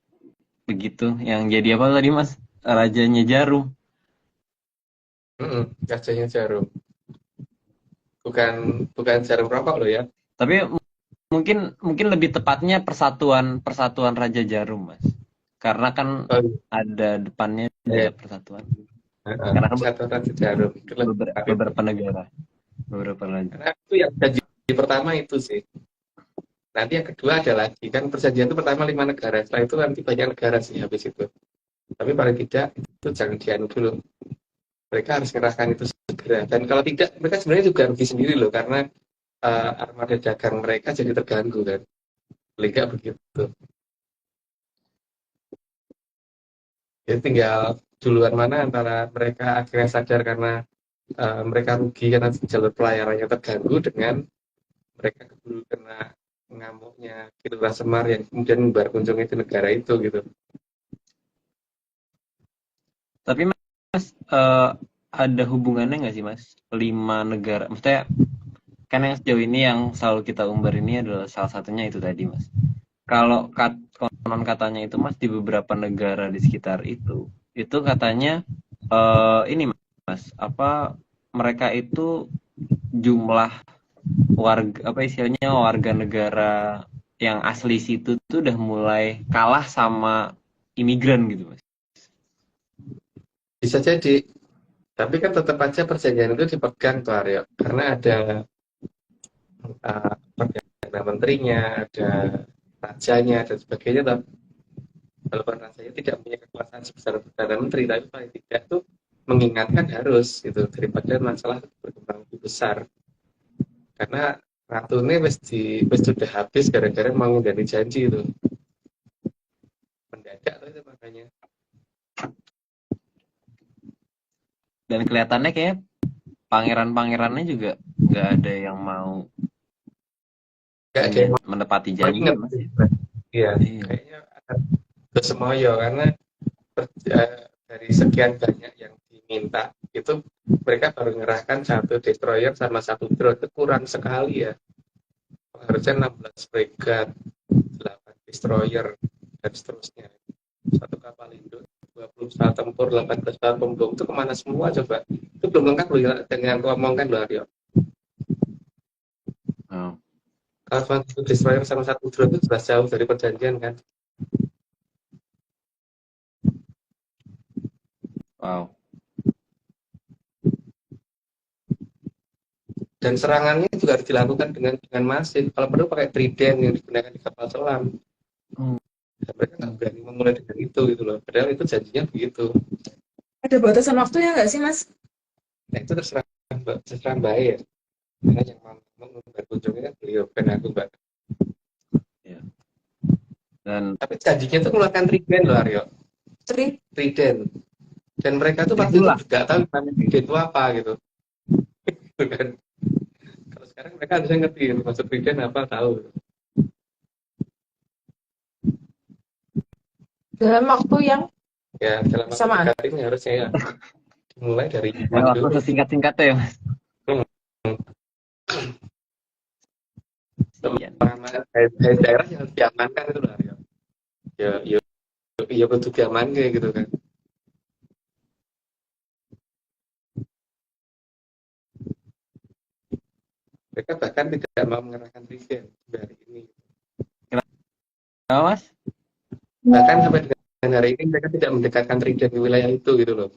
A: begitu, yang jadi apa tadi Mas? Rajanya jarum.
C: Kacanya jarum. Bukan jarum rokok loh ya.
A: Tapi mungkin lebih tepatnya persatuan Raja Jarum, Mas. Karena kan ada depannya ada persatuan. Karena kan
C: Persatuan Raja Jarum.
A: beberapa negara. Beberapa raja.
C: Karena itu yang perjanjian pertama itu sih. Nanti yang kedua ada lagi kan perjanjian itu pertama 5 negara. Setelah itu nanti banyak negara sih habis itu. Tapi paling tidak itu jangan dianu dulu. Mereka harus mengerahkan itu segera. Dan kalau tidak, mereka sebenarnya juga rugi sendiri loh karena armada dagang mereka jadi terganggu kan. Liga begitu. Jadi tinggal duluan mana antara mereka akhirnya sadar karena mereka rugi karena jalur pelayarannya terganggu dengan mereka keburu kena ngamuknya Kilurah Semar yang kemudian membar kunjungi di negara itu gitu.
A: Tapi Mas ada hubungannya nggak sih Mas? 5 negara, maksudnya kan yang sejauh ini yang selalu kita umbar ini adalah salah satunya itu tadi Mas. Kalau konon katanya itu Mas di beberapa negara di sekitar itu katanya ini Mas, apa mereka itu jumlah warga apa istilahnya warga negara yang asli situ tuh udah mulai kalah sama imigran gitu Mas.
C: Bisa jadi. Tapi kan tetap aja perjanjian itu dipegang tuh Aryo. Karena ada Perdana Menterinya, ada rajanya, dan sebagainya. Walaupun rajanya tidak punya kekuasaan sebesar Perdana Menteri, tapi paling tidak tuh mengingatkan harus gitu daripada masalah berkembang lebih besar. Karena ratunya sudah habis gara-gara mau ngundani janji itu. Mendadak tuh itu makanya.
A: Dan kelihatannya kayak pangeran-pangerannya juga nggak ada yang mau menepati janji.
C: Iya, kayaknya ada semuanya karena dari sekian banyak yang diminta itu mereka baru mengerahkan 1 destroyer sama 1 drone, itu kurang sekali ya. Harusnya 16 fregat, 8 destroyer dan seterusnya. 1 kapal induk, 20 pesawat tempur, 18 pesawat pembom, itu kemana semua coba? Itu belum lengkap loh ya, dengan aku omongkan loh Aryo. Kalau 1 destroyer sama 1 drone itu jelas jauh dari perjanjian kan.
A: Wow.
C: Dan serangannya juga harus dilakukan dengan masif. Kalau perlu pakai trident yang digunakan di kapal selam. Mereka nggak berani memulai dengan itu gitu loh. Padahal itu janjinya begitu.
B: Ada batasan waktunya nggak sih Mas?
C: Nah itu terserah Mbak ya. Karena yang mau berkunjungnya kan beliau, bukan aku Mbak.
A: Ya. Dan
C: tapi janjinya itu mengeluarkan trident loh Aryo. Trident. Dan mereka tuh pasti nggak tahu namanya trident itu apa gitu. Kan? Kalau sekarang mereka harusnya ngerti maksud trident apa tahu.
B: Dalam waktu yang
C: dalam waktu dekat ini harusnya ya dimulai dari
A: waktu singkat-singkatnya ya Mas.
C: Daerah yang harus diamankan itu lah ya bentuk diamankan kayak gitu kan. Mereka bahkan tidak mau mengerahkan trident hari ini.
A: Kenapa Mas?
C: Bahkan sampai dengan hari ini mereka tidak mendekatkan trident di wilayah itu gitu loh.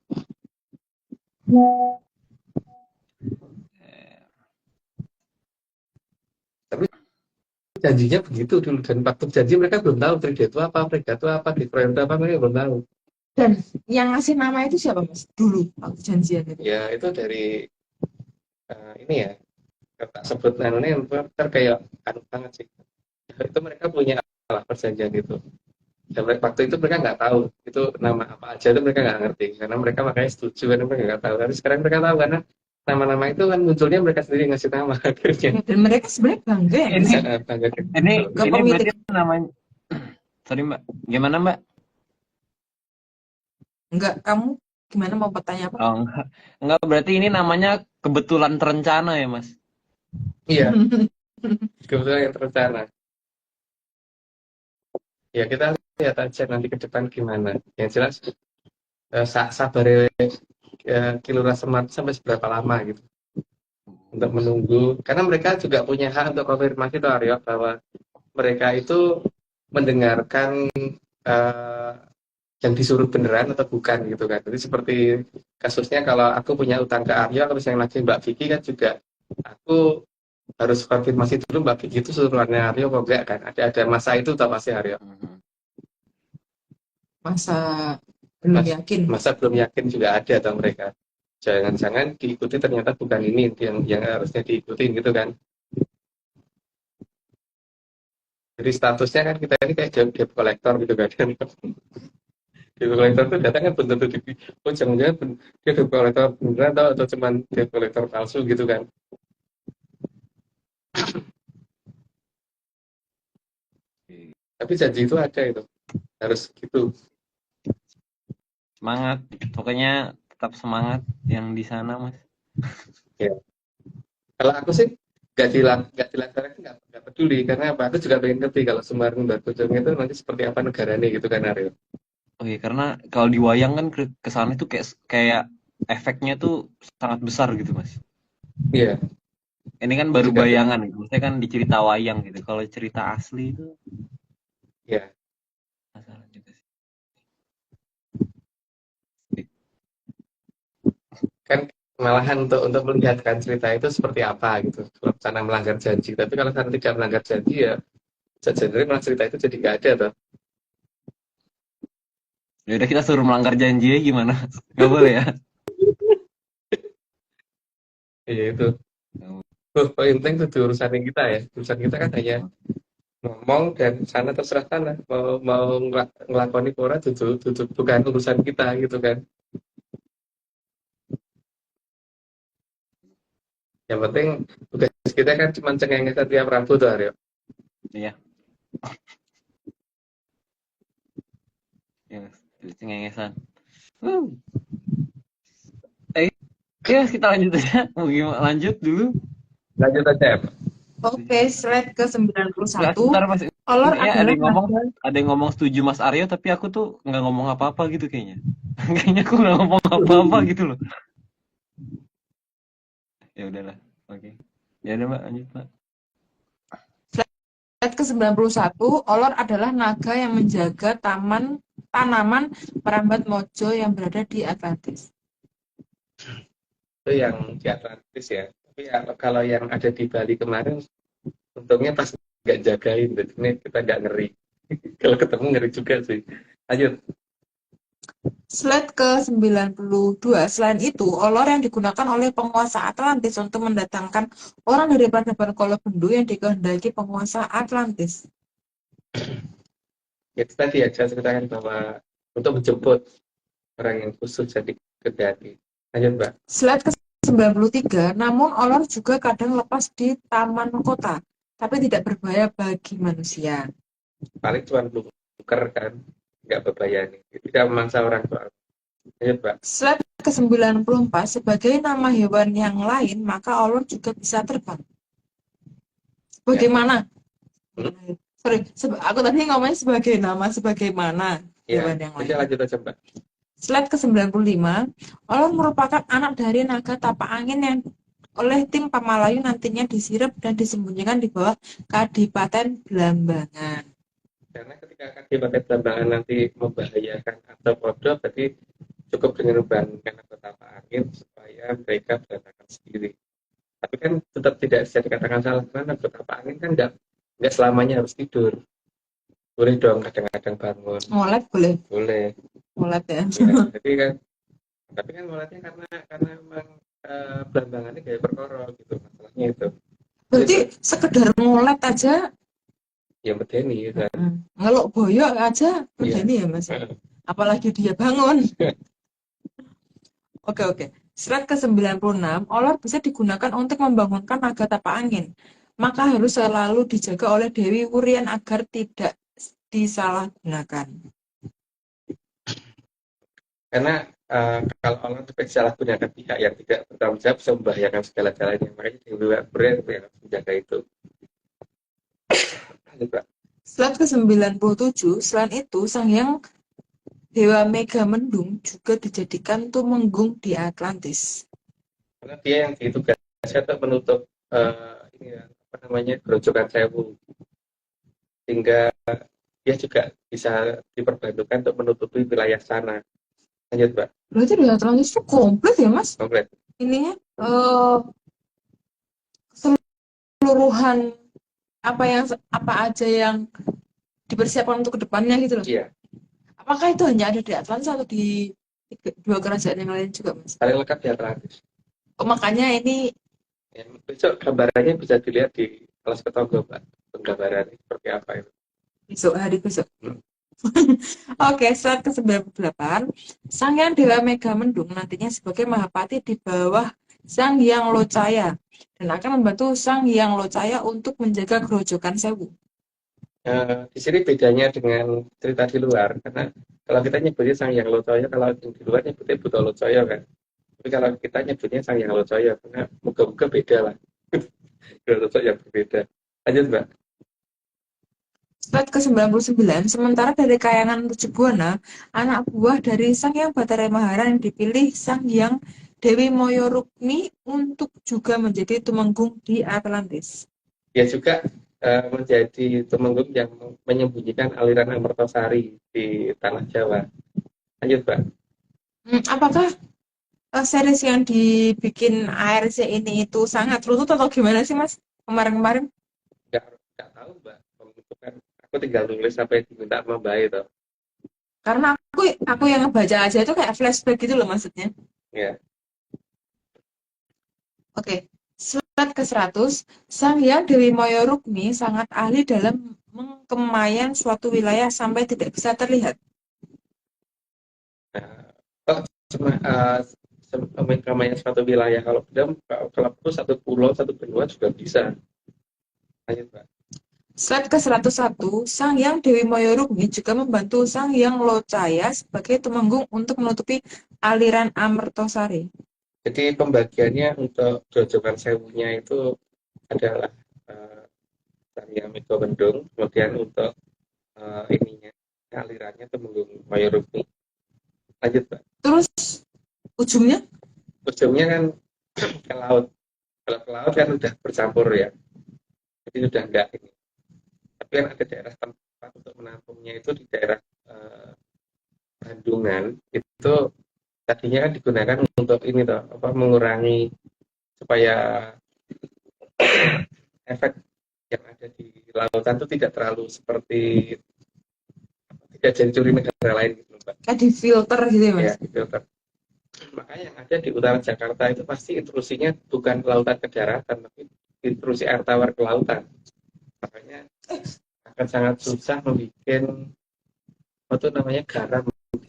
C: Tapi janjinya begitu dulu, dan waktu janji mereka belum tahu trident itu apa, fregat itu apa, destroyer itu apa, mereka belum tahu.
B: Dan yang ngasih nama itu siapa Mas? Dulu waktu janjian itu.
C: Ya itu dari ini ya, tak sebut namanya ntar kayak anu banget sih. Itu mereka punya lah perjanjian itu. Dan waktu itu mereka nggak tahu itu nama apa aja, itu mereka nggak ngerti karena mereka makanya setuju karena mereka nggak tahu. Tapi sekarang mereka tahu karena nama-nama itu kan munculnya mereka sendiri ngasih nama akhirnya.
B: Ya, dan mereka sebenarnya bangga ya Mas.
A: Ini
C: Bangga
A: ini
B: Kepemilikan.
A: berarti namanya, sorry Mbak, gimana Mbak?
B: Enggak, kamu gimana mau bertanya apa?
A: Oh, enggak berarti ini namanya kebetulan terencana ya Mas?
C: Iya, kebetulan yang terencana. Ya kita lihat aja nanti ke depan gimana. Yang jelas sabar Kilura Semar sampai seberapa lama gitu untuk menunggu, karena mereka juga punya hak untuk konfirmasi tuh Aryo, bahwa mereka itu mendengarkan eh, yang disuruh beneran atau bukan gitu kan. Jadi seperti kasusnya kalau aku punya utang ke Aryo, kalau misalnya lagi Mbak Vicky kan juga aku harus konfirmasi dulu Mbak Vicky itu suruhannya Aryo kok enggak kan. Ada masa itu tak pasti Aryo.
B: Masa belum yakin.
C: Masa belum yakin juga ada atau mereka. Jangan-jangan diikuti ternyata bukan ini yang harusnya diikuti gitu kan. Jadi statusnya kan kita ini kayak debt collector gitu kan. Debt collector itu datang kan belum tentu oh jangan-jangan dia debt collector beneran atau cuman debt collector palsu gitu kan. Tapi janji itu ada itu. Harus gitu.
A: Semangat, pokoknya tetap semangat yang di sana Mas.
C: Ya. Kalau aku sih nggak dilaksanakan nggak peduli karena apa? Aku juga pengen ngerti kalau Semarang dan Bojong itu nanti seperti apa negaranya gitu kan Ariel.
A: Oke, karena kalau di wayang kan ke sana itu kayak efeknya tuh sangat besar gitu Mas.
C: Iya.
A: Ini kan baru
C: Juga,
A: bayangan gitu. Maksudnya kan di cerita wayang gitu. Kalau cerita asli itu
C: ya.
A: masalah juga sih.
C: Kan malahan untuk melihatkan cerita itu seperti apa gitu. Kalau sana melanggar janji, tapi kalau sana tidak melanggar janji ya jadi malah cerita itu jadi nggak ada tuh.
A: Ya udah kita suruh melanggar janji ya gimana? Nggak boleh ya?
C: Iya itu. Paling penting itu urusan kita ya. Urusan kita kan hanya ngomong dan sana terserah sana mau ngelakoni pora tutup bukan urusan kita gitu kan. Yang penting tugas kita kan cuma cengengesan tiap Rabu tuh Aryo.
A: Iya. Ya, cengengesan. Ya kita lanjut aja. Mau gimana? Lanjut dulu.
C: Lanjut aja ya.
B: Oke, slide ke 91.
A: Sebentar Mas.
B: Olor
A: Ya,
B: adalah
A: ada yang ngomong setuju Mas Aryo, tapi aku tuh nggak ngomong apa-apa gitu kayaknya. Kayaknya aku nggak ngomong apa-apa gitu loh. Ya udahlah. Oke. Ya udah Mbak, lanjut Mbak.
B: Slide ke 91. Olor adalah naga yang menjaga tanaman merambat mojo yang berada di Atlantis.
C: Itu yang di Atlantis ya. Tapi ya, kalau yang ada di Bali kemarin untungnya pas nggak jagain, jadi ini kita nggak ngeri. Kalau ketemu ngeri juga sih. Lanjut.
B: Slide ke 92. Selain itu, olor yang digunakan oleh penguasa Atlantis untuk mendatangkan orang dari peradaban Kolobendu yang dikehendaki penguasa Atlantis.
C: Ya, itu tadi ya saya ceritakan bahwa untuk menjemput orang yang khusus jadi kendaki. Lanjut Mbak.
B: Slide ke 93. Namun olor juga kadang lepas di taman kota, tapi tidak berbahaya bagi manusia.
C: Paling cuma buker kan, nggak berbahaya nih. Tidak memangsa orang soal. Lanjut Mbak.
B: Slide ke 94. Sebagai nama hewan yang lain, maka olor juga bisa terbang. Bagaimana? Sorry, aku tadi ngomongnya sebagai nama, sebagaimana hewan yang lain.
C: Lanjut aja Mbak.
B: Slide ke 95. Olor merupakan anak dari naga tapak angin yang oleh tim Pamalayu nantinya disirep dan disembunyikan di bawah Kadipaten Blambangan.
C: Karena ketika Kadipaten Blambangan nanti membahayakan atau bodoh, berarti cukup dengan membangunkan naga tapak angin supaya mereka berantakan sendiri. Tapi kan tetap tidak bisa dikatakan salah, karena naga tapak angin kan nggak selamanya harus tidur. Boleh dong kadang-kadang bangun.
B: Ngolet boleh.
C: Boleh.
B: Ngolet ya.
C: Ya, tapi kan ngoletnya karena memang belambangannya kayak perkara gitu masalahnya itu.
B: Berarti sekedar ngolet aja,
C: Ya medeni kan.
B: ngeluk boyok aja
C: Iya.
B: berdeni ya Mas. Apalagi dia bangun. Oke. Slide ke-96, oler bisa digunakan untuk membangunkan naga tapak angin. Maka harus selalu dijaga oleh Dewi Wurian agar tidak disalahgunakan.
C: Karena kalau Allah disalahgunakan pihak yang tidak bertanggung jawab bisa membahayakan segala-galanya. Makanya Dewi Wurian yang harus menjaga itu.
B: Slide ke-97, selain itu Sang Hyang Dewa Megamendung juga dijadikan tumenggung di Atlantis.
C: Karena dia yang ditugaskan untuk menutup Grojogan Sewu, sehingga dia juga bisa diperbantukan untuk menutupi wilayah sana. Lanjut, Mbak.
B: Berarti di Atlantis itu komplit ya Mas?
C: Komplit.
B: Ininya keseluruhan apa aja yang dipersiapkan untuk kedepannya gitu loh.
C: Iya.
B: Apakah itu hanya ada di Atlantis atau di dua kerajaan yang lain juga Mas?
C: Paling lengkap di Atlantis.
B: Oh, makanya ini
C: Ya, besok gambarannya bisa dilihat di kelas ketonggo, Pak. Gambarannya seperti apa itu.
B: hari besok. Oke, slide ke-98. Sang Hyang Dewa Megamendung nantinya sebagai Mahapati di bawah Sang Hyang Locaya dan akan membantu Sang Hyang Locaya untuk menjaga Grojogan Sewu.
C: Di sini bedanya dengan cerita di luar, karena kalau kita nyebutnya Sang Hyang Locaya, kalau di luar nyebutnya Buto Locaya kan. Tapi kalau kita nyebutnya Sang Hyang Locaya, karena moga-moga beda lah. Sosok yang berbeda. Lanjut, Mbak.
B: Slide ke-99, sementara dari kayangan Tujubuana, anak buah dari Sang Hyang Batara Mahara yang dipilih Sang Hyang Dewi Moyorukmi untuk juga menjadi tumenggung di Atlantis.
C: Dia juga menjadi tumenggung yang menyembunyikan aliran Amertasari di tanah Jawa. Lanjut, Mbak.
B: Apakah series yang dibikin ARC ini itu sangat runut atau gimana sih Mas kemarin-kemarin?
C: Nggak tahu, Mbak. Pembentukan aku tinggal nulis sampai diminta sama Mbak itu.
B: Karena aku yang ngebaca aja itu kayak flashback gitu loh maksudnya.
C: Ya.
B: Oke. Slide ke-100, Sang Hyang Dewi Moyorukmi sangat ahli dalam mengkemayan suatu wilayah sampai tidak bisa terlihat.
C: Mengkemayan suatu wilayah, kalau satu pulau, satu benua juga bisa. Lanjut, Mbak.
B: Slide ke-101, Sang Hyang Dewi Moyorukmi juga membantu Sang Hyang Locaya sebagai tumenggung untuk menutupi aliran Amertasari.
C: Jadi pembagiannya untuk Grojogan Sewunya itu adalah Sang Hyang Megamendung, kemudian untuk alirannya Tumenggung Moyorukmi. Lanjut, Pak.
B: Terus ujungnya
C: kan ke laut. Kalau ke laut kan udah bercampur ya. Jadi sudah enggak ini. Tapi kan ada daerah tempat untuk menampungnya itu di daerah Bandungan itu tadinya kan digunakan untuk ini mengurangi supaya efek yang ada di lautan itu tidak terlalu seperti tidak jadi curi negara lain gitu, Mbak.
B: kayak di filter gitu ya Mas?
C: Ya, di filter. Makanya yang ada di utara Jakarta itu pasti intrusinya bukan lautan ke daratan, tapi intrusi air tawar ke lautan. Makanya akan sangat susah membuat garam di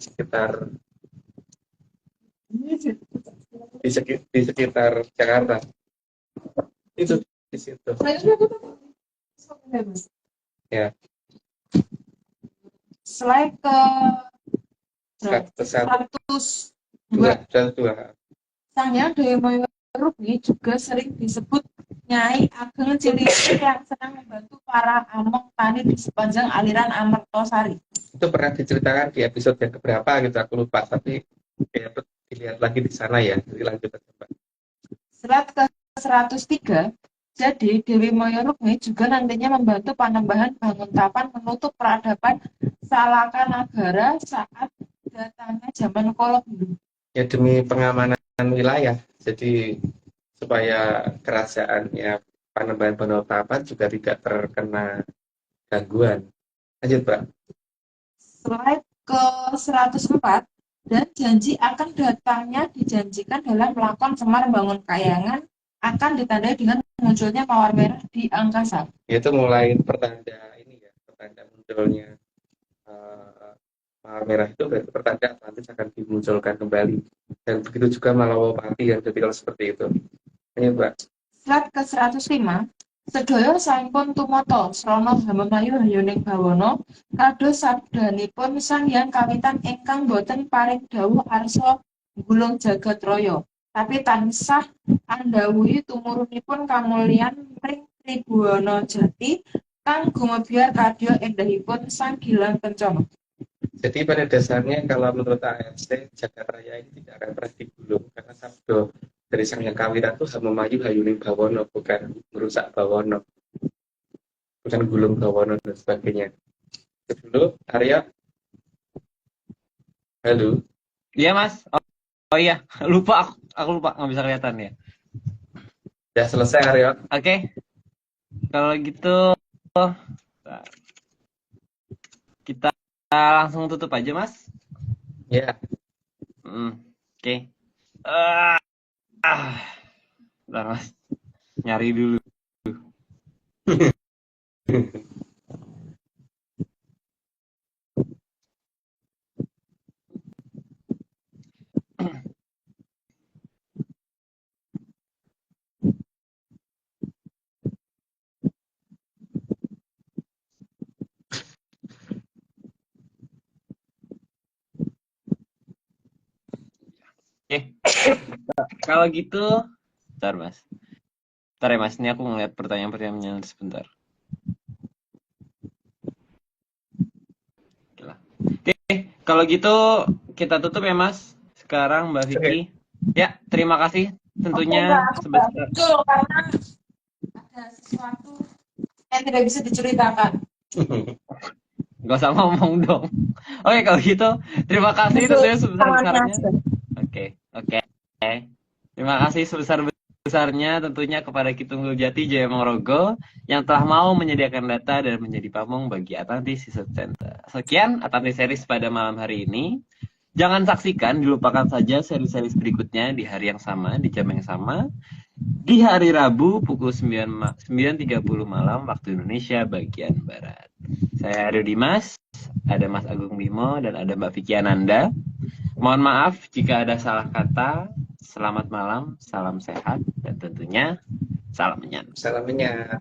C: sekitar Jakarta. Itu di situ. Ya.
B: Slide ke
C: 102.
B: Sang Hyang Dewi Moyorukmi juga sering disebut Nyai Ageng Cililitan yang senang membantu para among tani di sepanjang aliran Amertasari.
C: Itu pernah diceritakan di episode yang keberapa gitu, aku lupa, tapi ya, dilihat lagi di sana ya. Jadi lanjut aja, Mbak.
B: Slide ke 103, jadi Dewi Moyorukmi juga nantinya membantu Panembahan Banguntapan menutup peradaban Salakanagara saat datangnya zaman Kolobelu.
C: Ya demi pengamanan wilayah, jadi supaya kerajaannya Panembahan Banguntapan juga tidak terkena gangguan. Lanjut, Pak.
B: Slide ke 104. Dan janji akan datangnya dijanjikan dalam lakon Semar Bangun Kayangan akan ditandai dengan munculnya mawar merah di angkasa.
C: Itu mulai pertanda ini ya, pertanda munculnya mawar merah itu berarti pertanda Atlantis akan dimunculkan kembali. Dan begitu juga Malawapati yang tipikal seperti itu. Ini, Pak.
B: Slide ke 105. Sedaya sampun tumata srana Hamemayu Hayuning Bawana kados sabdanipun Sang Hyang Kawitan ingkang boten paring dawuh arsa gulung jagat raya, tapi tansah andhawuhi tumurunipun kamulyan ring Tribhuwana Jati kang gumebyar kadya endahipun Sang Gilang Kencana.
C: Jadi pada dasarnya kalau menurut AFC Jagat Raya ini tidak akan pernah digulung karena sabdo dari Sang Hyang Kawitan itu Hamemayu Hayuning Bawana, bukan merusak Bawana, bukan gulung Bawana dan sebagainya. Itu dulu, Arya. Halo.
A: Iya mas. Oh iya, lupa aku lupa nggak bisa kelihatan ya.
C: Sudah selesai, Arya.
A: Oke, kalau gitu kita langsung tutup aja mas.
C: Ya.
A: Oke. Bentar mas, nyari dulu. Oke. Kalau gitu, bentar mas. Bentar ya mas, ini aku ngeliat pertanyaan-pertanyaannya sebentar. Oke, kalau gitu kita tutup ya mas. Sekarang Mbak Vicky. Ya, terima kasih tentunya sebesar.
B: Betul, karena ada sesuatu yang tidak bisa diceritakan.
A: Gak usah ngomong dong. Oke, kalau gitu terima kasih tentunya sebesar-besarnya. Oke. Terima kasih sebesar-besarnya tentunya kepada Kitunggul Jati Jaya Morogo yang telah mau menyediakan data dan menjadi pamong bagi Atlantis Research Center. Sekian Atlantis Series pada malam hari ini. Jangan saksikan, dilupakan saja seri-seri berikutnya di hari yang sama, di jam yang sama, di hari Rabu pukul 9.30 malam waktu Indonesia bagian Barat. Saya Aryo Dimas, ada Mas Agung Bimo, dan ada Mbak Vicky Ananda. Mohon maaf jika ada salah kata. Selamat malam, salam sehat, dan tentunya salam menyan.
C: Salam menyan.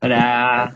A: Dadah.